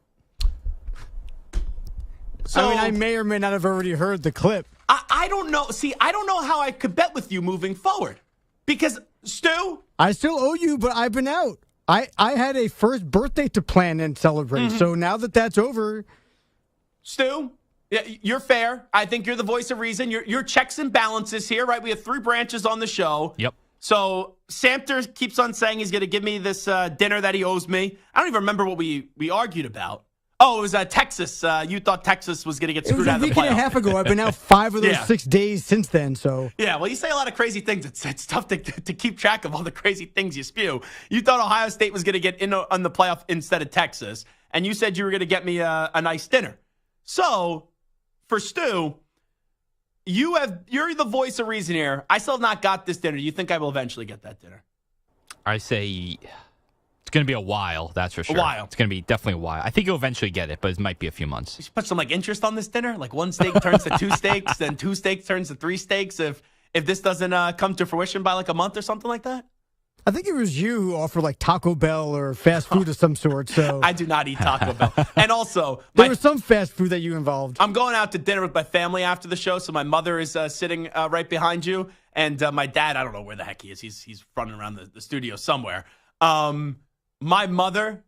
S3: So,
S4: I may or may not have already heard the clip.
S3: I don't know. See, I don't know how I could bet with you moving forward. Because, Stu?
S4: I still owe you, but I've been out. I had a first birthday to plan and celebrate. So now that that's over.
S3: Stu, you're fair. I think you're the voice of reason. You're checks and balances here, right? We have 3 branches on the show.
S18: Yep.
S3: So Samter keeps on saying he's going to give me this dinner that he owes me. I don't even remember what we argued about. Oh, it was Texas. You thought Texas was going to get screwed out of the playoffs.
S4: It was a week and a half ago. I've been out 5 of those 6 days since then. So
S3: yeah, well, you say a lot of crazy things. It's tough to keep track of all the crazy things you spew. You thought Ohio State was going to get in on the playoff instead of Texas, and you said you were going to get me a nice dinner. So for Stu, you're the voice of reason here. I still have not got this dinner. Do you think I will eventually get that dinner?
S18: I say it's going to be a while, that's for sure.
S3: A while.
S18: It's going to be definitely a while. I think you'll eventually get it, but it might be a few months.
S3: You should put some interest on this dinner. Like 1 steak turns to 2 steaks, then 2 steaks turns to 3 steaks. If this doesn't come to fruition by a month or something like that.
S4: I think it was you who offered Taco Bell or fast food of some sort. So
S3: I do not eat Taco Bell. And also,
S4: there was some fast food that you involved.
S3: I'm going out to dinner with my family after the show. So my mother is sitting right behind you, and my dad, I don't know where the heck he is. He's running around the studio somewhere. My mother,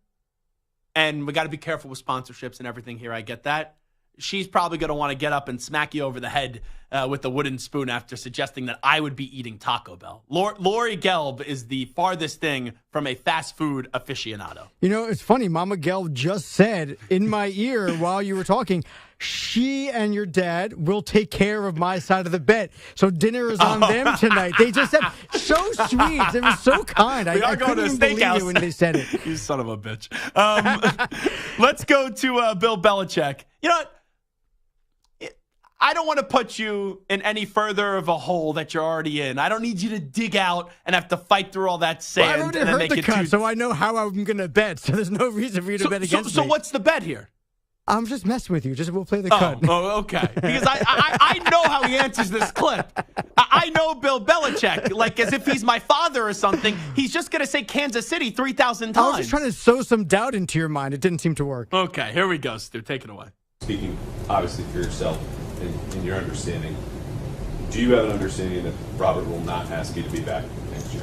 S3: and we got to be careful with sponsorships and everything here. I get that. She's probably going to want to get up and smack you over the head with a wooden spoon after suggesting that I would be eating Taco Bell. Lori Gelb is the farthest thing from a fast food aficionado.
S4: You know, it's funny. Mama Gelb just said in my ear while you were talking, she and your dad will take care of my side of the bet. So dinner is on them tonight. They just said, so sweet. It was so kind. I couldn't even believe it when they said it.
S3: You son of a bitch. Let's go to Bill Belichick. You know what? I don't want to put you in any further of a hole that you're already in. I don't need you to dig out and have to fight through all that sand.
S4: Well, I already
S3: and
S4: heard
S3: make
S4: the
S3: it
S4: cut, so I know how I'm going to bet. So there's no reason for you to bet against me.
S3: So what's the bet here?
S4: I'm just messing with you. We'll play the cut.
S3: Oh, okay. Because I know how he answers this clip. I know Bill Belichick, as if he's my father or something. He's just going to say Kansas City 3,000 times.
S4: I was just trying to sow some doubt into your mind. It didn't seem to work.
S3: Okay, here we go, Stu. Take it away.
S19: Speaking, obviously, for yourself and your understanding, do you have an understanding that Robert will not ask you to be back next year?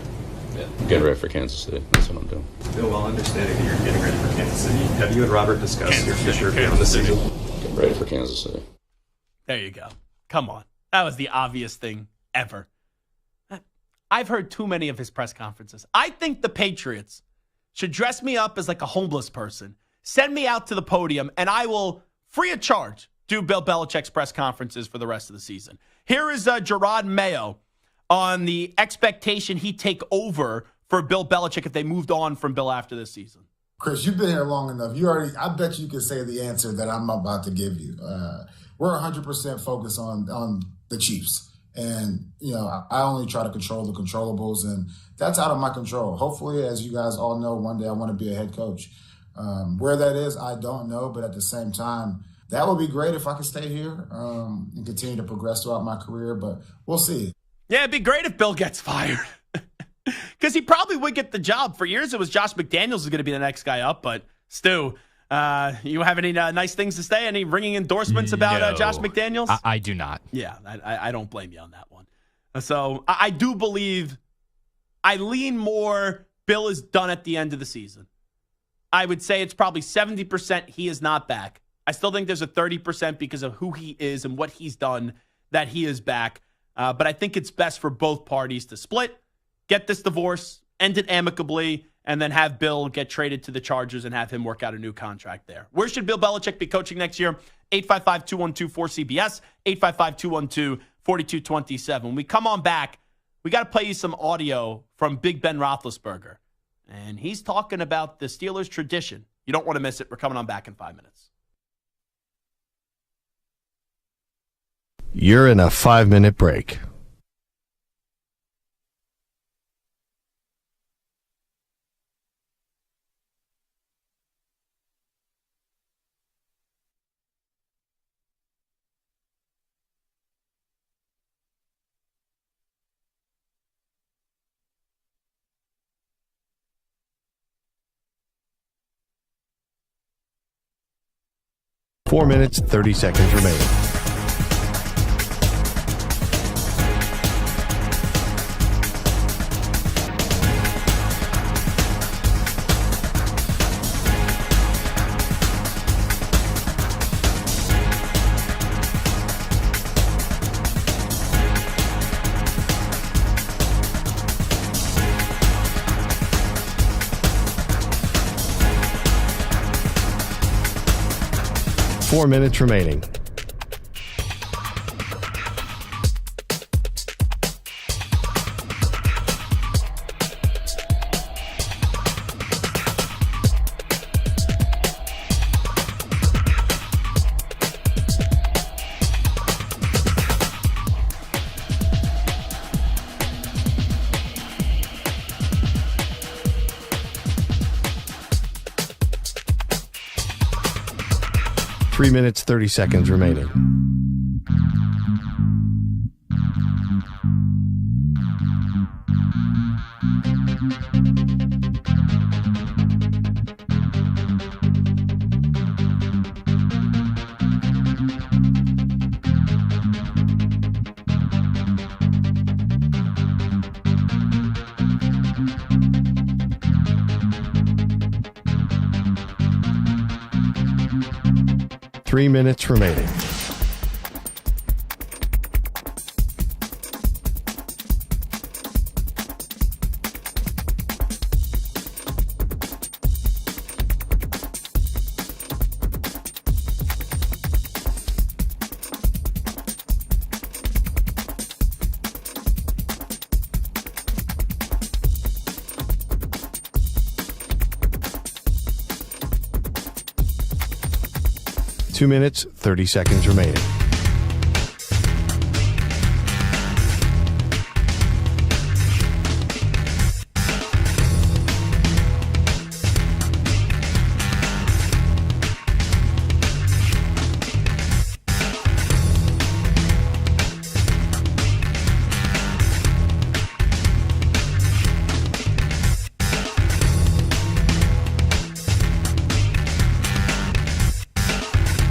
S20: Yeah, get ready for Kansas City. That's what I'm doing.
S21: Bill, while understanding that you're getting ready for Kansas City, have you and Robert discussed your future beyond the season?
S20: Get ready for Kansas City.
S3: There you go. Come on. That was the obvious thing ever. I've heard too many of his press conferences. I think the Patriots should dress me up as a homeless person, send me out to the podium, and I will, free of charge, do Bill Belichick's press conferences for the rest of the season. Here is Gerard Mayo on the expectation he'd take over for Bill Belichick if they moved on from Bill after this season.
S22: Chris, you've been here long enough. I bet you can say the answer that I'm about to give you. We're 100% focused on the Chiefs. And, I only try to control the controllables, and that's out of my control. Hopefully, as you guys all know, one day I want to be a head coach. Where that is, I don't know. But at the same time, that would be great if I could stay here and continue to progress throughout my career. But we'll see.
S3: Yeah, it'd be great if Bill gets fired. Because he probably would get the job. For years, it was Josh McDaniels was going to be the next guy up. But, Stu, you have any nice things to say? Any ringing endorsements about Josh McDaniels?
S18: I do not.
S3: Yeah, I don't blame you on that one. So I do believe, I lean more Bill is done at the end of the season. I would say it's probably 70% he is not back. I still think there's a 30% because of who he is and what he's done that he is back. But I think it's best for both parties to split, get this divorce, end it amicably, and then have Bill get traded to the Chargers and have him work out a new contract there. Where should Bill Belichick be coaching next year? 855-212-4CBS, 855-212-4227. When we come on back, we got to play you some audio from Big Ben Roethlisberger. And he's talking about the Steelers' tradition. You don't want to miss it. We're coming on back in 5 minutes.
S11: You're in a 5-minute break. 4 minutes, 30 seconds remaining. Four minutes remaining. Three minutes, 30 seconds remaining. Three minutes remaining. Two minutes, 30 seconds remaining.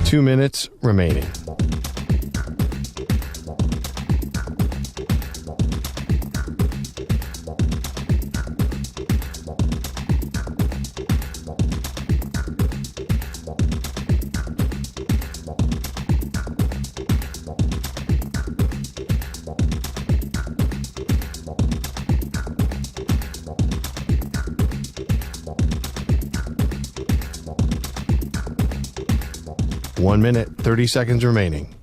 S11: Two minutes remaining. One minute, 30 seconds remaining.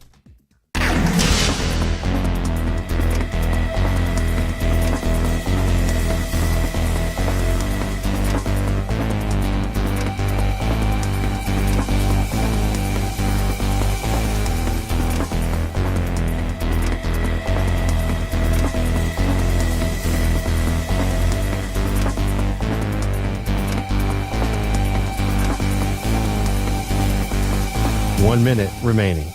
S11: One minute remaining.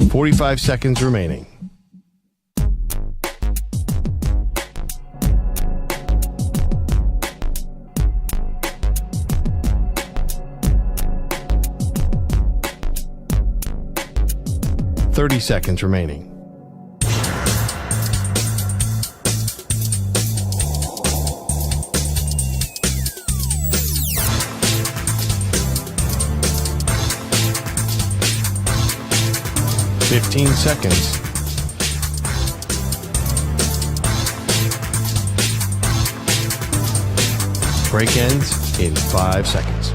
S11: .45 seconds remaining. .30 seconds remaining. .15 seconds. Break ends in 5 seconds.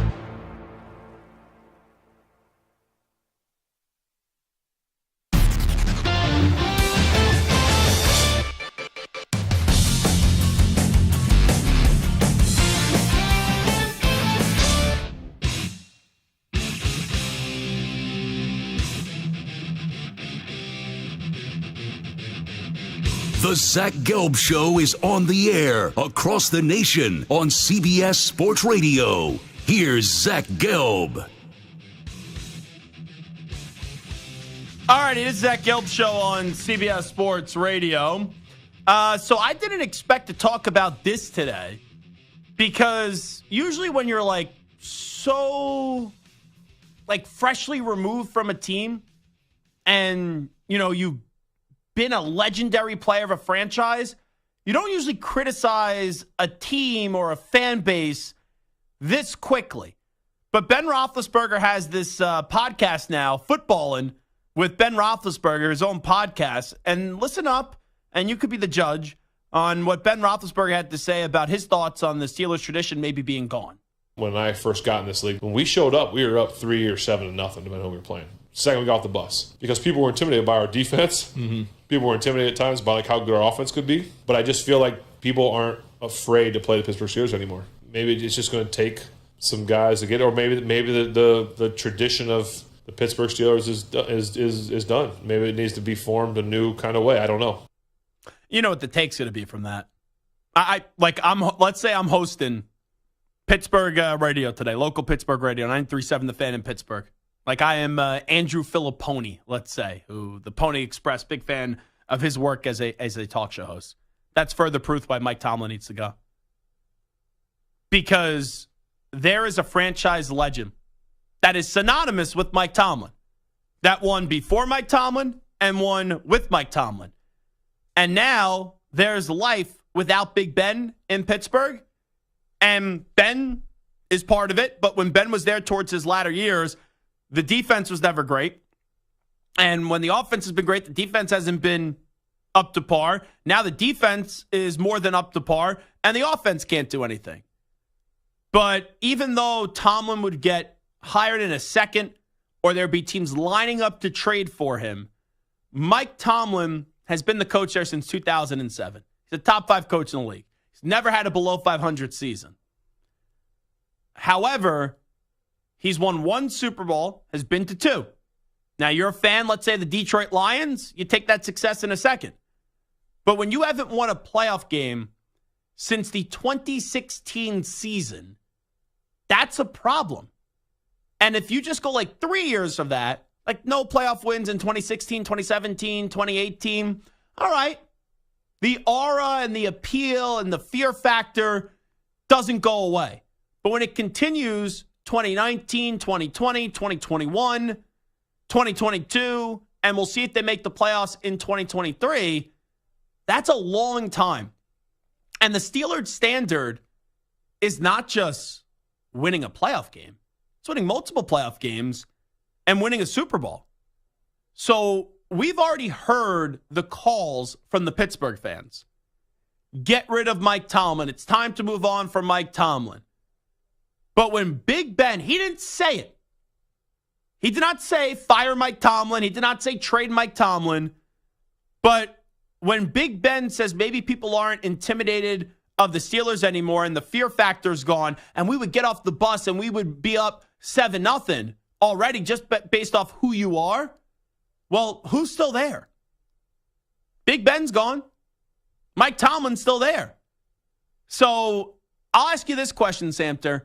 S2: The Zach Gelb Show is on the air across the nation on CBS Sports Radio. Here's Zach Gelb.
S3: All right, it is Zach Gelb Show on CBS Sports Radio. So I didn't expect to talk about this today because usually when you're so freshly removed from a team and, you've been a legendary player of a franchise, you don't usually criticize a team or a fan base this quickly. But Ben Roethlisberger has this podcast now, Footballin' with Ben Roethlisberger, his own podcast. And listen up, and you could be the judge on what Ben Roethlisberger had to say about his thoughts on the Steelers tradition maybe being gone.
S5: When I first got in this league, when we showed up, we were up 3 or 7-0, depending on who we were playing. Second, we got off the bus because people were intimidated by our defense. Mm-hmm. People were intimidated at times by how good our offense could be. But I just feel like people aren't afraid to play the Pittsburgh Steelers anymore. Maybe it's just going to take some guys to get it, or maybe the tradition of the Pittsburgh Steelers is done. Maybe it needs to be formed a new kind of way. I don't know.
S3: You know what the take's going to be from that? Let's say I'm hosting Pittsburgh radio today, local Pittsburgh radio, 93.7 The Fan in Pittsburgh. I am Andrew Filipponi, let's say, who the Pony Express, big fan of his work as a talk show host. That's further proof why Mike Tomlin needs to go. Because there is a franchise legend that is synonymous with Mike Tomlin. That won before Mike Tomlin and won with Mike Tomlin. And now there's life without Big Ben in Pittsburgh. And Ben is part of it. But when Ben was there towards his latter years, the defense was never great. And when the offense has been great, the defense hasn't been up to par. Now the defense is more than up to par, and the offense can't do anything. But even though Tomlin would get hired in a second, or there'd be teams lining up to trade for him, Mike Tomlin has been the coach there since 2007. He's a top 5 coach in the league. He's never had a below 500 season. However, he's won 1 Super Bowl, has been to 2. Now, you're a fan, let's say the Detroit Lions, you take that success in a second. But when you haven't won a playoff game since the 2016 season, that's a problem. And if you just go 3 years of that, no playoff wins in 2016, 2017, 2018, all right. The aura and the appeal and the fear factor doesn't go away. But when it continues 2019, 2020, 2021, 2022, and we'll see if they make the playoffs in 2023, that's a long time. And the Steelers standard is not just winning a playoff game. It's winning multiple playoff games and winning a Super Bowl. So we've already heard the calls from the Pittsburgh fans. Get rid of Mike Tomlin. It's time to move on from Mike Tomlin. But when Big Ben, he didn't say it. He did not say fire Mike Tomlin. He did not say trade Mike Tomlin. But when Big Ben says maybe people aren't intimidated of the Steelers anymore and the fear factor's gone, and we would get off the bus and we would be up 7-0 already just based off who you are, well, who's still there? Big Ben's gone. Mike Tomlin's still there. So I'll ask you this question, Samter.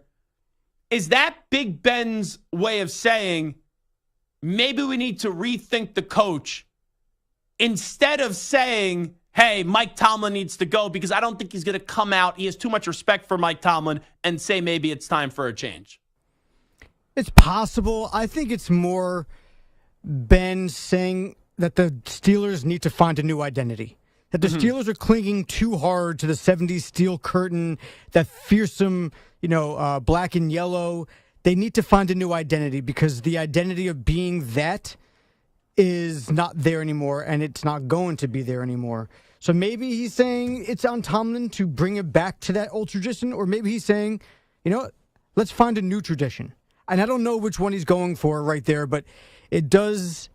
S3: Is that Big Ben's way of saying maybe we need to rethink the coach instead of saying, hey, Mike Tomlin needs to go, because I don't think he's going to come out. He has too much respect for Mike Tomlin and say maybe it's time for a change?
S4: It's possible. I think it's more Ben saying that the Steelers need to find a new identity. That the Steelers are clinging too hard to the 70s steel curtain, that fearsome, black and yellow. They need to find a new identity because the identity of being that is not there anymore, and it's not going to be there anymore. So maybe he's saying it's on Tomlin to bring it back to that old tradition, or maybe he's saying, let's find a new tradition. And I don't know which one he's going for right there, but it does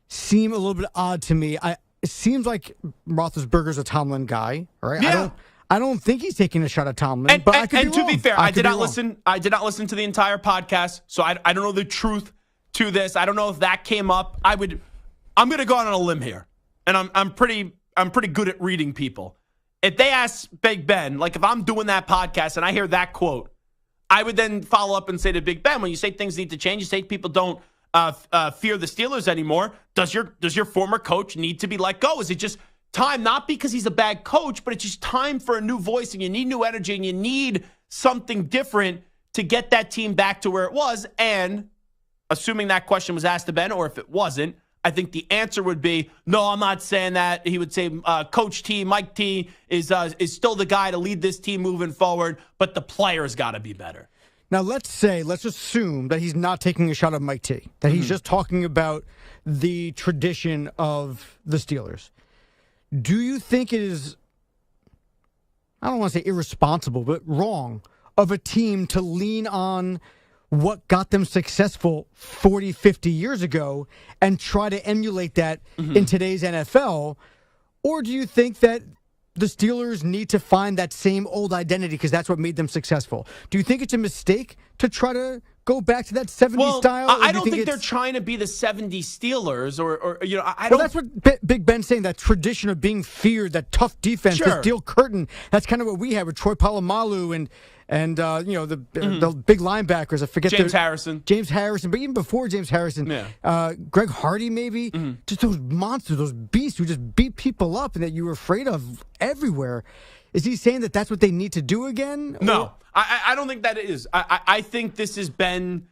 S4: seem a little bit odd to me. It seems like Roethlisberger's a Tomlin guy, right?
S3: Yeah.
S4: I don't think he's taking a shot at Tomlin. But I could be wrong.
S3: To be fair, I did not listen to the entire podcast, so I don't know the truth to this. I don't know if that came up. I'm going to go out on a limb here, and I'm pretty good at reading people. If they ask Big Ben, if I'm doing that podcast and I hear that quote, I would then follow up and say to Big Ben, when you say things need to change, you say people don't fear the Steelers anymore. Does your former coach need to be let go? Is it just time, not because he's a bad coach, but it's just time for a new voice, and you need new energy, and you need something different to get that team back to where it was? And assuming that question was asked to Ben, or if it wasn't, I think the answer would be, no, I'm not saying that. He would say Coach T, Mike T, is still the guy to lead this team moving forward, but the players got to be better.
S4: Now, let's assume that he's not taking a shot at Mike T, that he's just talking about the tradition of the Steelers. Do you think it is, I don't want to say irresponsible, but wrong of a team to lean on what got them successful 40, 50 years ago and try to emulate that in today's NFL? Or do you think that the Steelers need to find that same old identity because that's what made them successful? Do you think it's a mistake to try to go back to that 70s style?
S3: I don't think they're trying to be the 70s Steelers or I
S4: Well,
S3: don't.
S4: that's what Big Ben's saying, that tradition of being feared, that tough defense, the steel curtain. That's kind of what we have with Troy Polamalu and the big linebackers. I forget
S3: James Harrison,
S4: but even before James Harrison, Greg Hardy maybe, just those monsters, those beasts who just beat people up and that you were afraid of everywhere. Is he saying that that's what they need to do again?
S3: No, I don't think that it is. I think this has been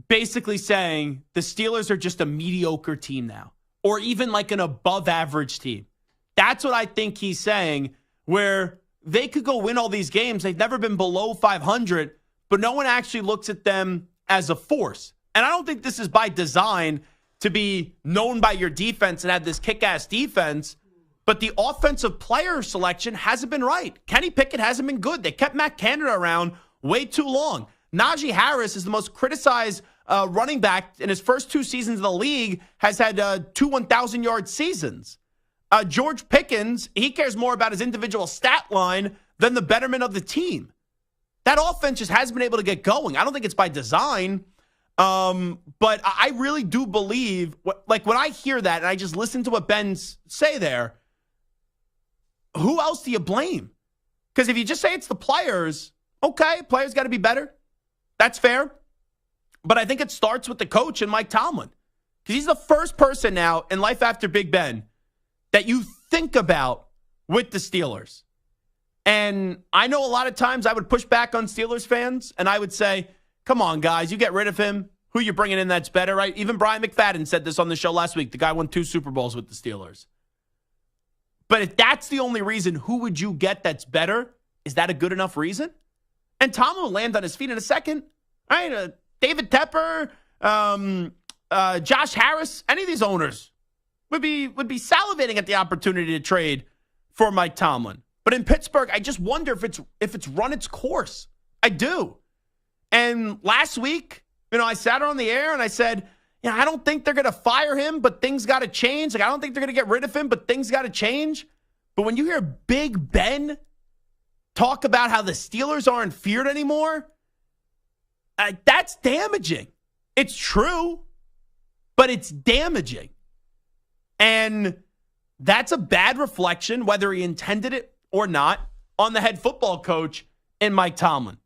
S3: basically saying the Steelers are just a mediocre team now, or even like an above average team. That's what I think he's saying, where they could go win all these games. They've never been below 500, but no one actually looks at them as a force. And I don't think this is by design to be known by your defense and have this kick-ass defense, but the offensive player selection hasn't been right. Kenny Pickett hasn't been good. They kept Matt Canada around way too long. Najee Harris is the most criticized running back in his first 2 seasons in the league, has had 2 1,000-yard seasons. George Pickens, he cares more about his individual stat line than the betterment of the team. That offense just hasn't been able to get going. I don't think it's by design, but I really do believe, when I hear that and I just listen to what Ben say there, who else do you blame? Because if you just say it's the players, okay, players got to be better. That's fair. But I think it starts with the coach and Mike Tomlin. Because he's the first person now in life after Big Ben that you think about with the Steelers. And I know a lot of times I would push back on Steelers fans, and I would say, come on, guys, you get rid of him. Who you bringing in that's better, right? Even Brian McFadden said this on the show last week. The guy won 2 Super Bowls with the Steelers. But if that's the only reason, who would you get that's better? Is that a good enough reason? And Tom will land on his feet in a second. Right? David Tepper, Josh Harris, any of these owners would be salivating at the opportunity to trade for Mike Tomlin. But in Pittsburgh, I just wonder if it's run its course. I do. And last week, I sat on the air and I said, I don't think they're going to fire him, but things got to change. I don't think they're going to get rid of him, but things got to change. But when you hear Big Ben talk about how the Steelers aren't feared anymore, that's damaging. It's true, but it's damaging. And that's a bad reflection, whether he intended it or not, on the head football coach in Mike Tomlin.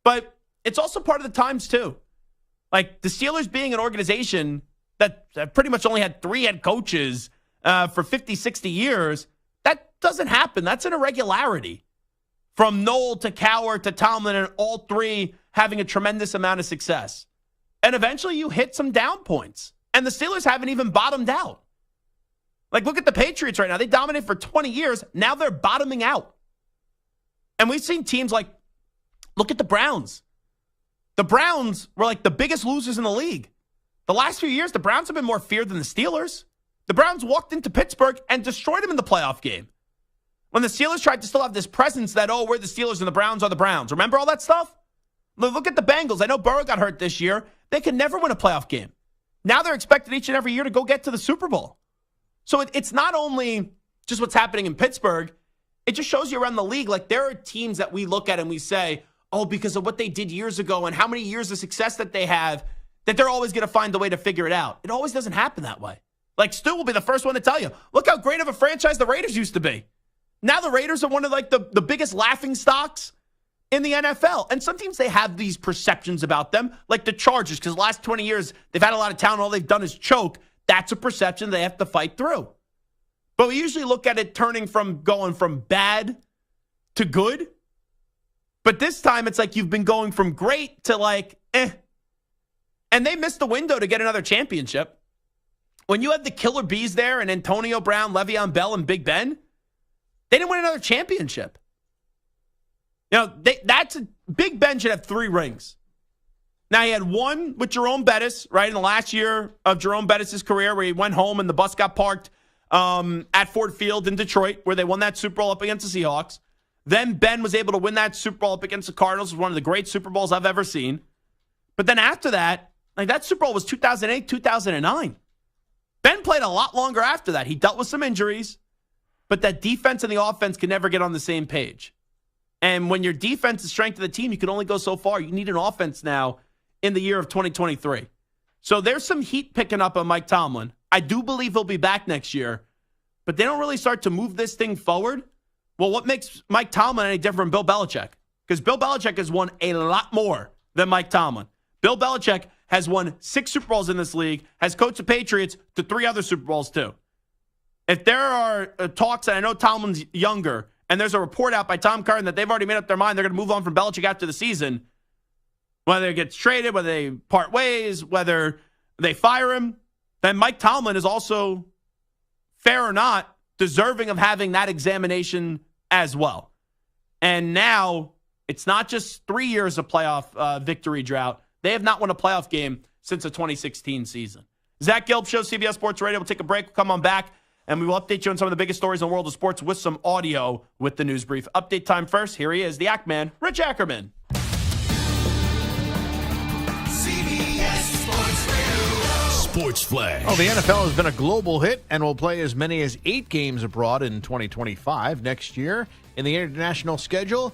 S3: But it's also part of the times, too. Like, the Steelers being an organization that pretty much only had 3 head coaches for 50, 60 years, that doesn't happen. That's an irregularity. From Noel to Cowher to Tomlin, and all 3 having a tremendous amount of success. And eventually you hit some down points. And the Steelers haven't even bottomed out. Like, look at the Patriots right now. They dominated for 20 years. Now they're bottoming out. And we've seen teams like, look at the Browns. The Browns were like the biggest losers in the league. The last few years, the Browns have been more feared than the Steelers. The Browns walked into Pittsburgh and destroyed them in the playoff game. When the Steelers tried to still have this presence that, we're the Steelers and the Browns are the Browns. Remember all that stuff? Look at the Bengals. I know Burrow got hurt this year. They can never win a playoff game. Now they're expected each and every year to go get to the Super Bowl. So it's not only just what's happening in Pittsburgh. It just shows you around the league, like, there are teams that we look at and we say, because of what they did years ago and how many years of success that they have, that they're always going to find a way to figure it out. It always doesn't happen that way. Like, Stu will be the first one to tell you, look how great of a franchise the Raiders used to be. Now the Raiders are one of, like, the biggest laughing stocks in the NFL. And some teams, they have these perceptions about them, like the Chargers, because the last 20 years, they've had a lot of talent. All they've done is choke. That's a perception they have to fight through. But we usually look at it going from bad to good. But this time, it's like you've been going from great to like, eh. And they missed the window to get another championship. When you had the killer bees there and Antonio Brown, Le'Veon Bell, and Big Ben, they didn't win another championship. Big Ben should have 3 rings. Now, he had one with Jerome Bettis, right, in the last year of Jerome Bettis' career, where he went home and the bus got parked at Ford Field in Detroit, where they won that Super Bowl up against the Seahawks. Then Ben was able to win that Super Bowl up against the Cardinals. It was one of the great Super Bowls I've ever seen. But then after that, like that Super Bowl was 2008, 2009. Ben played a lot longer after that. He dealt with some injuries, but that defense and the offense can never get on the same page. And when your defense is strength of the team, you can only go so far. You need an offense now in the year of 2023. So there's some heat picking up on Mike Tomlin. I do believe he'll be back next year, but they don't really start to move this thing forward. Well, what makes Mike Tomlin any different from Bill Belichick? Because Bill Belichick has won a lot more than Mike Tomlin. Bill Belichick has won 6 Super Bowls in this league, has coached the Patriots to 3 other Super Bowls too. If there are talks, and I know Tomlin's younger, and there's a report out by Tom Curran that they've already made up their mind, they're going to move on from Belichick after the season, whether he gets traded, whether they part ways, whether they fire him, then Mike Tomlin is also, fair or not, deserving of having that examination as well. And now, it's not just 3 years of playoff victory drought. They have not won a playoff game since the 2016 season. Zach Gelb, Show, CBS Sports Radio. We'll take a break. We'll come on back, and we will update you on some of the biggest stories in the world of sports with some audio with the news brief. Update time first. Here he is, the Ackman, Rich Ackerman.
S2: CBS Sports Radio. Sports Flash.
S1: Oh, the NFL has been a global hit and will play as many as 8 games abroad in 2025. Next year, in the international schedule,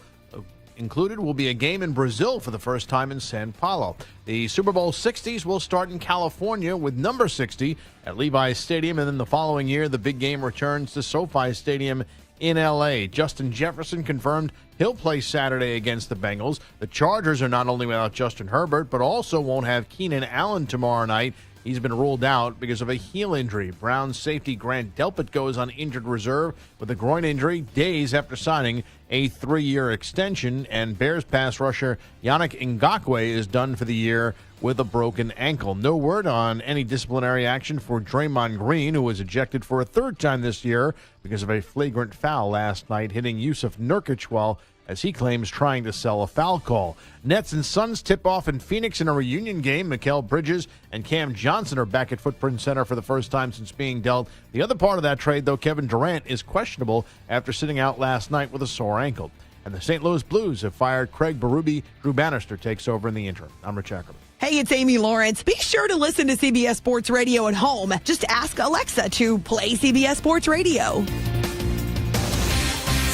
S1: included will be a game in Brazil for the first time in Sao Paulo. The Super Bowl 60s will start in California with number 60 at Levi's Stadium, and then the following year, the big game returns to SoFi Stadium in L.A. Justin Jefferson confirmed he'll play Saturday against the Bengals. The Chargers are not only without Justin Herbert, but also won't have Keenan Allen tomorrow night. He's been ruled out because of a heel injury. Browns safety Grant Delpit goes on injured reserve with a groin injury days after signing a 3-year extension. And Bears pass rusher Yannick Ngakoue is done for the year with a broken ankle. No word on any disciplinary action for Draymond Green, who was ejected for a 3rd time this year because of a flagrant foul last night, hitting Yusuf Nurkic while, as he claims, trying to sell a foul call. Nets and Suns tip off in Phoenix in a reunion game. Mikal Bridges and Cam Johnson are back at Footprint Center for the first time since being dealt. The other part of that trade, though, Kevin Durant is questionable after sitting out last night with a sore ankle. And the St. Louis Blues have fired Craig Berube. Drew Bannister takes over in the interim. I'm Rich Ackerman.
S6: Hey, it's Amy Lawrence. Be sure to listen to CBS Sports Radio at home. Just ask Alexa to play CBS Sports Radio.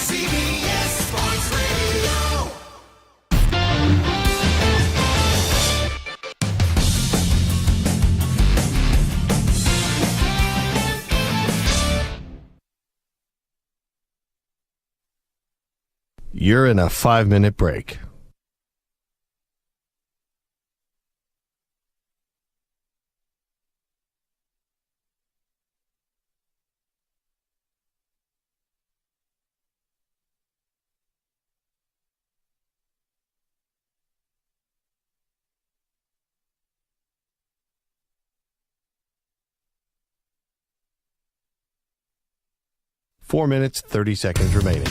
S2: CBS Sports Radio.
S11: You're in a 5-minute break. Four minutes, 30 seconds remaining.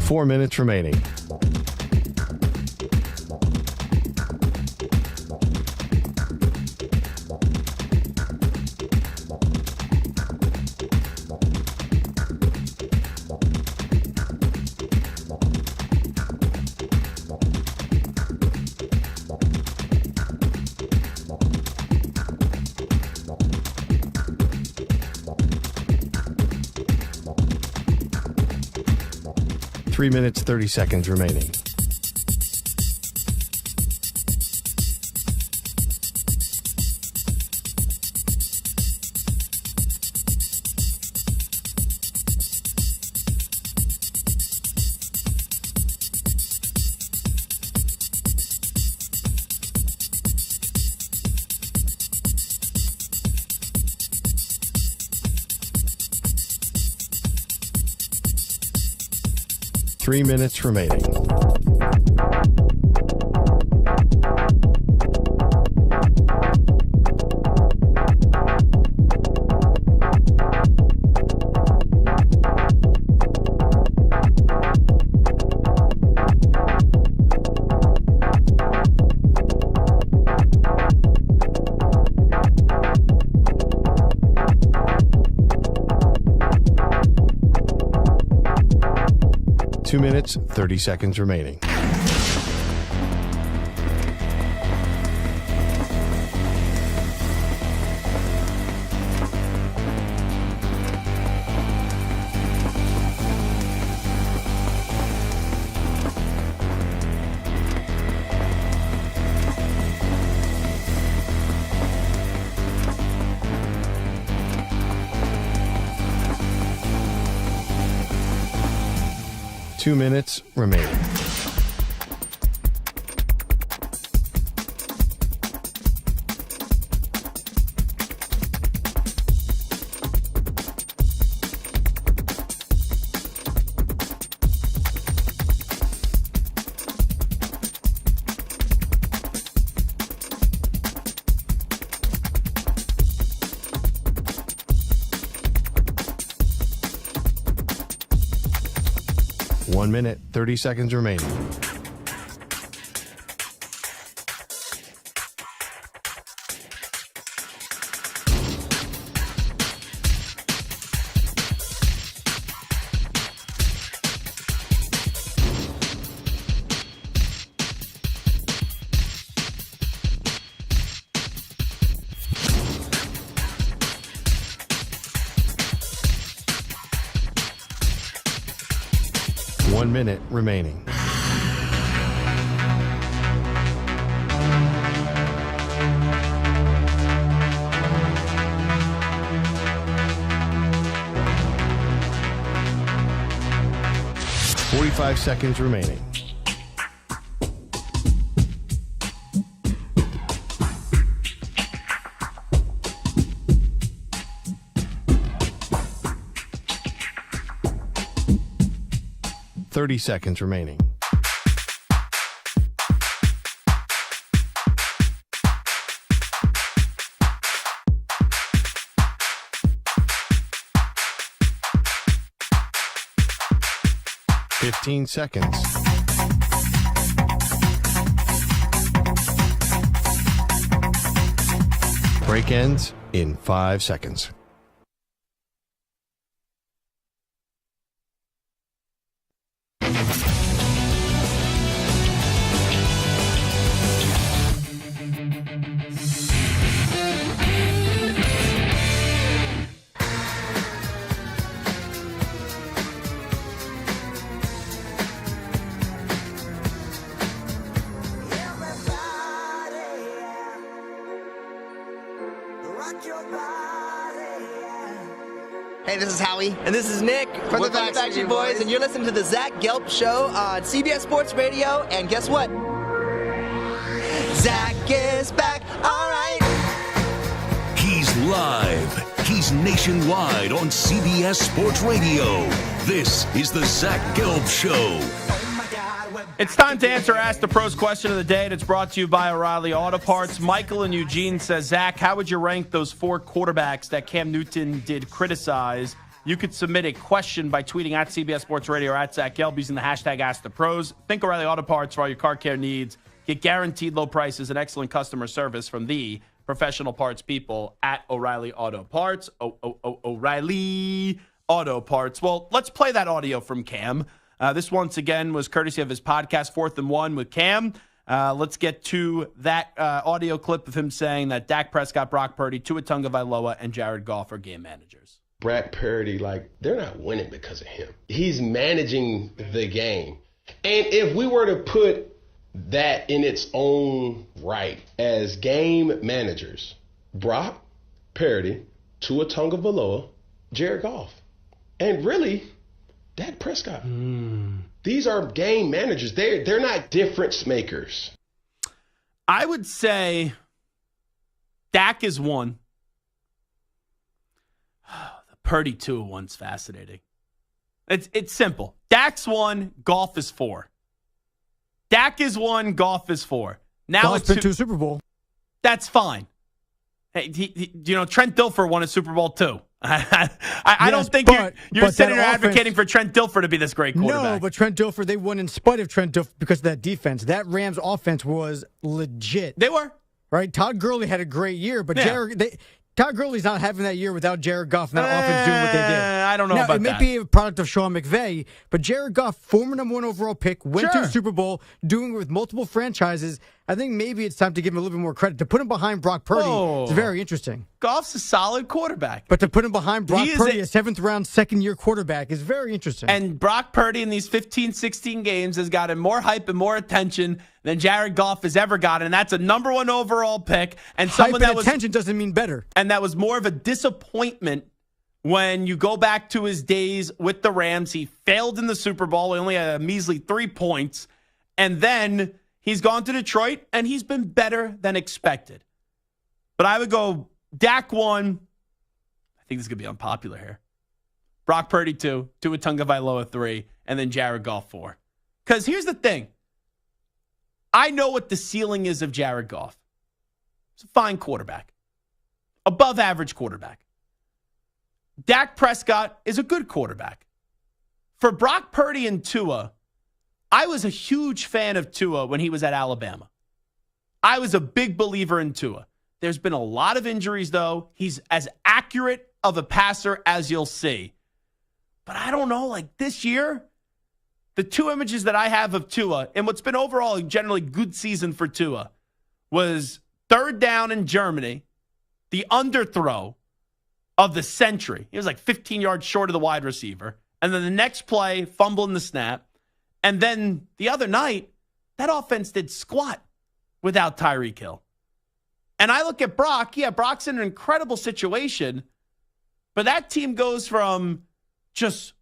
S11: Four minutes remaining. 3 minutes, 30 seconds remaining. Three minutes remaining. Two minutes, 30 seconds remaining. Two minutes remaining. One minute, 30 seconds remaining. One minute remaining. Five seconds remaining. Seconds remaining. Fifteen seconds. Break ends in 5 seconds.
S7: Hey, this is Howie. And this is Nick from the Backstreet Boys. And you're listening to the Zach Gelb Show on CBS Sports Radio. And guess what? Zach is back. All right.
S2: He's live. He's nationwide on CBS Sports Radio. This is the Zach Gelb Show.
S3: It's time to answer Ask the Pros question of the day. That's brought to you by O'Reilly Auto Parts. Michael in Eugene says, Zach, how would you rank those 4 quarterbacks that Cam Newton did criticize? You could submit a question by tweeting at CBS Sports Radio or at Zach Gelb using the hashtag Ask the Pros. Think O'Reilly Auto Parts for all your car care needs. Get guaranteed low prices and excellent customer service from the professional parts people at O'Reilly Auto Parts. O'Reilly Auto Parts. Well, let's play that audio from Cam. This, once again, was courtesy of his podcast, 4th and 1 with Cam. Let's get to that audio clip of him saying that Dak Prescott, Brock Purdy, Tua Tagovailoa, and Jared Goff are game managers.
S8: Brock Purdy, like, they're not winning because of him. He's managing the game. And if we were to put that in its own right as game managers, Brock Purdy, Tua Tagovailoa, Jared Goff, and really, Dak Prescott. These are game managers. They're not difference makers.
S3: I would say Dak is one. The Purdy Tua one's fascinating. It's simple. Dak's one, Goff is 4. Dak is 1, Goff is 4. Now
S4: Goff's
S3: it's
S4: been to a Super Bowl.
S3: That's fine. Hey, Trent Dilfer won a Super Bowl too. I don't think you're sitting there advocating for Trent Dilfer to be this great quarterback.
S4: No, but Trent Dilfer, they won in spite of Trent Dilfer because of that defense. That Rams offense was legit.
S3: They were.
S4: Right? Todd Gurley had a great year, but Todd Gurley's not having that year without Jared Goff and that offense doing what they did.
S3: I don't know
S4: now,
S3: about
S4: it may
S3: that.
S4: be a product of Sean McVay, but Jared Goff, former number 1 overall pick, went to the Super Bowl, doing it with multiple franchises. I think maybe it's time to give him a little bit more credit. To put him behind Brock Purdy is very interesting.
S3: Goff's a solid quarterback.
S4: But to put him behind Brock Purdy, a 7th-round, second-year quarterback, is very interesting.
S3: And Brock Purdy in these 15, 16 games has gotten more hype and more attention than Jared Goff has ever gotten. And that's a number 1 overall pick. And someone
S4: hype and attention doesn't mean better.
S3: And that was more of a disappointment when you go back to his days with the Rams. He failed in the Super Bowl. He only had a measly 3 points. And then he's gone to Detroit, and he's been better than expected. But I would go Dak 1. I think this is going to be unpopular here. Brock Purdy 2, Tua Tagovailoa 3, and then Jared Goff 4. Because here's the thing. I know what the ceiling is of Jared Goff. He's a fine quarterback. Above average quarterback. Dak Prescott is a good quarterback. For Brock Purdy and Tua, I was a huge fan of Tua when he was at Alabama. I was a big believer in Tua. There's been a lot of injuries, though. He's as accurate of a passer as you'll see. But I don't know, like this year, the 2 images that I have of Tua, and what's been overall a generally good season for Tua, was 3rd down in Germany, the underthrow of the century. He was like 15 yards short of the wide receiver. And then the next play, fumbling the snap. And then the other night, that offense did squat without Tyreek Hill. And I look at Brock. Yeah, Brock's in an incredible situation. But that team goes from just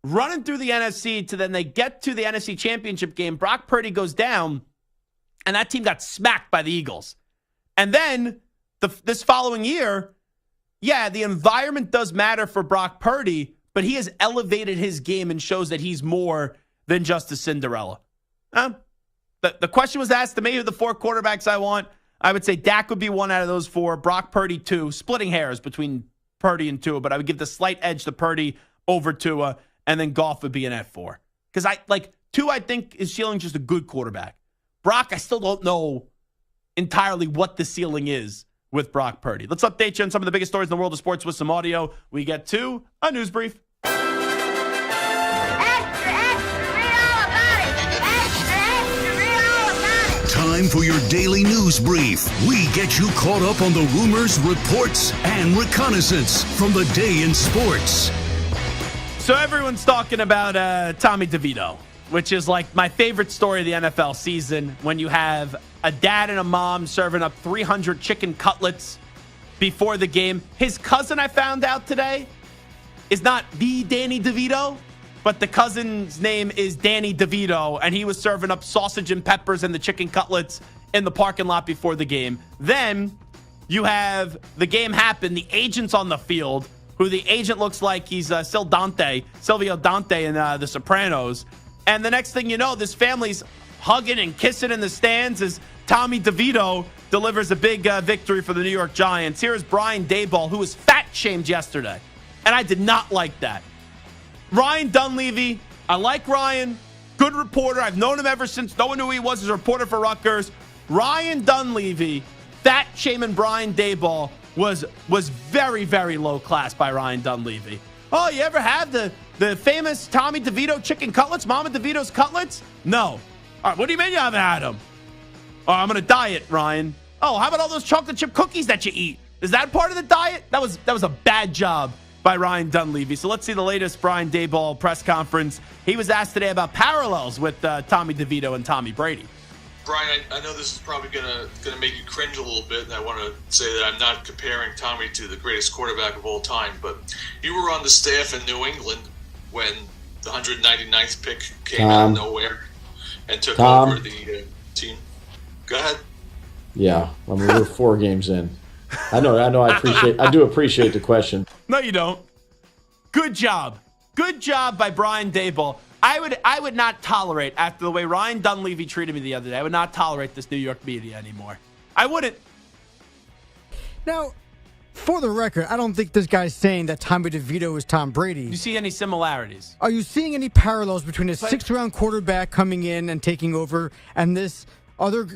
S3: running through the NFC to then they get to the NFC Championship game. Brock Purdy goes down, and that team got smacked by the Eagles. And then this following year, yeah, the environment does matter for Brock Purdy, but he has elevated his game and shows that he's more than just a Cinderella. The question was asked to me, who the 4 quarterbacks I want. I would say Dak would be 1 out of those 4, Brock Purdy 2, splitting hairs between Purdy and Tua, but I would give the slight edge to Purdy over Tua, and then Goff would be an at 4. Because Tua, I think, is ceiling just a good quarterback. Brock, I still don't know entirely what the ceiling is with Brock Purdy. Let's update you on some of the biggest stories in the world of sports with some audio. We get to a news brief.
S2: Time for your daily news brief. We get you caught up on the rumors, reports, and reconnaissance from the day in sports.
S3: So everyone's talking about Tommy DeVito, which is like my favorite story of the NFL season, when you have a dad and a mom serving up 300 chicken cutlets before the game. His cousin, I found out today, is not the Danny DeVito, but the cousin's name is Danny DeVito, and he was serving up sausage and peppers and the chicken cutlets in the parking lot before the game. Then you have the game happen, the agent's on the field, who the agent looks like he's Silvio Dante in The Sopranos. And the next thing you know, this family's hugging and kissing in the stands as Tommy DeVito delivers a big victory for the New York Giants. Here is Brian Daboll, who was fat-shamed yesterday, and I did not like that. Ryan Dunleavy, I like Ryan, good reporter. I've known him ever since no one knew who he was as a reporter for Rutgers. Ryan Dunleavy, fat-shaming Brian Daboll was very, very low class by Ryan Dunleavy. Oh, you ever have the famous Tommy DeVito chicken cutlets, Mama DeVito's cutlets? No. All right, what do you mean you haven't had them? Oh, I'm going to diet, Ryan. Oh, how about all those chocolate chip cookies that you eat? Is that part of the diet? That was a bad job by Ryan Dunleavy. So let's see the latest Brian Daboll press conference. He was asked today about parallels with Tommy DeVito and Tommy Brady.
S10: Brian, I know this is probably gonna make you cringe a little bit, and I want to say that I'm not comparing Tommy to the greatest quarterback of all time, but you were on the staff in New England when the 199th pick came out of nowhere and took over the team. Go ahead.
S12: Yeah, I mean, we're 4 games in. I know. I do appreciate the question.
S3: No, you don't. Good job by Brian Daboll. I would not tolerate, after the way Ryan Dunleavy treated me the other day, I would not tolerate this New York media anymore. I wouldn't.
S4: Now, for the record, I don't think this guy's saying that Tommy DeVito is Tom Brady.
S3: Do you see any similarities?
S4: Are you seeing any parallels between a 6th-round quarterback coming in and taking over and this other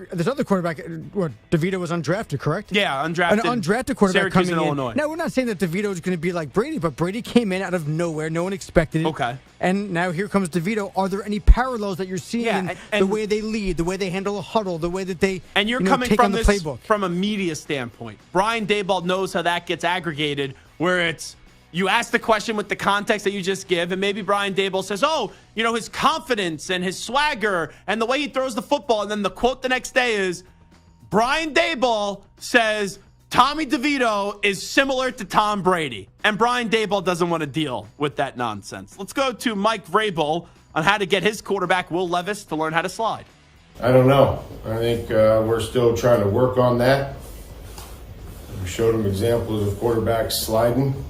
S4: quarterback? What, DeVito was undrafted, correct?
S3: Yeah, undrafted.
S4: An undrafted quarterback
S3: Syracuse
S4: coming
S3: in
S4: in.
S3: Illinois.
S4: Now, we're not saying that DeVito is going to be like Brady, but Brady came in out of nowhere. No one expected it.
S3: Okay.
S4: And now here comes DeVito. Are there any parallels that you're seeing in the way they lead, the way they handle a huddle, the way that they
S3: and you're coming from this from a media standpoint. Brian Daboll knows how that gets aggregated, where it's you ask the question with the context that you just give, and maybe Brian Daboll says, his confidence and his swagger and the way he throws the football. And then the quote the next day is, Brian Daboll says Tommy DeVito is similar to Tom Brady. And Brian Daboll doesn't want to deal with that nonsense. Let's go to Mike Vrabel on how to get his quarterback, Will Levis, to learn how to slide.
S23: I don't know. I think we're still trying to work on that. We showed him examples of quarterbacks sliding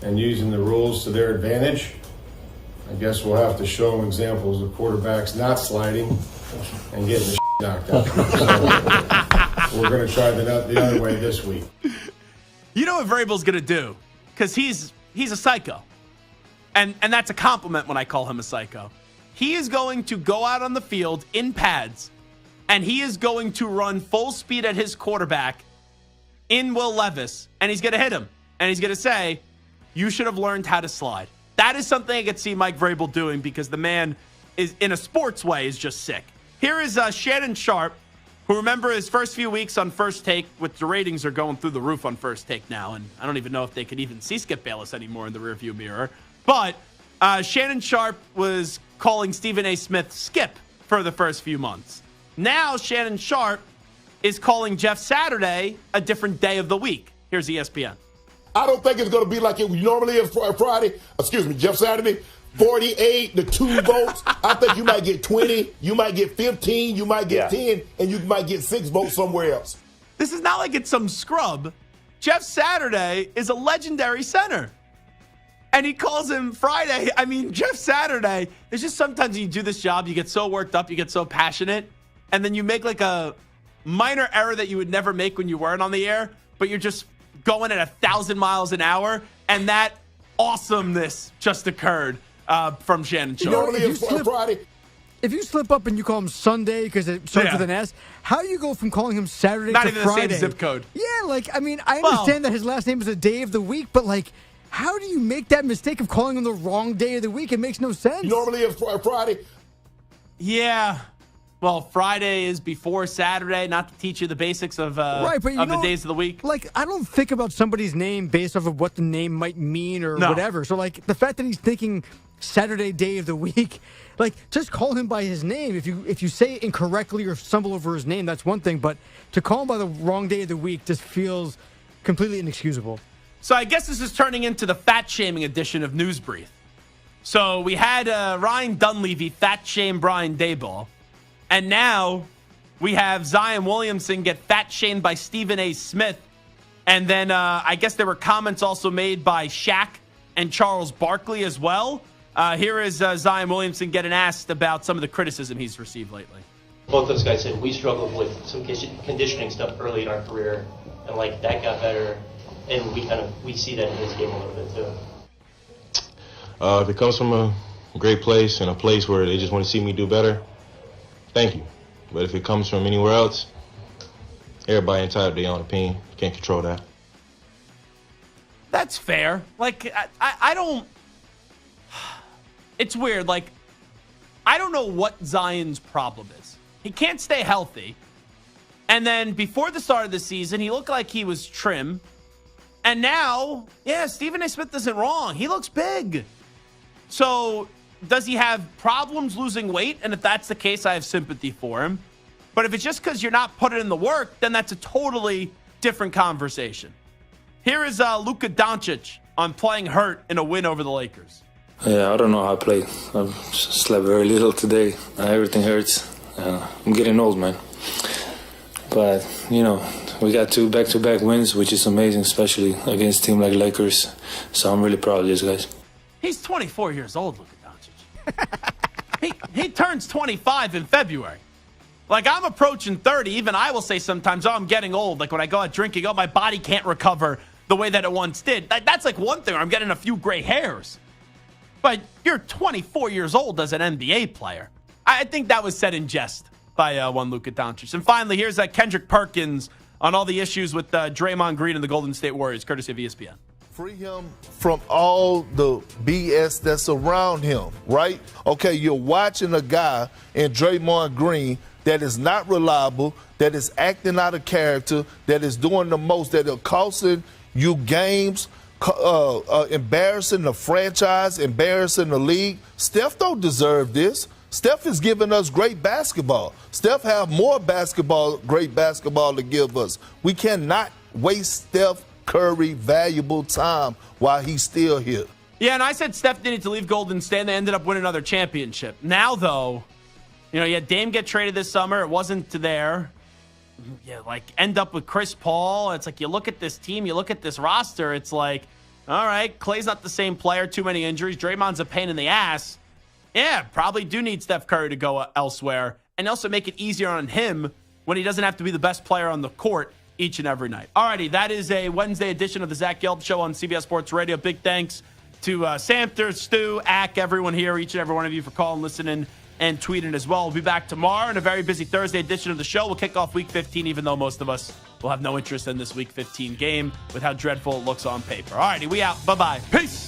S23: and using the rules to their advantage. I guess we'll have to show them examples of quarterbacks not sliding and getting the knocked out. So we're going to try the other way this week.
S3: You know what Vrabel's going to do? Because he's a psycho. And that's a compliment when I call him a psycho. He is going to go out on the field in pads, and he is going to run full speed at his quarterback in Will Levis, and he's going to hit him. And he's going to say, you should have learned how to slide. That is something I could see Mike Vrabel doing because the man is, in a sports way, is just sick. Here is Shannon Sharp, who, remember his first few weeks on First Take, with the ratings are going through the roof on First Take now, and I don't even know if they could even see Skip Bayless anymore in the rearview mirror. But Shannon Sharp was calling Stephen A. Smith Skip for the first few months. Now Shannon Sharp is calling Jeff Saturday a different day of the week. Here's ESPN.
S24: I don't think it's going to be like it normally is Friday. Jeff Saturday, 48 to 2 votes. I think you might get 20, you might get 15, you might get 10, and you might get 6 votes somewhere else.
S3: This is not like it's some scrub. Jeff Saturday is a legendary center. And he calls him Friday. I mean, Jeff Saturday, it's just sometimes you do this job, you get so worked up, you get so passionate, and then you make like a minor error that you would never make when you weren't on the air, but you're just going at 1,000 miles an hour, and that awesomeness just occurred from Shannon Sharp.
S4: If you slip up and you call him Sunday because it starts with an S, how do you go from calling him Saturday
S3: Not
S4: to
S3: even
S4: Friday?
S3: the same zip code.
S4: Yeah, I understand that his last name is a day of the week, but how do you make that mistake of calling him the wrong day of the week? It makes no sense.
S24: Normally it's Friday.
S3: Yeah. Well, Friday is before Saturday, not to teach you the basics of the days of the week.
S4: I don't think about somebody's name based off of what the name might mean or whatever. So, the fact that he's thinking Saturday day of the week, just call him by his name. If you say it incorrectly or stumble over his name, that's one thing. But to call him by the wrong day of the week just feels completely inexcusable.
S3: So I guess this is turning into the fat-shaming edition of News Brief. So we had Ryan Dunleavy fat-shame Brian Daboll. And now we have Zion Williamson get fat-shamed by Stephen A. Smith. And then I guess there were comments also made by Shaq and Charles Barkley as well. Here is Zion Williamson getting asked about some of the criticism he's received lately.
S25: Both those guys said we struggled with some conditioning stuff early in our career, and that got better. And we see that in his game a little bit too.
S26: If it comes from a great place and a place where they just want to see me do better, thank you. But if it comes from anywhere else, everybody entitled to their own opinion. Can't control that.
S3: That's fair. I don't... It's weird. I don't know what Zion's problem is. He can't stay healthy. And then before the start of the season, he looked like he was trim. And now, Stephen A. Smith isn't wrong. He looks big. So does he have problems losing weight? And if that's the case, I have sympathy for him. But if it's just because you're not putting in the work, then that's a totally different conversation. Here is Luka Doncic on playing hurt in a win over the Lakers.
S9: Yeah, I don't know how I played. I slept very little today. Everything hurts. I'm getting old, man. But, we got 2 back-to-back wins, which is amazing, especially against a team like Lakers. So I'm really proud of these guys.
S3: He's 24 years old, Luka Doncic. he turns 25 in February. Like, I'm approaching 30. Even I will say sometimes, I'm getting old. Like, when I go out drinking, my body can't recover the way that it once did. That's like one thing. I'm getting a few gray hairs. But you're 24 years old as an NBA player. I think that was said in jest by one Luka Doncic. And finally, here's Kendrick Perkins on all the issues with Draymond Green and the Golden State Warriors, courtesy of ESPN.
S13: Free him from all the BS that's around him, right? Okay, you're watching a guy in Draymond Green that is not reliable, that is acting out of character, that is doing the most, that are costing you games, embarrassing the franchise, embarrassing the league. Steph don't deserve this. Steph is giving us great basketball. Steph have more great basketball to give us. We cannot waste Steph Curry valuable time while he's still here.
S3: Yeah, and I said Steph needed to leave Golden State, and they ended up winning another championship. Now, though, you had Dame get traded this summer. It wasn't there. End up with Chris Paul. It's like you look at this team, you look at this roster, it's like, all right, Klay's not the same player, too many injuries. Draymond's a pain in the ass. Yeah, probably do need Steph Curry to go elsewhere and also make it easier on him when he doesn't have to be the best player on the court each and every night. Alrighty, that is a Wednesday edition of the Zach Gelb Show on CBS Sports Radio. Big thanks to Samter, Stu, Ack, everyone here, each and every one of you for calling, listening, and tweeting as well. We'll be back tomorrow in a very busy Thursday edition of the show. We'll kick off Week 15, even though most of us will have no interest in this Week 15 game with how dreadful it looks on paper. Alrighty, we out. Bye-bye. Peace.